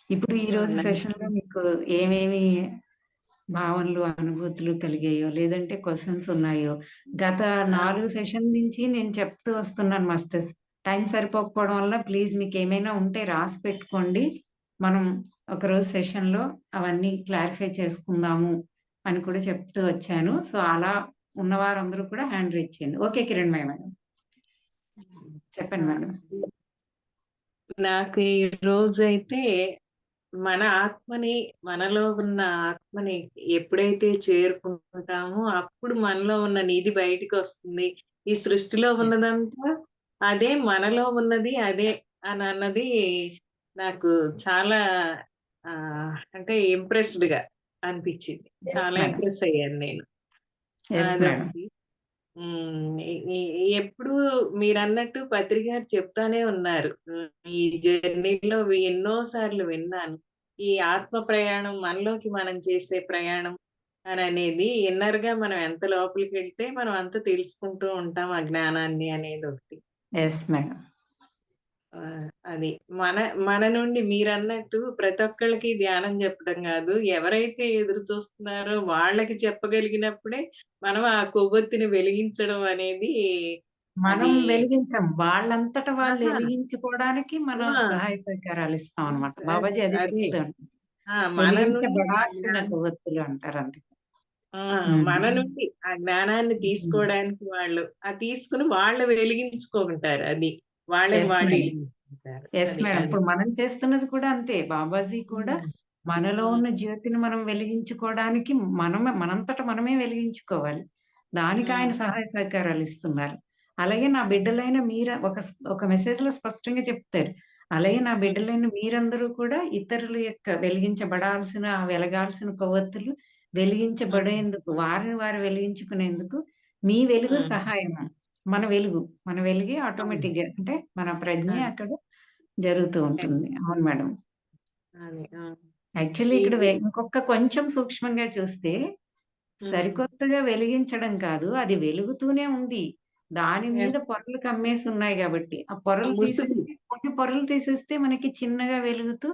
ఇప్పుడు ఈ రోజు సెషన్‌లో మీకు ఏమేమి భావనలు, అనుభూతులు కలిగాయో, లేదంటే క్వెషన్స్ ఉన్నాయో, గత ఆ, 4 సెషన్ నుంచి నేను చెప్తూ వస్తున్నాను మాస్టర్స్. టైం సరిపోకపోవడం వల్ల ప్లీజ్ మీకేమైనా ఉంటే రాసి పెట్టుకోండి. మనం ఒకరోజు సెషన్‌లో అవన్నీ క్లారిఫై చేసుకుందాము అని కూడా చెప్తూ వచ్చాను. సో, అలా ఉన్నవారందరూ కూడా హ్యాండ్ రైజ్ చేయండి. Okay Kiranmayi madam. చెప్పండి ఆ, మేడం. నాకు ఈ రోజైతే మన ఆత్మని, మనలో ఉన్న ఆత్మని ఎప్పుడైతే చేరుకుంటామో అప్పుడు మనలో ఉన్న నిధి బయటికి వస్తుంది. ఈ సృష్టిలో యెస్. ఉన్నదంతా అదే, మనలో ఉన్నది అదే అని అన్నది నాకు చాలా అంటే ఇంప్రెస్డ్ గా అనిపించింది. యెస్ చాలా మేడం. ఇంప్రెస్ అయ్యాను నేను. Yes madam. అదొకటి. ఎప్పుడు మీరన్నట్టు పత్రి గారు చెప్తానే ఉన్నారు. ఈ జర్నీలో ఎన్నో సార్లు విన్నాను. ఈ ఆత్మ ప్రయాణం, మనలోకి మనం చేసే ప్రయాణం అననేది ఇన్నర్‌గా మనం ఎంత లోపలికెళ్తే మనం అంత తెలుసుకుంటూ ఉంటాం ఆ జ్ఞానాన్ని అనేదొకటి. Yes madam. అది మన మన నుండి మీరన్నట్టు ప్రతి ఒక్కళ్ళకి ధ్యానం చెప్పడం గాదు. ఎవరైతే ఎదురు చూస్తున్నారో వాళ్ళకి చెప్పగలిగినప్పుడే మనం ఆ కొవ్వొత్తిని వెలిగించడం అనేది మనం అది వెలిగించం. వాళ్ళంతట వాళ్ళు ఆహా! వెలిగించుకోవడానికి మనం ఆ! సహాయ సహకారాలు ఇస్తాం యెస్. అన్నమాట. బాబాజీ అదే అదే. చెప్తూ ఉంటారు. మన నుండి ఆ వెలిగించబడాల్సిన జ్ఞానం కొవ్వొత్తులు అంటారు అందుకే. ఆ! మన హ్మ్. నుండి ఆ జ్ఞానాన్ని హ్మ్. తీసుకోవడానికి వాళ్ళు తీసుకొని వాళ్ళు వెలిగించుకుంటారు అది. వాళ్ళని యెస్ వాళ్ళు మేడం. వెలిగించుకుంటారు. యెస్ అది. మేడం. అది. ఇప్పుడు మనం చేస్తున్నది కూడా అంతే. బాబాజీ కూడా హ్మ్. మనలో హ్మ్. ఉన్న జ్యోతిని మనం వెలిగించుకోవడానికి మనంతట మనమే వెలిగించుకోవాలి. దానికి ఆయన హ్మ్. సహాయ సహకారాలు ఇస్తున్నారు. అలాగే నా బిడ్డలైన ఒక మెసేజ్‌లో స్పష్టంగా చెప్తారు. అలాగే నా హ్మ్. బిడ్డలైన మీరందరూ కూడా ఇతరుల యొక్క వెలిగించబడాల్సిన, వెలగాల్సిన కొవ్వొత్తులు హ్మ్. వెలిగించబడేందుకు, వారిని వారు వెలిగించుకునేందుకు మీ వెలుగు హ్మ్. సహాయము. మన వెలుగు. మన వెలుగే అవును. ఆటోమేటిక్‌గా అంటే మన ప్రజ్ఞ అది. అక్కడ జరుగుతూ ఉంటుంది. ఎగ్స్ అవును మేడం. అది. ఆ! యాక్చువల్లీ ఈ ఇక్కడ ఇంకొక కొంచెం సూక్ష్మంగా చూస్తే, హ్మ్. సరికొత్తగా వెలిగించడం కాదు. అది వెలుగుతూనే ఉంది. దాని మీద యెస్. పొరలు కమ్మేసున్నాయి గాబట్టి, ఆ ఆ పొరలు ముసుగు. తీసేస్తే కొన్ని పొరలు తీసేస్తే మనకి చిన్నగా వెలుగుతూ,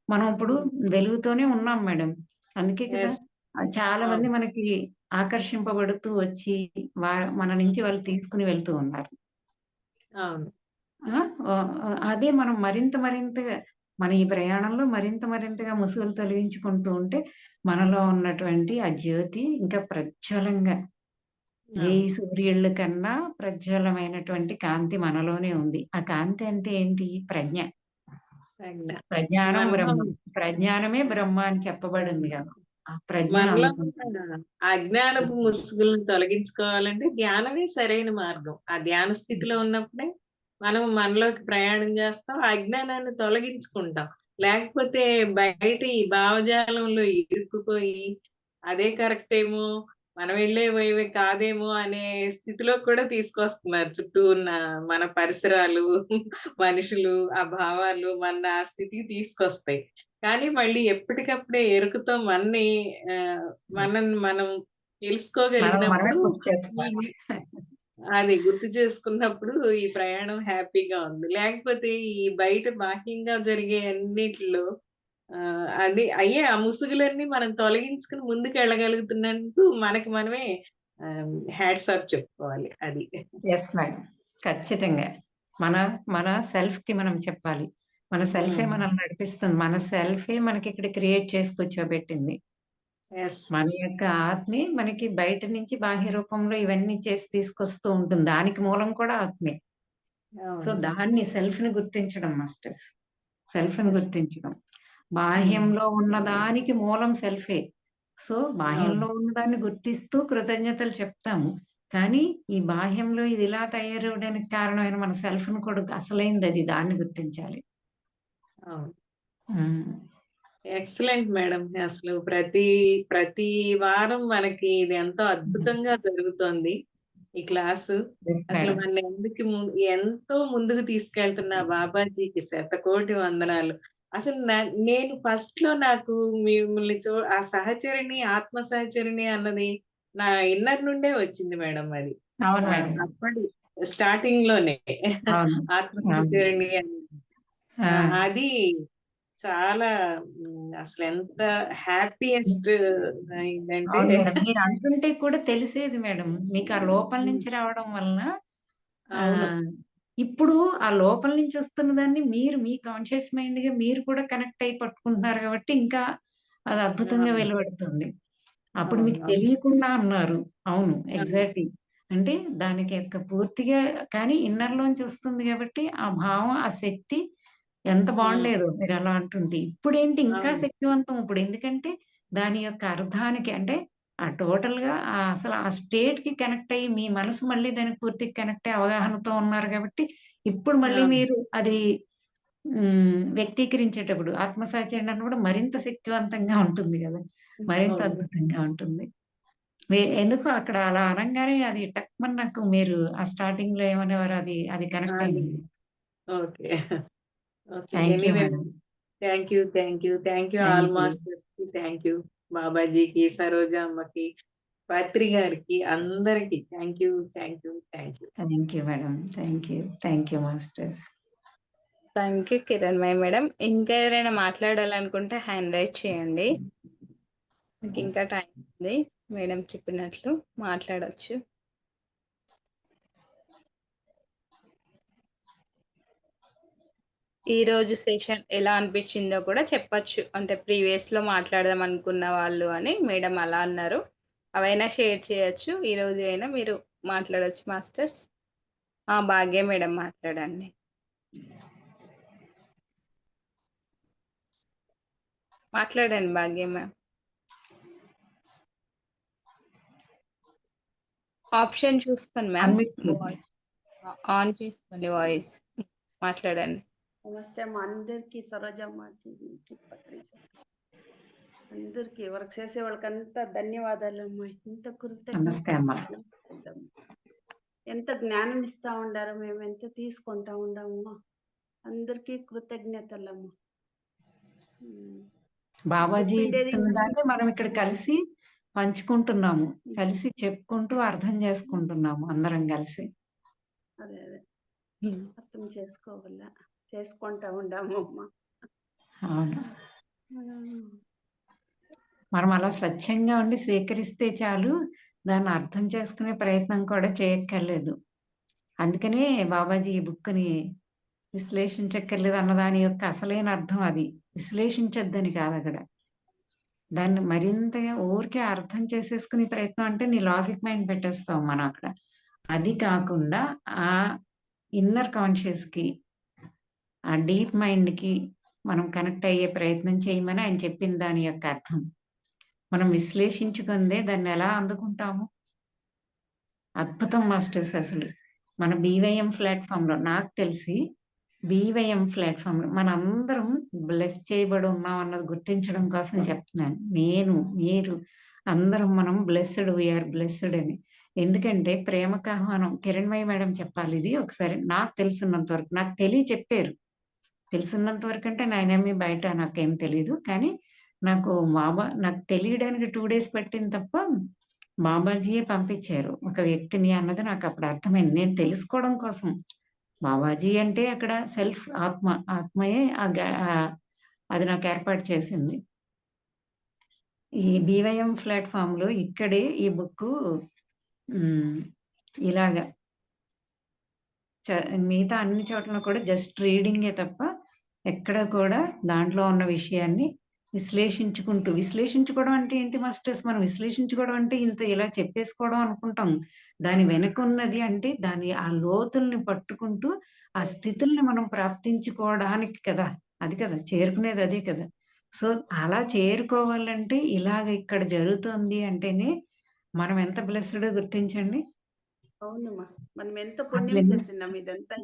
మనం ఇప్పుడు హ్మ్. వెలుగుతూనే ఉన్నాం మేడం. అందుకే కదా! యెస్. చాలా మంది అవును. మనకి ఆకర్షింపబడుతూ వచ్చి, మన నుంచి హ్మ్. వాళ్ళు తీసుకొని వెళ్తూ ఉన్నారు. అవును. ఆ! అదే మనం మరింతగా మన ఈ ప్రయాణంలో మరింతగా ముసుగులు తొలగించుకుంటూ ఉంటే, మనలో ఉన్నటువంటి ఆ జ్యోతి ఇంకా ప్రజ్వలంగా అవును. 1000 సూర్యుళ్ళ కన్నా ప్రజ్వలమైనటువంటి కాంతి మనలోనే ఉంది. ఆ కాంతి అంటే ఏంటి? ప్రజ్ఞ. ప్రజ్ఞ. ప్రజ్ఞానం మనలో బ్రహ్మం. ప్రజ్ఞానమే బ్రహ్మ అని చెప్పబడింది ప్రజ్ఞ. గదా! ఆ ప్రజ్ఞను మనలో అందుకుంటాం. ఉన్న అజ్ఞానపు ముసుగులను తొలగించుకోవాలంటే ధ్యానమే సరైన మార్గం. ఆ ధ్యాన స్థితిలో ఉన్నప్పుడే మనం మనలోకి ప్రయాణం చేస్తాం. ఆ అజ్ఞానాన్ని తొలగించుకుంటాం. లేకపోతే బయట ఈ భావజాలంలో ఇరుక్కుపోయి అదే కరెక్ట్ ఏమో, మనం వెళ్ళే వైవే కాదేమో అనే స్థితిలో కూడా తీసుకొస్తున్నారు. చుట్టూ ఉన్న మన పరిసరాలు, మనుషులు, ఆ భావాలు మనని ఆ స్థితికి తీసుకొస్తాయి. కానీ మళ్ళీ ఎప్పటికప్పుడే ఎరుకతో ఆహ్, మనల్ని మనం మనల్ని మనమే తెలుసుకోగలిగినప్పుడు పుష్ ఈ చేసుకోవాలి. అది గుర్తు చేసుకున్నప్పుడు ఈ ప్రయాణం హ్యాపీగా ఉంది. లేకపోతే ఈ బయట బాహ్యంగా జరిగే అన్నిటిలో అది అయ్యే ఆ ముసుగులన్నీ మనం తొలగించుకొని ముందుకెళ్ళగలుగుతున్నందుకు మనకి మనమే హ్యాట్స్ ఆఫ్ చెప్పుకోవాలి. అది. Yes madam. ఖచ్చితంగా. మన మన సెల్ఫ్‌కి మనం చెప్పాలి. మన సెల్ఫే హ్మ్. మనల్ని నడిపిస్తుంది. మన సెల్ఫే మనకిక్కడ క్రియేట్ చేసి కూర్చోబెట్టింది. యెస్. మన యొక్క ఆత్మే మనకి బయట నుంచి బాహ్య రూపంలో ఇవన్నీ చేసి తీసుకొస్తూ ఉంటుంది. దానికి మూలం కూడా ఆత్మే. సో, అవును. దాన్ని సెల్ఫ్‌ని గుర్తించడం మాస్టర్స్. సెల్ఫ్‌ని యెస్. గుర్తించడం. హ్మ్. బాహ్యంలో ఉన్నదానికి మూలం సెల్ఫే. సో, అవును. బాహ్యంలో ఉన్నదాన్ని గుర్తిస్తూ కృతజ్ఞతలు చెప్తాము. కానీ, ఈ బాహ్యంలో ఇది ఇలా తయారవ్వడానికి కారణమైన మన సెల్ఫ్‌ని కూడా అసలైందది దాన్ని గుర్తించాలి. అవును. హ్మ్. Excellent madam. అసలు ప్రతి వారం మనకి ఇది ఎంతో హ్మ్. అద్భుతంగా జరుగుతోంది. ఈ క్లాసు. యెస్ అసలు మేడం. మనల్ని ఎంతో ముందుకు తీసుకెళ్తున్న బాబాజీకి శతకోటి వందనాలు. అసలు నేను ఫస్ట్‌లో నాకు మిమ్మల్ని ఆ సహచరిణి, ఆత్మ సహచరిణి అన్నది నా ఇన్నర్ నుండే వచ్చింది మేడం అది. అవును మేడం. అప్పటి స్టార్టింగ్‌లోనే అవును. ఆత్మ అవును. సహచరిణి అని. ఆ! అది చాలా అసలెంత హ్యాపీయెస్ట్ ఏంటంటే అవును మేడం. మీరు అంటుంటే కూడా తెలిసేది మేడం. మీకు ఆ లోపల హ్మ్. నుంచి రావడం వలన అవును. ఆహ్, ఇప్పుడు ఆ లోపల నుంచి వస్తున్న దాన్ని మీరు మీ కాన్షియస్ మైండ్‌గా మీరు కూడా కనెక్ట్ అయ్యి పట్టుకుంటున్నారు కాబట్టి ఇంకా అది అద్భుతంగా అవును. వెలువడుతుంది. అప్పుడు మీకు అవును. తెలియకుండా అన్నారు. అవును. అవును. ఎగ్జాక్ట్‌లీ. అంటే దానికి యొక్క పూర్తిగా కానీ ఇన్నర్‌లోంచి వస్తుంది కాబట్టి ఆ భావం, ఆ శక్తి ఎంత హ్మ్. బావుండేదో మీరలా అంటుంటే. ఇప్పుడేంటి ఇంకా అవును. శక్తివంతం ఇప్పుడు. ఎందుకంటే దాని యొక్క అర్థానికి అంటే టోటల్‌గా అసలు ఆ స్టేట్‌కి కనెక్ట్ అయ్యి మీ మనసు మళ్ళీ దానికి పూర్తిగా కనెక్ట్ అయ్యి అవగాహనతో ఉన్నారు కాబట్టి ఇప్పుడు మళ్ళీ అవును. మీరు అది వ్యక్తీకరించేటప్పుడు ఆత్మసాక్షి అన్నప్పుడు మరింత శక్తివంతంగా ఉంటుంది గదా! మరింత అవును. అద్భుతంగా ఉంటుంది. ఎందుకో అక్కడ అలా అనంగానే అది టక్‌మని నాకు మీరు ఆ స్టార్టింగ్‌లో ఏమనేవారో అది అది కనెక్ట్ అది. అయింది. Okay. Okay. Thank you anyway madam. Thank you. Thank you. Thank you all thank you. మాస్టర్స్‌కి. Thank you. బాబాజీకి, సరోజా అమ్మకి, పత్రి గారికి అందరికి thank you. Thank you. Thank you. Thank you madam. Thank you. Thank you masters. Thank you Kiranmayi madam. ఇంకా ఎవరైనా మాట్లాడాలనుకుంటే హ్యాండ్ రైజ్ చేయండి. మీకింకా టైం ఉంది. మేడం చెప్పినట్లు మాట్లాడొచ్చు. ఈరోజు సెషన్ ఎలా అనిపించిందో కూడా చెప్పొచ్చు. అంటే ప్రీవియస్‌లో మాట్లాడదాం అనుకున్న వాళ్ళు అని మేడం అలా అన్నారు. అవైనా షేర్ చేయొచ్చు. ఈరోజు అయినా మీరు మాట్లాడొచ్చు మాస్టర్స్. భాగ్య మేడం మాట్లాడండి. మాట్లాడండి భాగ్య మ్యామ్. ఆప్షన్ చూసుకోండి మ్యామ్. అన్మ్యూట్ చేయండి. వాయిస్ ఆన్ చేసుకోండి వాయిస్. మాట్లాడండి. నమస్తే అమ్మ అందరికీ సరోజమ్మకి పత్రి అందరికీ వర్క్ చేసే వాళ్ళకంతా ధన్యవాదాలమ్మా. ఇంత నమస్తే అమ్మ. కృతజ్ఞత ఎంత జ్ఞానం ఇస్తా ఉండారో మేము ఎంత తీసుకుంటా ఉండామమ్మా. అందరికీ కృతజ్ఞతలమ్మా. బాబాజీ చెప్పిండేది ఇస్తున్న దాన్ని మనం ఇక్కడ కలిసి పంచుకుంటున్నాము. కలిసి చెప్పుకుంటూ అర్థం అదే చేసుకుంటున్నాము అందరం కలిసి. అదే అర్థం చేసుకుంటా ఉండామమ్మా. అవును. మనం అలా స్వచ్ఛంగా ఉండి స్వీకరిస్తే చాలు. దాన్ని అర్థం చేసుకునే ప్రయత్నం కూడా చేయక్కర్లేదు. అందుకనే బాబాజీ ఈ బుక్‌ని విశ్లేషించక్కర్లేదు అన్న దాని యొక్క అసలైన అర్థం అది. విశ్లేషించొద్దని కాదక్కడ. దాన్ని మరింతగా ఊరికే అర్థం చేసేసుకునే ప్రయత్నం అంటే నీ లాజిక్ మైండ్ పెట్టేస్తాం మనం అక్కడ. అది కాకుండా ఆ ఇన్నర్ కాన్షియస్‌కి, ఆ డీప్ మైండ్‌కి మనం కనెక్ట్ అయ్యే ప్రయత్నం చేయమని ఆయన చెప్పిన దాని యొక్క అర్థం. మనం విశ్లేషించుకుందే దాన్నెలా అందుకుంటాము? అద్భుతం మాస్టర్స్ అసలు. మన బీవైఎం ప్లాట్‌ఫార్మ్‌లో నాకు తెలిసి బీవైఎం ప్లాట్‌ఫార్మ్‌లో మనందరం బ్లెస్ చేయబడి ఉన్నాం అన్నది గుర్తించడం కోసం చెప్తున్నాను. నేను, మీరు అందరం మనం బ్లెస్డ్ వి ఆర్ బ్లెస్డ్ అని. ఎందుకంటే ప్రేమకు ఆహ్వానం కిరణ్మయి మేడం చెప్పాలిది ఒకసారి నాకు తెలిసినంత వరకు. నాకు చెప్పారు. తెలిసినంత వరకంటే నేనేమి బయట నాకేం తెలీదు. కానీ నాకు తెలియడానికి 2 డేస్ పట్టింది తప్ప బాబాజీయే పంపించారు. ఒక వ్యక్తిని అన్నది నాకప్పుడు అర్థమైంది. నేను తెలుసుకోవడం కోసం. బాబాజీ అంటే అక్కడ సెల్ఫ్ ఆత్మ. ఆత్మయే అది నాకు ఏర్పాటు చేసింది. ఈ బీవైఎం ప్లాట్‌ఫార్మ్‌లో ఇక్కడే ఈ బుక్కు హ్మ్. ఇలాగ చ మిగతా అన్ని చోట్ల కూడా జస్ట్ రీడింగే తప్ప, ఎక్కడ కూడా దాంట్లో ఉన్న విషయాన్ని విశ్లేషించుకోవడం అంటే ఏంటి మాస్టర్స్? మనం విశ్లేషించుకోవడం అంటే ఇంత ఇలా చెప్పేసుకోవడం అనుకుంటాం. దాని వెనకున్నది అంటే దాని ఆ లోతుల్ని పట్టుకుంటూ, ఆ స్థితుల్ని మనం ప్రాప్తించుకోవడానికి కదా! అది కదా! చేరుకునేది అదే కదా! సో, అలా చేరుకోవాలంటే ఇలాగ ఇక్కడ జరుగుతోంది అంటేనే మనం ఎంత బ్లెస్స్‌డో గుర్తించండి. అవునమ్మా. మనం ఎంత పుణ్యం అసలెంత చేసినాం ఇదంతా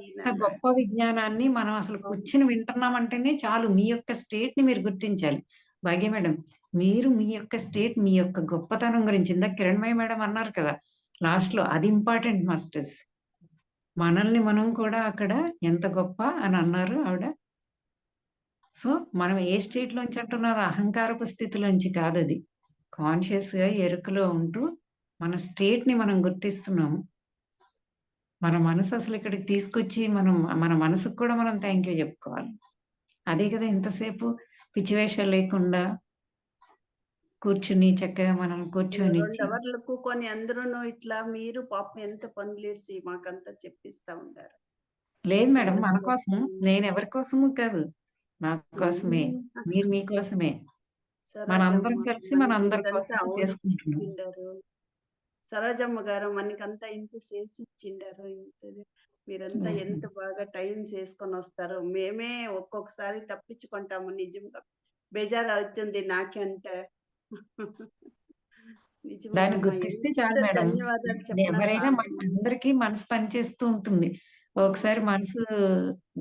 గొప్ప విజ్ఞానాన్ని మనం అసలు అవును. కూర్చొని వింటున్నామంటేనే చాలు. మీ యొక్క స్టేట్‌ని మీరు గుర్తించాలి. భాగ్య మేడం, మీరు మీ యొక్క స్టేట్, మీ యొక్క గొప్పతనం గురించి ఇందాక కిరణ్మయి మేడం అన్నారు కదా! లాస్ట్‌లో అది ఇంపార్టెంట్ మాస్టర్స్. మనల్ని మనం కూడా అక్కడ ఎంత గొప్ప అని అన్నారు ఆవిడ. సో, మనం ఏ స్టేట్‌లోంచి అంటున్నారు? అహంకారపు స్థితిలోంచి కాదది. కాన్షియస్‌గా ఎరుకలో ఉంటూ మన స్టేట్‌ని మనం గుర్తిస్తున్నాము. మన మనసు అసలు ఇక్కడికి తీసుకొచ్చి మన మనసుకు కూడా మనం థాంక్ యూ చెప్పుకోవాలి. అదే కదా ఇంతసేపు పిచ్చి వేషాలు లేకుండా కూర్చుని చక్కగా మనం 2 కూర్చొనిచ్చి అవర్లు కూకొని అందరూను ఇట్లా మీరు పాపం ఎంత పనులేసి మాకంతా చెప్పిస్తా ఉండారు. లేదు మేడం మన కోసం. హ్మ్. నేను ఎవరి కోసము కాదు. నా కోసమే. హ్మ్. మీరు మీకోసమే. మనందరం సరోజమ్మ కలిసి మనకి మనందరి ఇంతంతా కోసమే అవును చేసుకుంటున్నాం. ఇచ్చిండారు. సరోజమ్మ గారు మనకంతా ఇంత చేసి ఇచ్చిండారు. ఇంతది మీరంతా యెస్ ఎంత మేడం. బాగా టైం చేసుకొనొస్తారు. మేమే ఒక్కొక్కసారి తప్పించుకుంటాము నిజంగా. బేజారవుతుంది నాకంటే. దాన్ని నిజమేనమ్మా. గుర్తిస్తే చాలు ఎంత మేడం. ధన్యవాదాలు చెప్పినా ఎవరైనా చాలదు. అందరికీ మనసు పనిచేస్తూ ఉంటుంది. ఒకసారి మనసు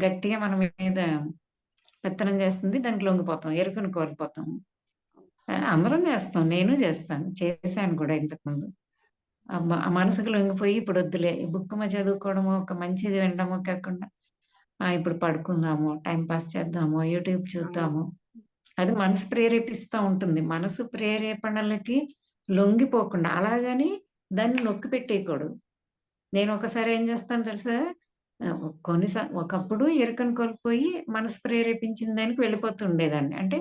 గట్టిగా మన మీద పెత్తనం చేస్తుంది. దానికి లొంగిపోతాం. ఎరుకను కోల్పోతాం. అందరం చేస్తాం. నేను చేస్తాను. చేశాను కూడా ఇంతకుముందు. ఆ మనసుకు లొంగిపోయి ఇప్పుడొద్దులే. ఈ బుక్కుమ చదువుకోవడమో, ఒక మంచిది వినడమో కాకుండా ఇప్పుడు పడుకుందాము, టైమ్ పాస్ చేద్దాము, యూట్యూబ్ అవును. చూద్దాము. అది మనసు ప్రేరేపిస్తా ఉంటుంది. మనసు ప్రేరేపణలకి లొంగిపోకుండా అలాగని దాన్ని నొక్కి పెట్టేయకూడదు. నేను ఒకసారి ఏం చేస్తానో తెలుసా? ఒకప్పుడు ఎరుకను కోల్పోయి మనసు ప్రేరేపించిన దానికి వెళ్ళిపోతూ ఉండేదాన్ని. అంటే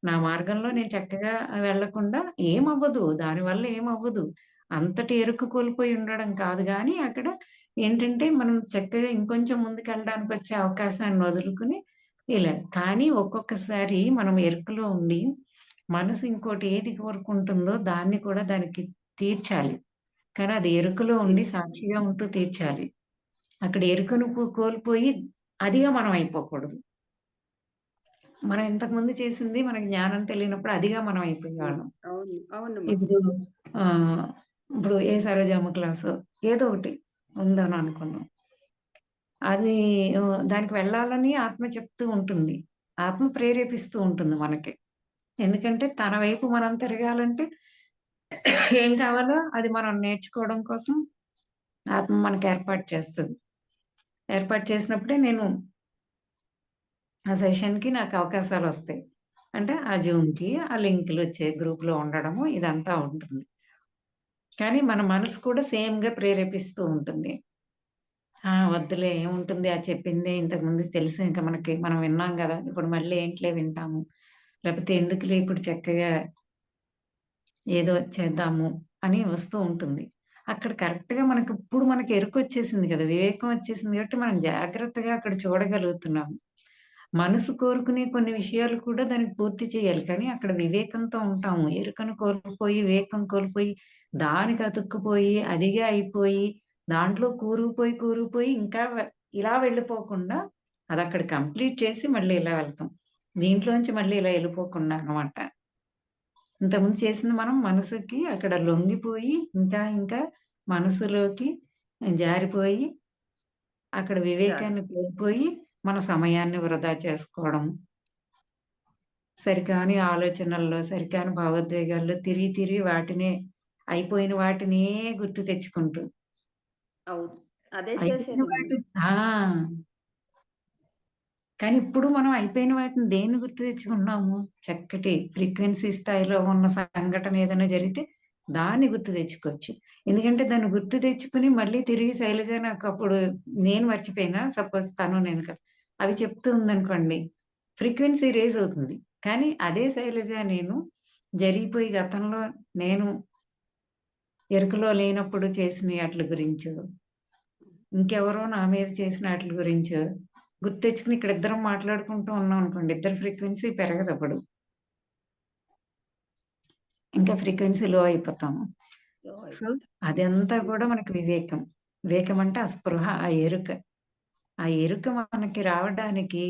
నా మార్గంలో నేను చక్కగా వెళ్ళకుండా ఏమవ్వదు. దానివల్ల ఏమవ్వదు. అంతటి ఎరుక కోల్పోయి ఉండడం కాదు గానీ, అక్కడ ఏంటంటే మనం చక్కగా ఇంకొంచెం ముందుకెళ్ళడానికొచ్చే అవకాశాన్ని వదులుకొని ఇలా. కానీ ఒక్కొక్కసారి మనం ఎరుకలో ఉండి మనసు ఇంకోటి ఏది కోరుకుంటుందో దాన్ని కూడా దానికి తీర్చాలి. కానీ అది ఎరుకలో ఉండి తీర్చాలి. సాక్షిగా ఉంటూ తీర్చాలి. అక్కడ ఎరుకను కోల్పోయి అదిగా మనం అయిపోకూడదు. మనం ఇంతకుముందు చేసింది మనకు జ్ఞానం తెలియనప్పుడు అదిగా మనం అయిపోయేవాళ్ళం. అవును. అవునమ్మా. ఇప్పుడు ఆహ్, ఇప్పుడు ఏ సరోజమ్మ క్లాసో ఏదో ఒకటి ఉందని అనుకుందాం. అది దానికి వెళ్ళాలని ఆత్మ చెప్తూ ఉంటుంది. ఆత్మ ప్రేరేపిస్తూ ఉంటుంది మనకి. ఎందుకంటే తన వైపు మనం తిరగాలంటే ఏం కావాలో అది మనం నేర్చుకోవడం కోసం ఆత్మ మనకి ఏర్పాటు చేస్తది. ఏర్పాటు చేసినప్పుడే నేను ఆ సెషన్‌కి నాకు అవకాశాలొస్తాయి. అంటే ఆ జూమ్‌కి ఆ లింకులొచ్చే గ్రూప్‌లో ఉండడము ఇదంతా ఉంటుంది. కానీ మన మనసు కూడా సేమ్‌గా ప్రేరేపిస్తూ ఉంటుంది. వద్దులే ఏముంటుంది అది చెప్పిందే ఇంతకుముందు తెలుసు ఇంక మనకి మనం విన్నాం గదా! ఇప్పుడు మళ్ళీ ఏంటిలే వింటాము. లేకపోతే ఎందుకులే ఇప్పుడు చక్కగా ఏదో చేద్దాము అని వస్తూ ఉంటుంది. అక్కడ కరెక్ట్‌గా మనకిప్పుడు మనకి ఎరుకొచ్చేసింది గదా! వివేకం వచ్చేసింది కాబట్టి మనం జాగ్రత్తగా అక్కడ చూడగలుగుతున్నాము. మనసు కోరుకునే కొన్ని విషయాలు కూడా దానికి పూర్తి చేయాలి. కానీ అక్కడ వివేకంతో ఉంటాము. ఎరుకను కోల్పోయి, వివేకం కోల్పోయి, దానికి అతుక్కుపోయి, అదిగే అయిపోయి, దాంట్లో కూరుకుపోయి, కూరుకుపోయి ఇంకా ఇలా వెళ్ళిపోకుండా అదక్కడ కంప్లీట్ చేసి మళ్ళీ ఇలా వెళ్తాం. దీంట్లోంచి మళ్ళీ ఇలా ఎళ్ళిపోకుండా అన్నమాట. ఇంతకుముందు చేసింది మనం మనసుకి అక్కడ లొంగిపోయి, ఇంకా ఇంకా మనసులోకి జారిపోయి, అక్కడ చాలు. వివేకాన్ని కోల్పోయి, మన సమయాన్ని వృధా చేసుకోవడం. సరికాని ఆలోచనల్లో, సరికాని భావోద్వేగాల్లో తిరిగి తిరిగి వాటినే అయిపోయిన వాటినే గుర్తు తెచ్చుకుంటూ. అవును. అదే అయిపోయిన చేసేది మనం. వాటి ఆ! కానీ ఇప్పుడు మనం అయిపోయిన వాటిని దేన్ని గుర్తు తెచ్చుకుంటున్నాము? చక్కటి ఫ్రీక్వెన్సీ స్థాయిలో ఉన్న సంఘటన ఏదైనా జరిగితే దాన్ని గుర్తు తెచ్చుకోవచ్చు. ఎందుకంటే దాన్ని గుర్తు తెచ్చుకొని మళ్ళీ తిరిగి శైలజ నాకప్పుడు నేను మర్చిపోయినా సపోజ్ తను నేను అవి చెప్తూ ఉందనుకోండి. ఫ్రీక్వెన్సీ రైజ్ అవుతుంది. కానీ అదే శైలజ నేను జరిగిపోయి గతంలో నేను ఎరుకలో లేనప్పుడు చేసిన ఆటిల గురించో, ఇంకెవరో నా మీద చేసిన ఆటిల గురించో గుర్తు తెచ్చుకొని ఇక్కడ ఇద్దరం మాట్లాడుకుంటూ ఉన్నాం అనుకోండి. ఇద్దరి ఫ్రీక్వెన్సీ పెరగదప్పుడు. ఇంకా ఫ్రీక్వెన్సీ లో అయిపోతాము. లో సో, అయిపోతాం. అదంతా కూడా నిజం. మనకి వివేకం. వివేకం అంటే ఆ స్పృహ, ఆ ఎరుక. ఆ ఎరుక మనకి రావడానికి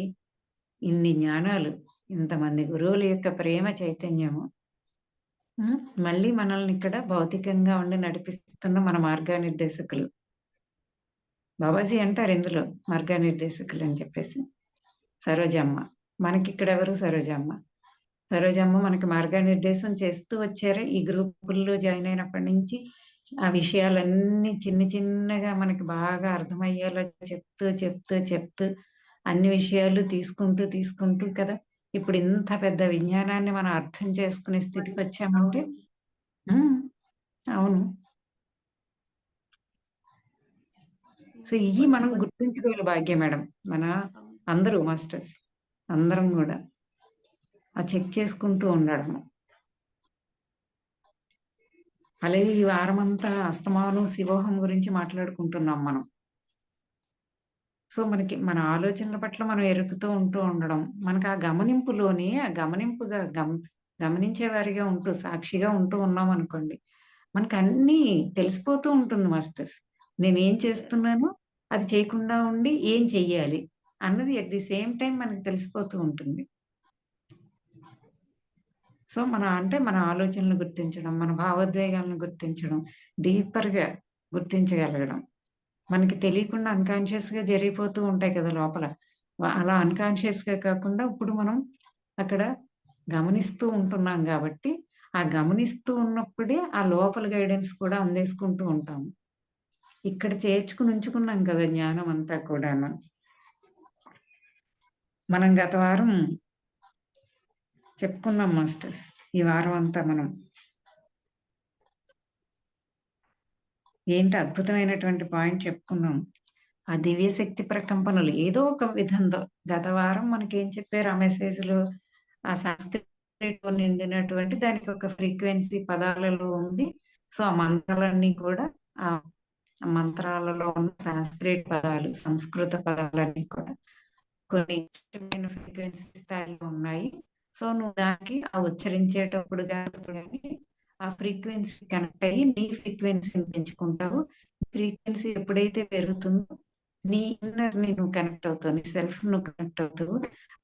ఇన్ని జ్ఞానాలు, ఇంతమంది గురువుల యొక్క ప్రేమ చైతన్యము. మళ్ళీ మనల్ని ఇక్కడ భౌతికంగా ఉండి నడిపిస్తున్న మన మార్గనిర్దేశకులు. బాబాజీ అంటారు ఇందులో మార్గనిర్దేశకులు అని చెప్పేసి. సరోజమ్మ. మనకిక్కడెవరు సరోజమ్మ. సరోజమ్మ మనకి మార్గనిర్దేశం చేస్తూ వచ్చారు. ఈ గ్రూపుల్లో జాయిన్ అయినప్పటి నుంచి ఆ విషయాలన్నీ చిన్న చిన్నగా మనకి బాగా అర్థమయ్యేలా చెప్తూ, చెప్తూ, చెప్తూ అన్ని విషయాలు తీసుకుంటూ, తీసుకుంటూ కదా! ఇప్పుడు ఇంత పెద్ద విజ్ఞానాన్ని మనం అర్థం చేసుకునే స్థితికొచ్చామంటే అవును. హ్మ్. అవును. సో, ఇయి మనం కొన్ని గుర్తుంచుకోవాలి భాగ్య మేడం. మన అవును. అందరూ మాస్టర్స్. అందరం గూడా. ఆ చెక్ చేసుకుంటూ ఉండడము. అలాగే ఈ వారమంతా అస్తమానం శివోహం గురించి మాట్లాడుకుంటున్నాం మనం. సో, మనకి మన ఆలోచనల పట్ల మనం ఎరుకుతూ ఉంటూ ఉండడం. మనకు ఆ గమనింపులోని ఆ గమనింపుగా గమనించేవారిగా ఉంటూ, సాక్షిగా ఉంటూ ఉన్నామనుకోండి, మనకన్నీ తెలిసిపోతూ ఉంటుంది మాస్టర్స్. నేనేం చేస్తున్నాను, అది చేయకుండా ఉండి ఏం చెయ్యాలి అన్నది ఎట్ ది సేమ్ టైమ్ మనకు తెలిసిపోతూ ఉంటుంది. సో, మన ఆలోచనలు గుర్తించడం, మన భావోద్వేగాలను గుర్తించడం, డీపర్‌గా గుర్తించగలగడం. మనకి తెలియకుండా అన్‌కాన్షియస్‌గా జరిగిపోతూ ఉంటాయి కదా లోపల. అలా అన్‌కాన్షియస్‌గా కాకుండా ఇప్పుడు మనం అక్కడ గమనిస్తూ ఉంటున్నాం గాబట్టి, ఆ గమనిస్తూ ఉన్నప్పుడే ఆ లోపల గైడెన్స్ కూడా అందేసుకుంటూ ఉంటాము. ఇక్కడ చేర్చుకొని ఉంచుకున్నాం కదా జ్ఞానం అంతా కూడాను. మనం గత వారం చెప్పుకున్నాం మాస్టర్స్. ఈ వారం అంతా మనం ఏంటి అద్భుతమైనటువంటి పాయింట్ చెప్పుకున్నాం. ఆ దివ్యశక్తి ప్రకంపనలు ఏదో ఒక విధంలో గత వారం మనకేం చెప్పారు ఆ మెసేజ్‌లో ఆ సాంస్క్రిట్‌తో నిండినటువంటి దానికి ఒక ఫ్రీక్వెన్సీ పదాలలో ఉంది. సో, ఆ మంత్రాలన్నీ కూడా ఆ మంత్రాలలో ఉన్న సాంస్క్రిట్ పదాలు, సంస్కృత పదాలన్నీ కూడా కొన్ని ఇష్టమైన ఫ్రీక్వెన్సీ స్థాయిలో ఉన్నాయి. సో, నువ్వు దానికి ఉచ్చరించేటప్పుడు గాని ఆ ఫ్రీక్వెన్సీ కనెక్ట్ అయ్యి నీ ఫ్రీక్వెన్సీని పెంచుకుంటావు. ఫ్రీక్వెన్సీ ఎప్పుడైతే పెరుగుతుందో నీ ఇన్నర్‌ని నువ్వు కనెక్ట్ అవుతావు. నీ సెల్ఫ్ నువ్వు కనెక్ట్ అవుతావు.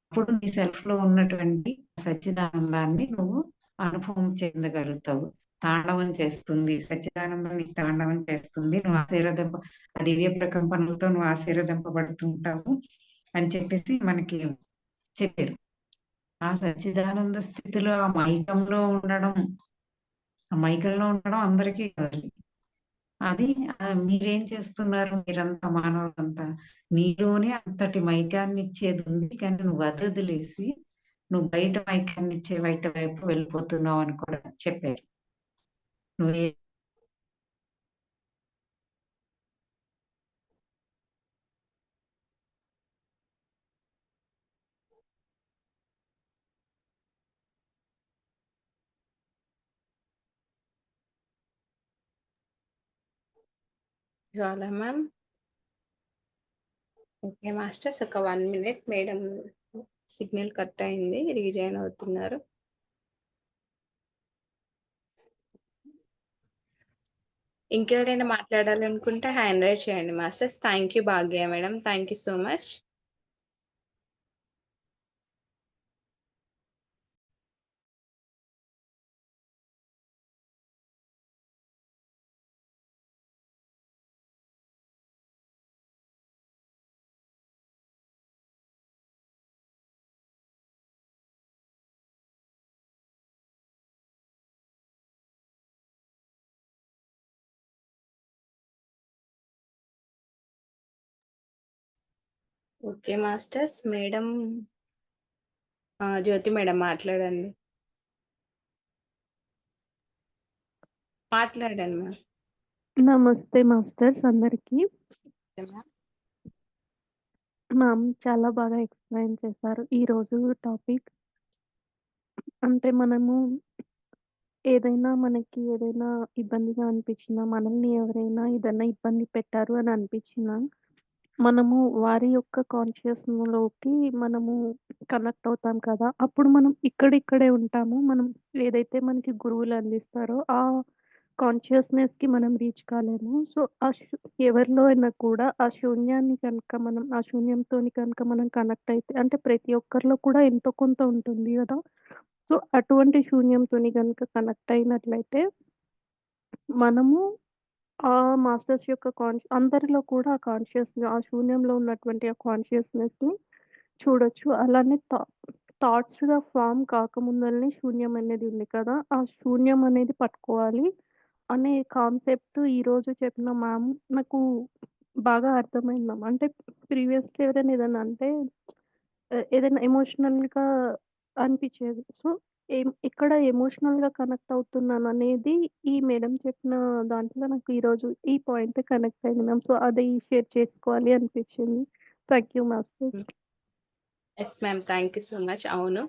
అప్పుడు నీ సెల్ఫ్‌లో ఉన్నటువంటి సచ్చిదానందాన్ని నువ్వు అనుభవం చెందగలుగుతావు. తాండవం చేస్తుంది. సచ్చిదానందం నీకు తాండవం చేస్తుంది. నువ్వు ఆ దివ్య ప్రకంపనలతో నువ్వు ఆశీర్వదింపబడుతూ ఉంటావు అని చెప్పేసి మనకి చెప్పారు. ఆ సచ్చిదానంద స్థితిలో ఆ మైకంలో ఉండడం అందరికీ కావాలి. అది మీరేం చేస్తున్నారు మీరంతా మానవులంతా? నీలోనే అంతటి మైకాన్నిచ్చేది ఉంది. కానీ నువ్వు వదిలేసి నువ్వు బయట మైకాన్నిచ్చే వైపు వెళ్ళిపోతున్నావు అని కూడా చెప్పారు. నువ్వే జ్వాల మ్యామ్. Okay masters. ఒక 1 మినిట్ మేడం సిగ్నల్ కట్ అయింది. రీజాయిన్ అవుతున్నారు. ఇంకెవరైనా మాట్లాడాలనుకుంటే హ్యాండ్ రైజ్ చేయండి masters. Thank you Bhagya madam. Thank you so much. Okay masters. Madam Jyothi madam మాట్లాడండి. మాట్లాడండి మ్యామ్. నమస్తే మాస్టర్స్ అందరికీ. మ్యామ్. మ్యామ్ చాలా బాగా ఎక్స్‌ప్లెయిన్ చేశారు. ఈరోజు టాపిక్ అంటే మనకి ఏదైనా ఇబ్బందిగా అనిపించినా, మనల్ని ఎవరైనా ఏదైనా ఇబ్బంది పెట్టారు అని అనిపించినా, మనము వారి యొక్క కాన్షియస్‌లోకి కనెక్ట్ అవుతాం కదా! అప్పుడు మనం ఇక్కడిక్కడే ఉంటాము. మనం ఏదైతే మనకి గురువులు అందిస్తారో ఆ కాన్షియస్‌నెస్‌కి మనం రీచ్ కాలేము. సో, ఎవరిలో అయినా కూడా ఆ శూన్యంతోని కనుక మనం కనెక్ట్ అయితే అంటే ప్రతి ఒక్కరిలో కూడా ఎంతో కొంత ఉంటుంది గదా! సో, అటువంటి శూన్యంతోని గనుక కనెక్ట్ అయినట్లయితే మనము మాస్టర్స్ యొక్క అందరిలో కూడా ఆ శూన్యంలో ఉన్నటువంటి ఆ కాన్షియస్‌నెస్‌ని చూడొచ్చు. అలానే థాట్స్‌గా ఫార్మ్ కాకముందలనే శూన్యం అనేది ఉంది కదా! ఆ శూన్యం అనేది పట్టుకోవాలి అనే కాన్సెప్ట్ ఈరోజు చెప్పిన మ్యామ్ నాకు బాగా అర్థమైంది మ్యామ్. అంటే ప్రీవియస్‌గా ఎవరైనా ఏదన్నా అంటే ఏదైనా ఎమోషనల్‌గా అనిపిచ్చేది. సో, ఎక్కడ ఎమోషనల్‌గా కనెక్ట్ అవుతున్నాననేది ఈ మేడం చెప్పిన దాంట్లో నాకు ఈరోజు ఈ పాయింట్ కనెక్ట్ అయింది మ్యామ్. సో, అది షేర్ చేసుకోవాలి అనిపిచ్చింది. Thank you master. Yes ma'am. Thank you so much. అవును.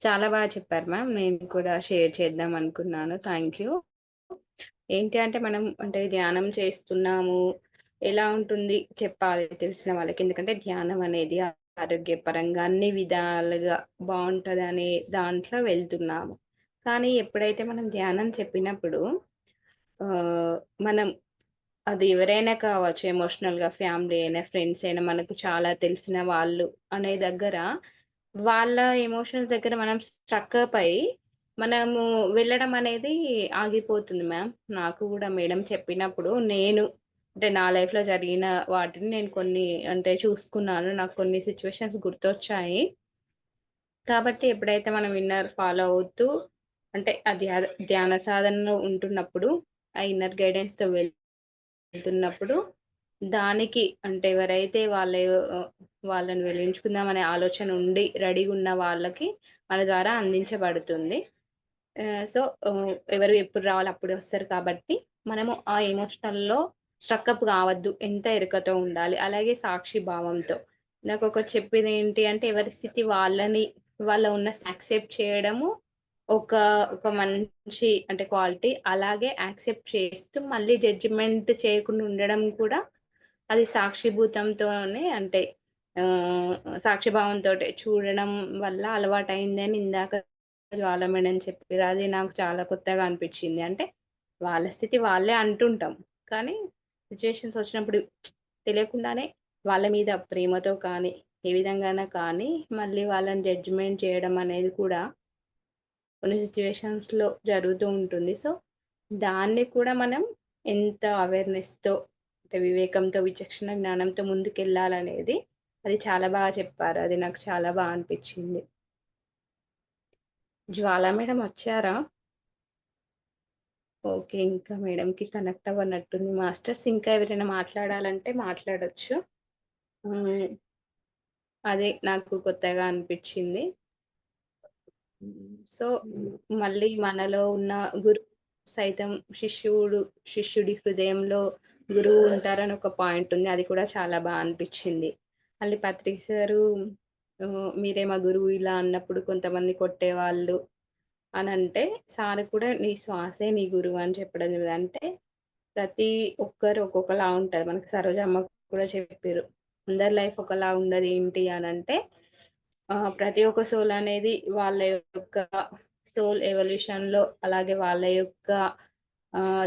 చాలా బాగా చెప్పారు మ్యామ్. నేను కూడా షేర్ చేద్దాం అనుకున్నాను. Thank you. ఏంటి అంటే మనం అంటే ధ్యానం చేస్తున్నాము. ఎలా ఉంటుంది చెప్పాలి తెలిసిన వాళ్ళకి. ఎందుకంటే ధ్యానం అనేది ఆరోగ్యపరంగా అన్ని విధాలుగా బావుంటదనే దాంట్లో వెళ్తున్నాము. కానీ ఎప్పుడైతే మనం ధ్యానం చెప్పినప్పుడు ఆహ్, మనం అది ఎవరైనా కావచ్చు ఎమోషనల్‌గా ఫ్యామిలీ అయినా, ఫ్రెండ్స్ అయినా, మనకు చాలా తెలిసిన వాళ్ళు అనే దగ్గర వాళ్ళ ఎమోషన్స్ దగ్గర మనం స్ట్రకప్ అయ్యి మనము వెళ్ళడం అనేది ఆగిపోతుంది మ్యామ్. నాకు గూడా మేడం చెప్పినప్పుడు నేను అంటే నా లైఫ్‌లో జరిగిన వాటిని నేను కొన్ని అంటే చూసుకున్నాను. నాకు కొన్ని సిట్యుయేషన్స్ గుర్తొచ్చాయి. కాబట్టి ఎప్పుడైతే మనం ఇన్నర్ ఫాలో అవుతూ అంటే ఆ ధ్యాన సాధనలో ఉంటున్నప్పుడు ఆ ఇన్నర్ గైడెన్స్‌తో వెళ్తున్నప్పుడు దానికి అంటే ఎవరైతే వాళ్ళని వెలించుకుందామనే ఆలోచన ఉండి రెడీగున్న వాళ్ళకి మన ద్వారా అందించబడుతుంది. సో, ఎవరు ఎప్పుడు రావాలో అప్పుడే వస్తారు కాబట్టి, మనము ఆ ఎమోషనల్‌లో స్ట్రకప్ గావద్దు. ఎంత ఎరుకతో ఉండాలి. అలాగే సాక్షి భావంతో. నాకొకటి చెప్పేదేంటి అంటే, ఎవరి స్థితి వాళ్ళ ఉన్న యాక్సెప్ట్ చేయడము ఒక ఒక మంచి అంటే క్వాలిటీ. అలాగే యాక్సెప్ట్ చేస్తూ మళ్ళీ జడ్జిమెంట్ చేయకుండా ఉండడం కూడా అది సాక్షిభూతంతోనే అంటే ఆహ్, సాక్షిభావంతోటే చూడడం వల్ల అలవాటయిందని ఇందాక జ్వాల మేడం చెప్పారు. అది నాకు చాలా కొత్తగా అనిపిచ్చింది. అంటే వాళ్ళ స్థితి వాళ్ళే అంటుంటాం. కానీ సిట్యుయేషన్స్ వచ్చినప్పుడు తెలియకుండానే వాళ్ళ మీద ప్రేమతో కానీ, ఏ విధంగాన కానీ మళ్ళీ వాళ్ళని జడ్జిమెంట్ చేయడం అనేది కూడా కొన్ని సిట్యుయేషన్స్‌లో జరుగుతూ ఉంటుంది. సో, దాన్ని కూడా మనం ఎంత అవేర్‌నెస్‌తో అంటే వివేకంతో, విచక్షణ జ్ఞానంతో ముందుకెళ్ళాలనేది అది చాలా బాగా చెప్పారు. అది నాకు చాలా అనిపిచ్చింది. జ్వాల మేడం వచ్చారా? ఓకే. ఇంకా మేడంకి కనెక్ట్ అవ్వనట్టుంది మాస్టర్స్. ఇంకా ఎవరైనా మాట్లాడాలంటే మాట్లాడొచ్చు. హ్మ్. అదే నాకు కొత్తగా అనిపిచ్చింది. సో, మళ్ళీ మనలో ఉన్న గురువు సైతం శిష్యుడి హృదయంలో గురువు ఉంటారని ఒక పాయింట్ ఉంది. అది కూడా చాలా అనిపిచ్చింది. మళ్ళీ పత్రిక సారు మీరే మా గురువు ఇలా అన్నప్పుడు కొంతమంది కొట్టేవాళ్ళు అనంటే, సారు కూడా నీ శ్వాసే నీ గురువు అని చెప్పడం జరిగింది. అంటే ప్రతి ఒక్కరు ఒక్కొక్కలా ఉంటారు. మనకి సరోజమ్మ కూడా చెప్పిర్రు. అందరి లైఫ్ ఒకలా ఉండదు ఏంటి అనంటే ప్రతి ఒక్క సోల్ అనేది వాళ్ళ యొక్క సోల్ ఎవల్యూషన్‌లో అలాగే వాళ్ళ యొక్క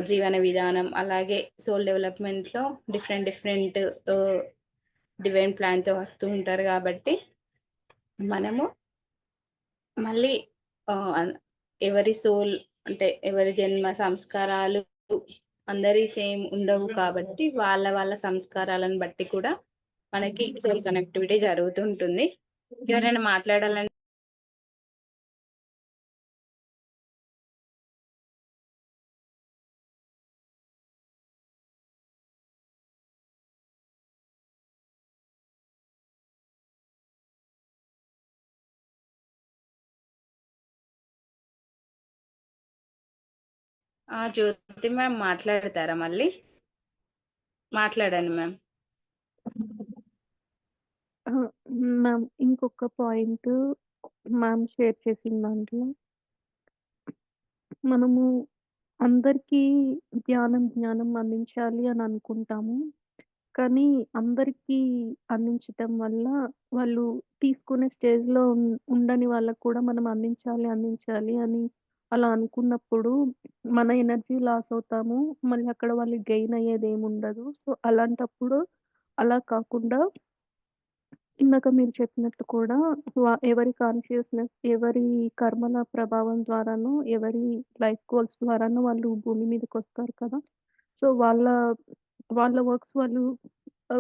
జీవన విధానం, అలాగే సోల్ డెవలప్‌మెంట్‌లో డిఫరెంట్ డిఫరెంట్ ఆహ్, డివైన్ ప్లాన్‌తో వస్తూ ఉంటారు గాబట్టి, మనము మళ్ళీ అన్ ఎవరి సోల్ అంటే ఎవరి జన్మ సంస్కారాలు అందరియి సేమ్ ఉండవు కాబట్టి, వాళ్ళ సంస్కారాలను బట్టి కూడా మనకి సోల్ కనెక్టివిటీ జరుగుతూ ఉంటుంది. ఎవరైనా మాట్లాడాలంటే జ్యోతి మ్యామ్ మాట్లాడతారా మళ్ళీ? మాట్లాడండి మ్యామ్. అహా! మ్యామ్ ఇంకొక పాయింటు మ్యామ్ షేర్ చేసిన దాంట్లో మనము అందరికీ జ్ఞానం అందించాలి అని అనుకుంటాము. కానీ అందరికీ అందించటం వల్ల వాళ్ళు తీసుకునే స్టేజ్‌లో ఉండని వాళ్ళకి కూడా మనం అందించాలి అని అలా అనుకున్నప్పుడు మన ఎనర్జీ లాస్ అవుతాము. మళ్ళీ అక్కడ వాళ్ళు గెయిన్ అయ్యేదేముండదు. సో, అలాంటప్పుడు అలా కాకుండా ఇందాక మీరు చెప్పినట్టు కూడా ఎవరి కాన్షియస్‌నెస్, ఎవరి కర్మల ప్రభావం ద్వారానో, ఎవరి లైఫ్ గోల్స్ ద్వారానో వాళ్ళు భూమి మీదకొస్తారు కదా! సో, వాళ్ళ వర్క్స్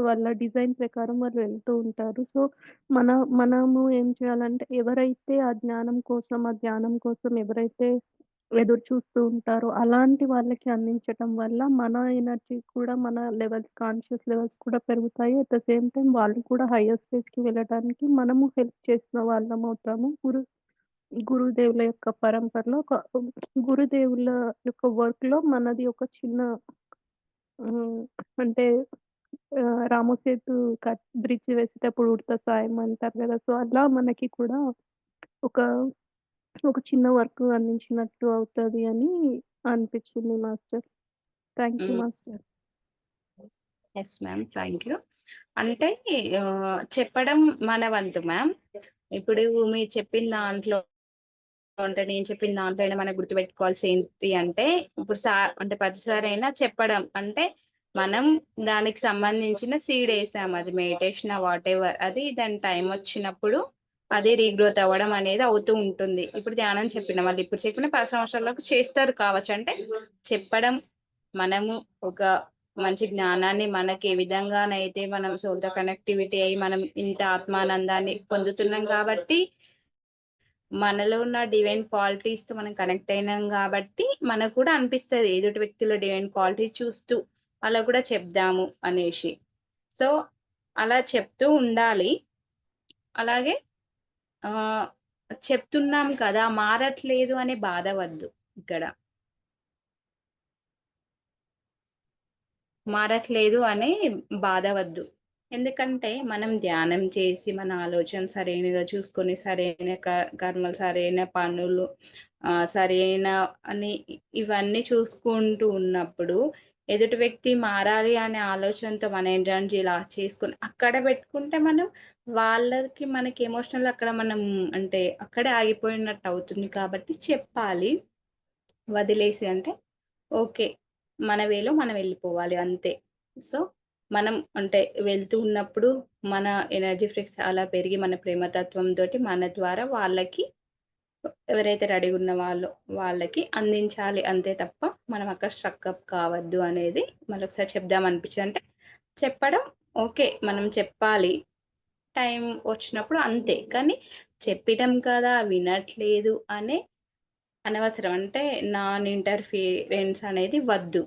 వాళ్ళ డిజైన్ ప్రకారం వాళ్ళు వెళ్తూ ఉంటారు. సో, మన మనము ఏం చేయాలంటే ఎవరైతే ఆ ధ్యానం కోసం ఎవరైతే ఎదురు చూస్తూ ఉంటారో అలాంటి వాళ్ళకి అందించటం వల్ల మన ఎనర్జీ కూడా మన కాన్షియస్ లెవెల్స్ కూడా పెరుగుతాయి. అట్ ద సేమ్ టైమ్ వాళ్ళు కూడా హైయర్ స్టేజ్‌కి వెళ్ళడానికి మనము హెల్ప్ చేసిన వాళ్ళమవుతాము. గురుదేవుల యొక్క పరంపరలో గురుదేవుల యొక్క వర్క్‌లో మనది ఒక చిన్న అంటే రాము సేతు బ్రిడ్జ్ వేసేటప్పుడు ఉడత సాయం అంటారు కదా! సో, అలా మనకి కూడా ఒక ఒక చిన్న వర్క్ అందించినట్టు అవుతది అని అనిపించింది మాస్టర్. థాంక్ యూ హ్మ్. Master. Yes ma'am. Thank you. అంటే చెప్పడం మన వంతు మ్యామ్. ఇప్పుడు మీరు చెప్పిన దాంట్లో అంటే నేను చెప్పిన దాంట్లో అయినా మనం గుర్తుపెట్టుకోవాల్సింది ఏంటి అంటే, ఇప్పుడు అంటే ప్రతిసారైనా చెప్పడం అంటే, మనం దానికి సంబంధించిన సీడ్ ఏసాము. అది మెడిటేషనా వాటెవర్ అది దాని టైం వచ్చినప్పుడు అది రీగ్రోత్ అవ్వడం అనేది అవుతూ ఉంటుంది. ఇప్పుడు ధ్యానం చెప్పిన వాళ్ళు ఇప్పుడు చెప్పిన 10 సంవత్సరాలకు చేస్తారు కావచ్చు. అంటే చెప్పడం మనము ఒక మంచి జ్ఞానాన్ని మనకి ఏ విధంగానైతే మనం సోల్‌తో కనెక్టివిటీ అయ్యి మనం ఇంత ఆత్మానందాన్ని పొందుతున్నాం కాబట్టి మనలో ఉన్న డివైన్ క్వాలిటీస్‌తో మనం కనెక్ట్ అయినాం గాబట్టి, మనకు కూడా అనిపిస్తది ఎదుటి వ్యక్తిలో డివైన్ క్వాలిటీస్ చూస్తూ, అలా కూడా చెప్దాము అనేసి. సో, అలా చెప్తూ ఉండాలి. అలాగే ఆహ్, చెప్తున్నాం కదా! మారట్లేదు అనే బాధ వద్దు ఇక్కడ. మారట్లేదు అనే బాధ వద్దు. ఎందుకంటే, మనం ధ్యానం చేసి, మన ఆలోచన సరైనగా చూసుకొని, సరైన కర్మలు, సరైన పనులు, సరైన అని ఇవన్నీ చూసుకుంటూ ఉన్నప్పుడు, ఎదుటి వ్యక్తి మారాలి అనే ఆలోచనతో మన ఎనర్జీ లాస్ చేసుకొని, అక్కడ పెట్టుకుంటే మనం వాళ్ళకి మనకి ఎమోషనల్ అక్కడ మనం అంటే, అక్కడే ఆగిపోయినట్టు అవుతుంది కాబట్టి చెప్పాలి. వదిలేసి అంటే ఓకే. మన వేలో మనం వెళ్ళిపోవాలి అంతే. సో, మనం అంటే వెళ్తూ ఉన్నప్పుడు మన ఎనర్జీ ఫ్రీక్స్ అలా పెరిగి మన ప్రేమతత్వంతోటి మన ద్వారా వాళ్ళకి ఎవరైతే రెడీగా ఉన్న వాళ్ళకి అందించాలి అంతే తప్ప మనం అక్కడ స్ట్రక్ అప్ కావద్దు అనేది మళ్ళొకసారి చెప్దాం అనిపించింది. అంటే చెప్పడం ఓకే. మనం చెప్పాలి. టైం వచ్చినప్పుడు అంతే. కానీ చెప్పినాం కదా! వినట్లేదు అనే అనవసరం. అంటే నాన్ ఇంటర్ఫియరెన్స్ అనేది వద్దు.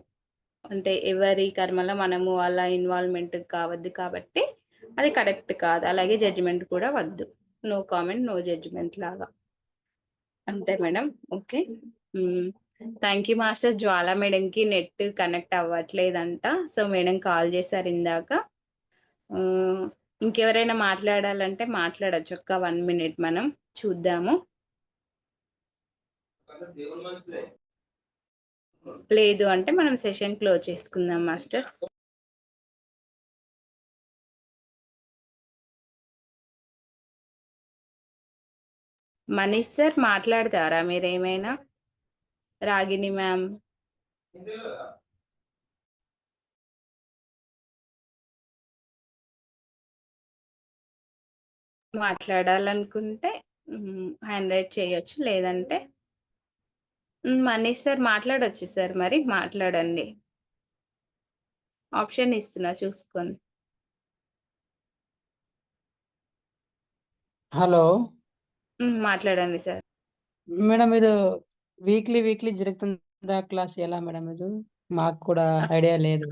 అంటే ఎవరి కర్మలో మనము అలా ఇన్వాల్వ్‌మెంట్ కావద్దు కాబట్టి అది కరెక్ట్ కాదు. అలాగే జడ్జిమెంట్ కూడా వద్దు. నో కామెంట్, నో జడ్జిమెంట్ లాగా. అంతే madam. Okay. Hmm. Thank you master. Jwala మేడంకి నెట్ కనెక్ట్ అవ్వట్లేదంట. సో, మేడం కాల్ చేశారు ఇందాక. హ్మ్. ఇంకెవరైనా మాట్లాడాలంటే మాట్లాడొచ్చు. ఒక్క 1 మినిట్ మనం చూద్దాము. లేదు అంటే మనం సెషన్ క్లోజ్ చేసుకుందాం మాస్టర్. మనీష్ సార్ మాట్లాడతారా మీరేమైనా? రాగిణి మ్యామ్. మాట్లాడాలనుకుంటే హ్యాండ్ రైజ్ చేయొచ్చు. లేదంటే మనీష్ సార్ మాట్లాడొచ్చు సార్ మరి మాట్లాడండి. ఆప్షన్ ఇస్తున్నా చూసుకోండి. హలో! మాట్లాడండి సార్. మేడం ఇది వీక్లీ జరుగుతుందా క్లాస్ ఎలా మేడం ఇది? మాకు కూడా ఐడియా లేదు.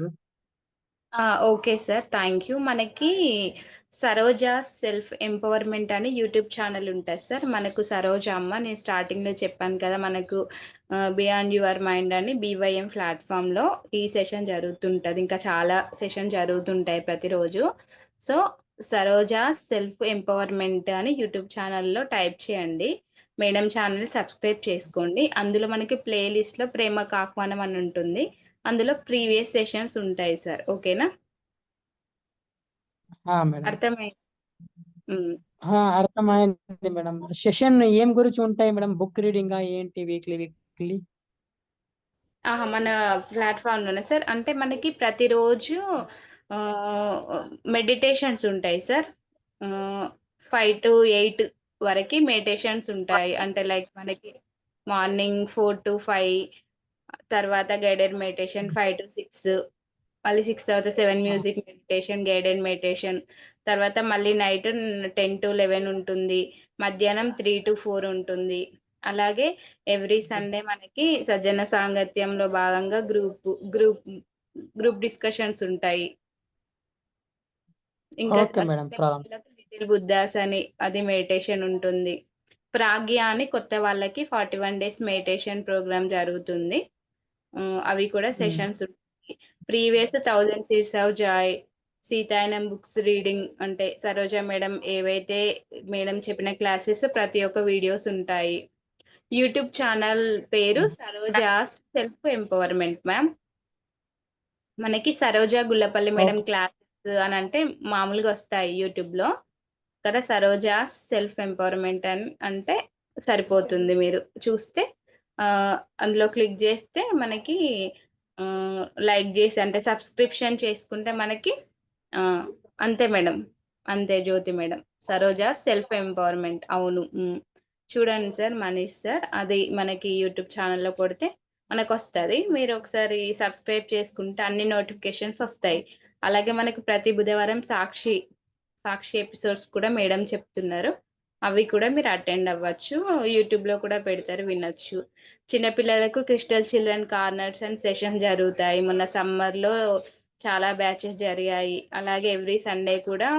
Okay sir. Thank you. మనకి సరోజా సెల్ఫ్ ఎంపవర్‌మెంట్ అని యూట్యూబ్ ఛానెల్ ఉంటది సార్. మనకు సరోజ అమ్మ నేను స్టార్టింగ్‌లో చెప్పాను కదా! మనకు బియాండ్ యువర్ మైండ్ అని బీవైఎం ప్లాట్‌ఫామ్‌లో ఈ సెషన్ జరుగుతుంటది. ఇంకా చాలా సెషన్ జరుగుతుంటాయి ప్రతిరోజు. సో, సరోజా సెల్ఫ్ ఎంపవర్‌మెంట్ అని యూట్యూబ్ ఛానెల్‌లో టైప్ చేయండి. మేడం ఛానెల్ సబ్స్క్రైబ్ చేసుకోండి. అందులో మనకి ప్లే లిస్ట్‌లో ప్రేమకు ఆహ్వానం అని ఉంటుంది. అందులో ప్రీవియస్ సెషన్స్ ఉంటాయి సార్. ఓకేనా? మేడం. అర్థమైంది. హ్మ్. అర్థమైంది మేడం. సెషన్ ఏం గురించి ఉంటాయి మేడం? బుక్ రీడింగా ఏంటి వీక్లీ? మన ప్లాట్‌ఫామ్‌లోనే సార్. అంటే మనకి ప్రతిరోజు ఆహ్, మెడిటేషన్స్ ఉంటాయి సార్. 5-8 వరకి మెడిటేషన్స్ ఉంటాయి. అంటే లైక్ మనకి మార్నింగ్ 4-5 తర్వాత గైడెడ్ మెడిటేషన్ 5-6 మళ్ళీ 6 తర్వాత 7 ఆ! మ్యూజిక్ మెడిటేషన్, గైడెడ్ మెడిటేషన్ తర్వాత మళ్ళీ నైట్ 10-11 ఉంటుంది. మధ్యాహ్నం 3-4 ఉంటుంది. అలాగే ఎవ్రీ సండే మనకి సజ్జన సాంగత్యంలో భాగంగా గ్రూప్ డిస్కషన్స్ ఉంటాయి. ఇంకా ఓకే మేడం. చిన్న ప్రాబ్లమ్. పిల్లలకు లిటిల్ బుద్ధాస్ అని అది మెడిటేషన్ ఉంటుంది. ప్రాగ్య అని కొత్త వాళ్ళకి 41 డేస్ మెడిటేషన్ ప్రోగ్రామ్ జరుగుతుంది. అవి కూడా హ్మ్. సెషన్స్ ఉంటాయి. Previous 1000 seeds of joy Seetayanam books reading అంటే సరోజ మేడం ఏవైతే మేడం చెప్పిన క్లాసెస్ ప్రతి ఒక్క వీడియోస్ ఉంటాయి. యూట్యూబ్ ఛానల్ పేరు సరోజా సెల్ఫ్ ఎంపవర్మెంట్ మ్యామ్. మనకి Saroja Gullapalli madam okay classes అని అంటే మామూలుగా వస్తాయి యూట్యూబ్లో. కదా సరోజా సెల్ఫ్ ఎంపవర్మెంట్ అని అంటే సరిపోతుంది. మీరు చూస్తే అందులో క్లిక్ చేస్తే మనకి లైక్ చేసి అంటే సబ్స్క్రిప్షన్ చేసుకుంటే మనకి అంతే మేడం, అంతే జ్యోతి మేడం. సరోజా సెల్ఫ్ ఎంపవర్మెంట్ అవును. చూడండి సార్, మనీష్ సార్, అది మనకి యూట్యూబ్ ఛానల్లో కొడితే మనకు వస్తుంది. మీరు ఒకసారి సబ్స్క్రైబ్ చేసుకుంటే అన్ని నోటిఫికేషన్స్ వస్తాయి. అలాగే మనకు ప్రతి బుధవారం సాక్షి ఎపిసోడ్స్ కూడా మేడం చెప్తున్నారు. అవి కూడా మీరు అటెండ్ అవ్వచ్చు. యూట్యూబ్లో కూడా పెడతారు, వినొచ్చు. చిన్నపిల్లలకు crystal children corners and session జరుగుతాయి. మొన్న సమ్మర్లో చాలా బ్యాచెస్ జరిగాయి. అలాగే ఎవ్రీ సండే కూడా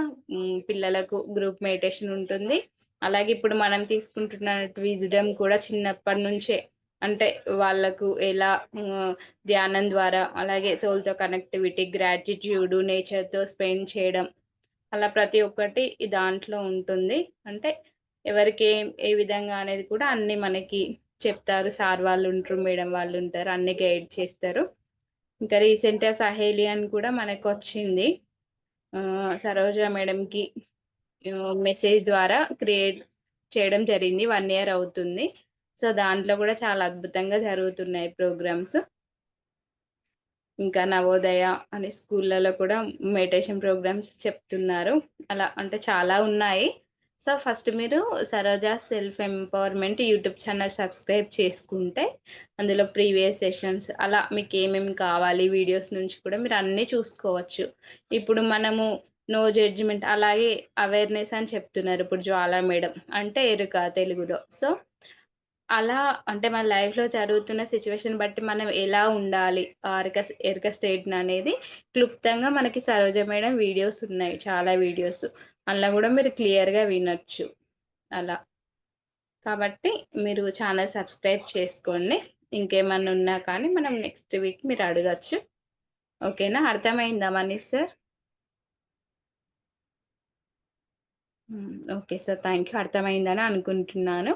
పిల్లలకు గ్రూప్ మెడిటేషన్ ఉంటుంది. అలాగే ఇప్పుడు మనం తీసుకుంటున్న విజ్డమ్ కూడా చిన్నప్పటి నుంచే అంటే వాళ్ళకు ఎలా ధ్యానం ద్వారా, అలాగే సోల్తో కనెక్టివిటీ, గ్రాటిట్యూడ్, నేచర్తో స్పెండ్ చేయడం, అలా ప్రతి ఒక్కటి దాంట్లో ఉంటుంది. అంటే ఎవరికి ఏ విధంగా అనేది కూడా అన్ని మనకి చెప్తారు. సార్ వాళ్ళు ఉంటారు, మేడం వాళ్ళు ఉంటారు, అన్ని గైడ్ చేస్తారు. ఇంకా రీసెంట్గా సహేలి అని కూడా మనకు వచ్చింది. సరోజ మేడంకి మెసేజ్ ద్వారా క్రియేట్ చేయడం జరిగింది. 1 year అవుతుంది. సో దాంట్లో కూడా చాలా అద్భుతంగా జరుగుతున్నాయి ప్రోగ్రామ్స్. ఇంకా నవోదయ అనే స్కూళ్ళలో కూడా మెడిటేషన్ ప్రోగ్రామ్స్ చెప్తున్నారు. అలా అంటే చాలా ఉన్నాయి. సో ఫస్ట్ మీరు Saroja self empowerment YouTube channel subscribe చేసుకుంటే అందులో ప్రీవియస్ సెషన్స్ అలా మీకు ఏమేమి కావాలి వీడియోస్ నుంచి కూడా మీరు అన్నీ చూసుకోవచ్చు. ఇప్పుడు మనము నో జడ్జిమెంట్ అలాగే అవేర్నెస్ అని చెప్తున్నారు ఇప్పుడు జ్వాలా మేడం, అంటే ఎరుక తెలుగులో. సో అలా అంటే మన లైఫ్‌లో జరుగుతున్న సిట్యుయేషన్ బట్టి మనం ఎలా ఉండాలి, ఎరుక స్టేట్ అనేది క్లుప్తంగా మనకి సరోజ మేడం వీడియోస్ ఉన్నాయి. చాలా వీడియోస్. అందులో కూడా మీరు క్లియర్‌గా వినొచ్చు అలా. కాబట్టి మీరు ఛానల్ సబ్స్క్రైబ్ చేసుకోండి. ఇంకేమన్నా ఉన్నా కానీ మనం నెక్స్ట్ వీక్ మీరు అడగొచ్చు. ఓకేనా? అర్థమైందా Manish sir? Okay sir. Thank you. అర్థమైందని అనుకుంటున్నాను.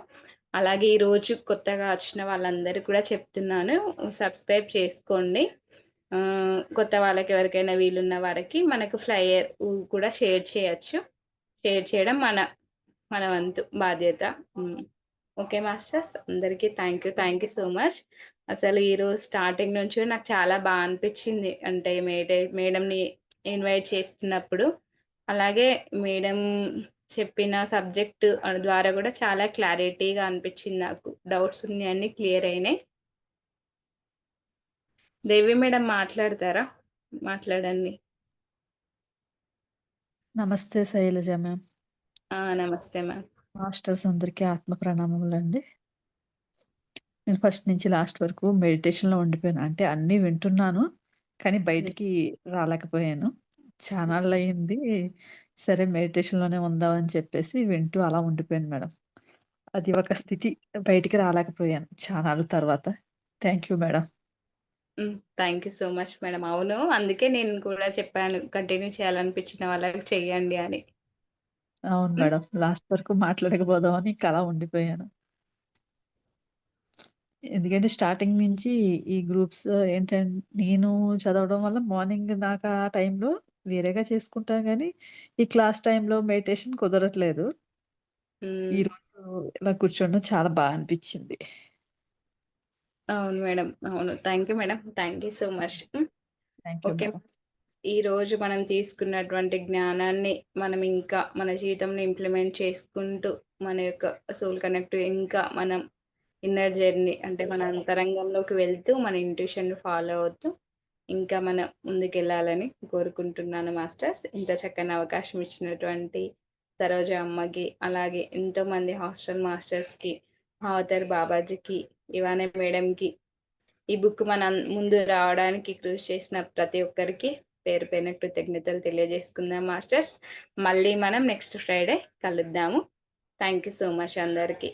అలాగే ఈరోజు కొత్తగా వచ్చిన వాళ్ళందరూ కూడా చెప్తున్నాను, సబ్స్క్రైబ్ చేసుకోండి. కొత్త వాళ్ళకి ఎవరికైనా వీలున్న వారికి మనకు ఫ్లైయర్ కూడా షేర్ చేయొచ్చు. షేర్ చేయడం మన వంతు బాధ్యత. ఓకే మాస్టర్స్, అందరికీ థ్యాంక్ యూ సో మచ్. అసలు ఈరోజు స్టార్టింగ్ నుంచి నాకు చాలా బాగా అనిపించింది. అంటే మేడంని ఇన్వైట్ చేస్తున్నప్పుడు, అలాగే మేడం చెప్పిన సబ్జెక్ట్ ద్వారా కూడా చాలా క్లారిటీగా అనిపించింది నాకు. డౌట్స్ ఉన్నాయన్నీ క్లియర్ అయినాయి. దేవి మేడం మాట్లాడతారా? మాట్లాడండి. నమస్తే శైలజ మ్యామ్. నమస్తే మ్యామ్. మాస్టర్స్ అందరికీ ఆత్మ ప్రణామములండి. నేను ఫస్ట్ నుంచి లాస్ట్ వరకు మెడిటేషన్‌లో ఉండిపోయాను. అంటే అన్నీ వింటున్నాను. కానీ బయటికి రాలేకపోయాను. చానాళ్ళయింది. సరే మెడిటేషన్‌లోనే ఉందామని చెప్పేసి వింటూ అలా ఉండిపోయాను మేడం. అది ఒక స్థితి. బయటికి రాలేకపోయాను చానాళ్ళ తర్వాత. Thank you madam. Thank you so much madam. అవును, అందుకే నేను కూడా చెప్పాను కంటిన్యూ చేయాలనిపించిన వాళ్ళకి చెయ్యండి అని. అవును మేడం. లాస్ట్ వరకు మాట్లాడకపోదామని ఇంకా అలా ఉండిపోయాను. ఎందుకంటే స్టార్టింగ్ నుంచి ఈ గ్రూప్స్ నేను చదవడం వల్ల మార్నింగ్ నాకు ఆ టైంలో వేరేగా చేసుకుంటాను గానీ, ఈ క్లాస్ టైంలో మెడిటేషన్ కుదరట్లేదు. ఈరోజు ఇలా కూర్చోవడం చాలా అనిపిచ్చింది. అవును మేడం. అవును. Thank you madam. Thank you so much. Thank you okay. Madam. ఈరోజు మనం తీసుకున్నటువంటి జ్ఞానాన్ని మనం ఇంకా మన జీవితంలో ఇంప్లిమెంట్ చేసుకుంటూ మన యొక్క సోల్ కనెక్ట్ ఇంకా మనం ఇన్నర్ జర్నీ అంటే మన అంతరంగంలోకి వెళ్తూ మన ఇంట్యూషన్‌ని ఫాలో అవుతూ ఇంకా మనం ముందుకెళ్ళాలని కోరుకుంటున్నాను మాస్టర్స్. ఇంత చక్కని అవకాశం ఇచ్చినటువంటి సరోజ అమ్మకి, అలాగే ఎంతోమంది హాస్టల్ మాస్టర్స్‌కి, ఆథర్ బాబాజీకి, ఇవానే మేడంకి, ఈ బుక్ మన ముందు రావడానికి కృషి చేసిన ప్రతి ఒక్కరికి పేరు పేరున కృతజ్ఞతలు తెలియజేసుకుందాం మాస్టర్స్. మళ్ళీ మనం నెక్స్ట్ ఫ్రైడే కలుద్దాము. థ్యాంక్ యూ సో మచ్ అందరికీ.